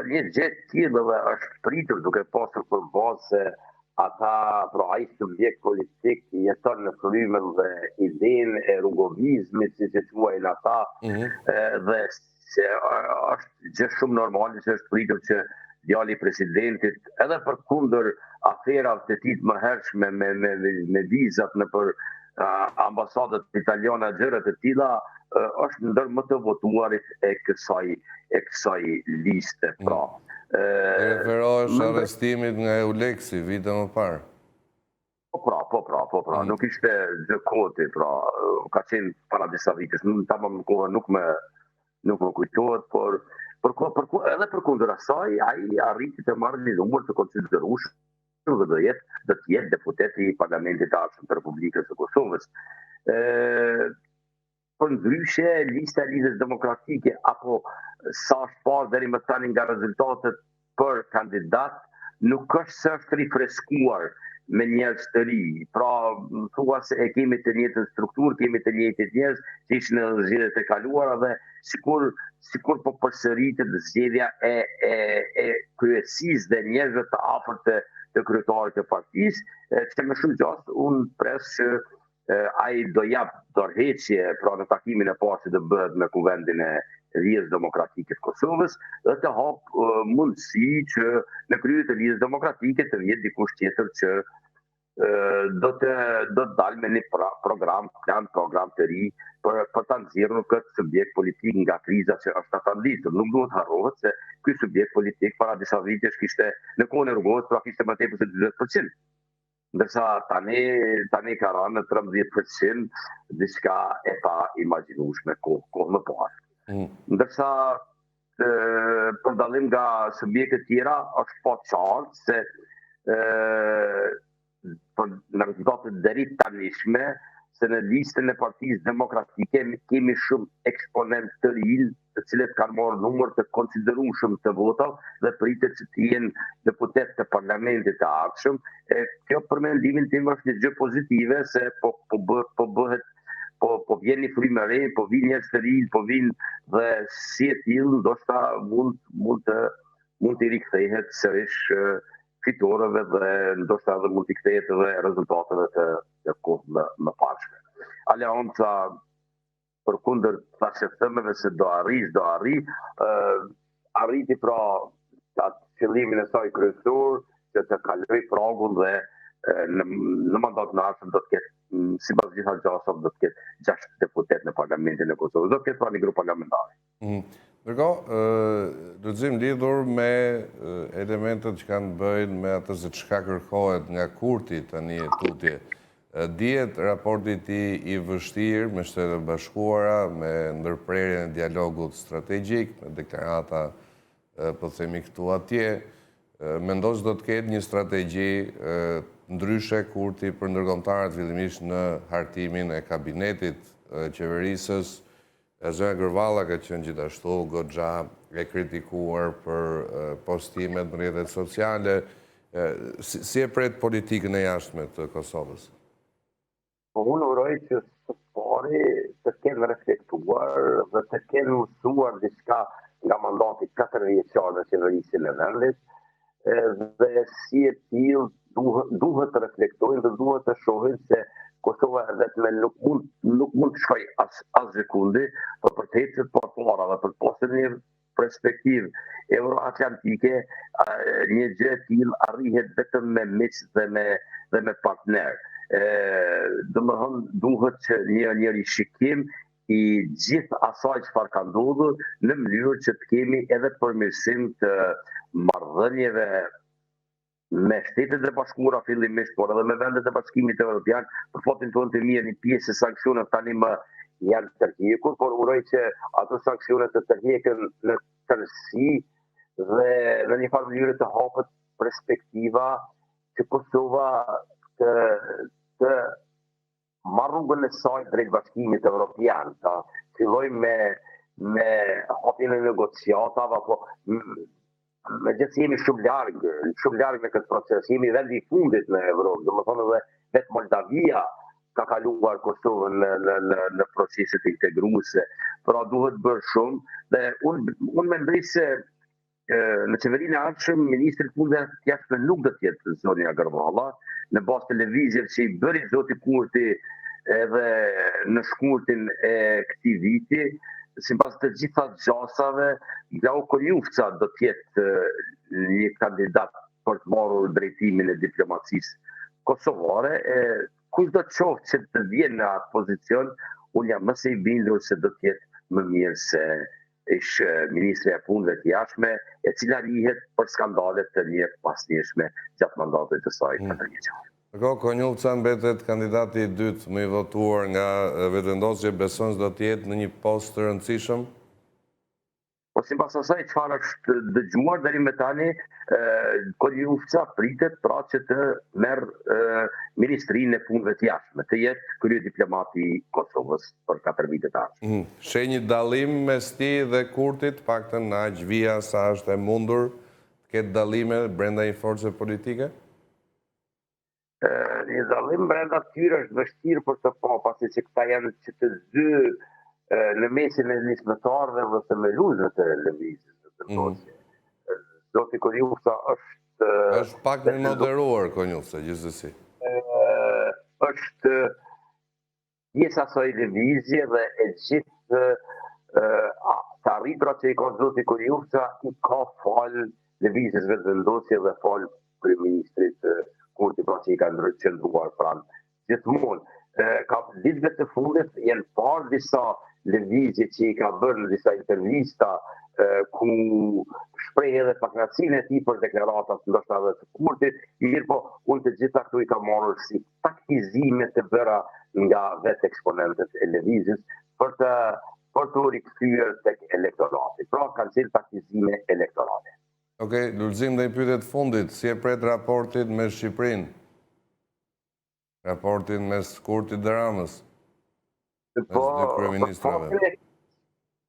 një gjë tillë dhe është pritur duke pasur për bazë se ata, pra ai subjekt politik jeton në frymën dhe idenë e rrugovizmit, siç e quajnë ata, dhe se është gjë shumë normale që është pritur që djali i presidentit, edhe përkundër aferave të tij të mëhershme me vizat nëpër ambasadat italiane, gjëra të tilla, është ndër më të votuarit e kësaj liste. Pra, referohesh arrestimit nga Euleksi vite më parë. Po, nuk ishte gjë koti, pra, ka qenë para disa vitësh, tamam në kohë nuk më kujtohet, por edhe përkundër asaj, ai arriti të marrë një numër të konsiderueshëm dhe do të jetë deputet i Parlamentit të Arshëm të Republikës së Kosovës. për ndryshe, lista e Lidhjes Demokratike, apo sa është parë deri më tani nga rezultatet për kandidat, nuk është se është rifreskuar me njerëz të ri. Pra, thua se e kemi të njëjtën strukturë, kemi të njëjtit njerëz që ishin në zgjedhjet e kaluara dhe sikur po përsëritet zgjedhja e kryesisë dhe njerëzve të afërt të kryetarit të partisë, që me shumë gjatë unë pres që ai do jap dorëheqje pra në takimin e parë që do bëhet me Kuvendin e Lidhjes Demokratike të Kosovës dhe të hap mundësi që në krye të Lidhjes Demokratike të vjetë dikush tjetër që do të dalë me një program të ri për të nxjerrur këtë subjekt politik nga kriza që është atanditur. Nuk duhet harrohet se ky subjekt politik para disa vitesh kishte në kohën e Rugostit pra kishte më tepër se 40%. Ndërsa tani ka rënë në 13%, diçka e pa imagjinueshme kohë më parë. Ndërsa për dallim nga subjektet tjera është pa qartë se në rezultatet deri tanishme se në listën e Partisë Demokratike kemi shumë eksponentë të rinj, të cilët kanë marrë numër të konsiderueshëm të votave dhe pritet që të jenë deputet të parlamentit të ardhshëm. Kjo për mendimin tim është një gjë pozitive se po vjen një frymë e re, po vijnë njerëz të rinj, po vijnë dhe si e tillë ndoshta mund të rikthehet sërish fitoreve dhe ndoshta edhe mund të kthehet edhe rezultateve të kohë më parshme. Aleanca përkundër thashëthëmeve se do arriti pra atë fillimin e saj kryesor që të kaloj pragun dhe në mandat në ardhshëm do të ketë, sipas gjitha gjasave, do të ketë 6 deputet në Parlamentin e Kosovës, do të ketë pra një grup parlamentar. Ndërkohë, lexim lidhur me elementet që kanë bëjnë me atë se çka kërkohet nga Kurti tani e tutje. Dihet raporti i vështirë me Shtetet e Bashkuara, me ndërprerjen e dialogut strategjik, me deklarata po themi këtu atje. Mendoj se do të ketë një strategji ndryshe Kurti për ndërkombëtarët fillimisht në hartimin e kabinetit qeverisës. Zëra Gërvalla ka qenë gjithashtu goxha e kritikuar për postimet në rrjetet sociale. Si e pret politikën e jashtme të Kosovës? Unë uroj që së pari të kenë reflektuar dhe të kenë mësuar diçka nga mandati 4 vjeçar në qeverisjen e vendit dhe si e tillë duhet të reflektojnë dhe duhet të shohin se Kosova e vetme nuk mund të shkoj as sekundi, por për të ecur para dhe për të pasur një perspektivë euroatlantike, një gjë e tillë arrihet vetëm me miq dhe me partner. Domethënë duhet që një rishikim i gjithë asaj çfarë ka ndodhur në mënyrë që të kemi edhe përmirësim të marrëdhënieve me Shtetet e Bashkuara fillimisht, por edhe me vendet e Bashkimit Evropian, për fatin tonë të mirë një pjesë e sankcioneve tani më janë tërhequr, por uroj që ato sanksione të tërheqen në tërësi dhe në një farë mënyrë të hapet perspektiva që Kosova të marrë rrugën e saj drejt Bashkimit Evropian, ta filloj me hapjen e negociatave apo me gjithë jemi shumë larg në këtë proces, jemi vendi i fundit në Evropë, domethënë edhe vetë Moldavia ka kaluar Kosovën në proceset integruese, pra duhet bërë shumë dhe unë mendoj se në qeverinë e ardhshme ministri i Punëve të Jashtme nuk do të jetë Zonja Gërvalla, në bazë të lëvizjeve që i bëri zoti Kurti edhe në shkurtin e këtij viti, sipas të gjitha gjasave, Glauko Ljufca do të jetë një kandidat për të marrur drejtimin e diplomacisë kosovare. Kush do të qoftë që të vjen në atë pozicion, unë jam më së i bindur se do të jetë më mirë se ish ministri e Punëve të Jashtme, e cila rihet për skandalet të një pasnjëshme gjatë mandatit të saj 4 vjeçare. Konjulca mbetet kandidati i dytë më i votuar nga vetëvendosja, beson se do të jetë në një post të rëndësishëm? Po sipas asaj çfarë është dëgjuar deri më tani, Koljufca pritet pra që të merr Ministrinë e Punëve të Jashtme, të jetë kryediplomati i Kosovës për 4 vitet ardhshme. Sheh një dallim mes ti dhe Kurtit, paktën aq vija sa është e mundur të ketë dallime brenda një force politike? Një dallim brenda tyre është vështirë për të pa, pasi që këta janë që të dy në mesin e nismëtarëve dhe të meluzëve të lëvizjes. Zoti Koljufca është pak më moderuar Koljufca, gjithsesi. Është pjesa asaj lëvizje dhe e gjithë të arritura që i ka zoti Koljufca i ka fal lëvizjes vetëvendosje dhe fal kryeministrit Kurti, pra që i ka qëndruar pranë gjithmonë. Ka ditëve të fundit janë parë disa lëvizje që i ka bërë në disa intervista ku shpreh edhe pakënaqësinë e tij për deklaratat ndoshta edhe të Kurtit, mirë po unë të gjitha këtu i ka marrur si taktizime të bëra nga vetë eksponentët e lëvizjes për të rikthyer tek elektorati. Pra kanë qenë taktizime elektorale. Okej, Lulzim dhe i pyetjet fundit, si e pret raportin me Shqipërinë? Raportin mes Kurtit dhe Ramës?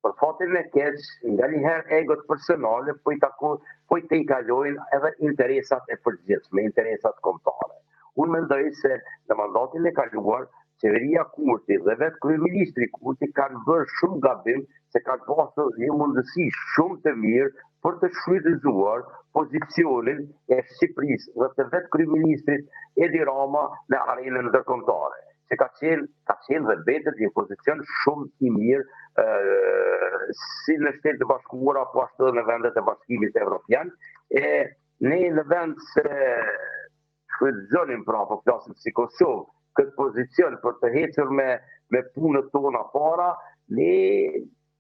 Për fatin e keq, nga njëherë egot personale, po i të i kalojnë edhe interesat e përgjithshme, interesat kombëtare. Unë mendoj se në mandatin e kaluar, qeveria Kurti dhe vetë kryeministri Kurti kanë bërë shumë gabim, se kanë pasur një mundësi shumë të mirë për të shfrytëzuar pozicionin e Shqipërisë dhe të vetë kryeministrit Edi Rama në arenën ndërkombëtare, që ka qenë dhe betet një pozicion shumë i mirë si në Shtetet e Bashkuara, po ashtu në vendet e Bashkimit Evropian. Ne në vend se shfrytëzonim pra, po flasim si Kosovë, këtë pozicion për të hequr me punët tona para, ne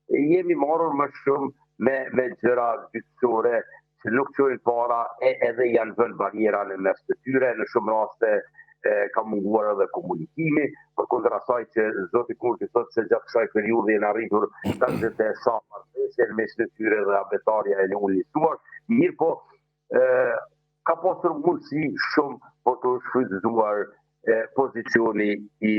jemi marrur më shumë me gjëra gjyqësore që nuk çojnë para edhe janë vënë bariera në mes të tyre, në shumë raste ka munguar edhe komunikimi, përkundër asaj që zoti Kurti thotë se gjatë kësaj periudhe janë arritur 40 sa marrëveshje në mes të tyre dhe abetarja e ullisuar. Mirë po, ka pasur mundësi shumë për të shfrytëzuar pozicioni i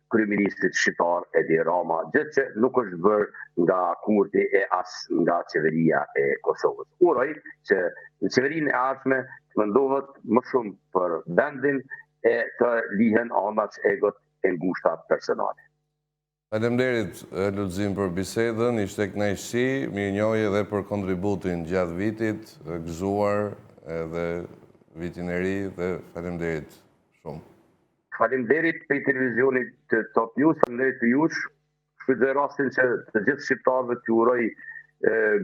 kryeministrit shqiptar Edi Rama, gjë që nuk është bërë nga Kurti e as nga qeveria e Kosovës. Uroj që në qeverinë e ardhshme të mendohet më shumë për vendin e të lihen anaç egot e ngushta personale. Faleminderit Lulzim për bisedën, ishte kënaqësi, mirënjohje edhe për kontributin gjatë vitit, gëzuar edhe vitin e ri dhe faleminderit shumë. Faleminderit për televizionit të Top News, faleminderit të jush, shfrytëzoj rastin që të gjithë shqiptarëve t'ju uroj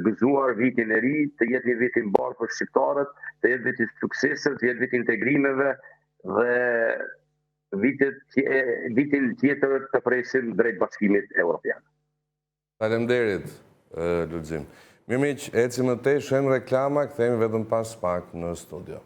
gëzuar vitin e ri, të jetë një vit i mbarë për shqiptarët, të jetë vit i sukseseve, të jetë vit i integrimeve dhe vitin tjetër të presim drejt Bashkimit Evropian. Faleminderit Lulzim. Mirë miq, ecim më tej, shem reklama, kthehemi vetëm pas pak në studio.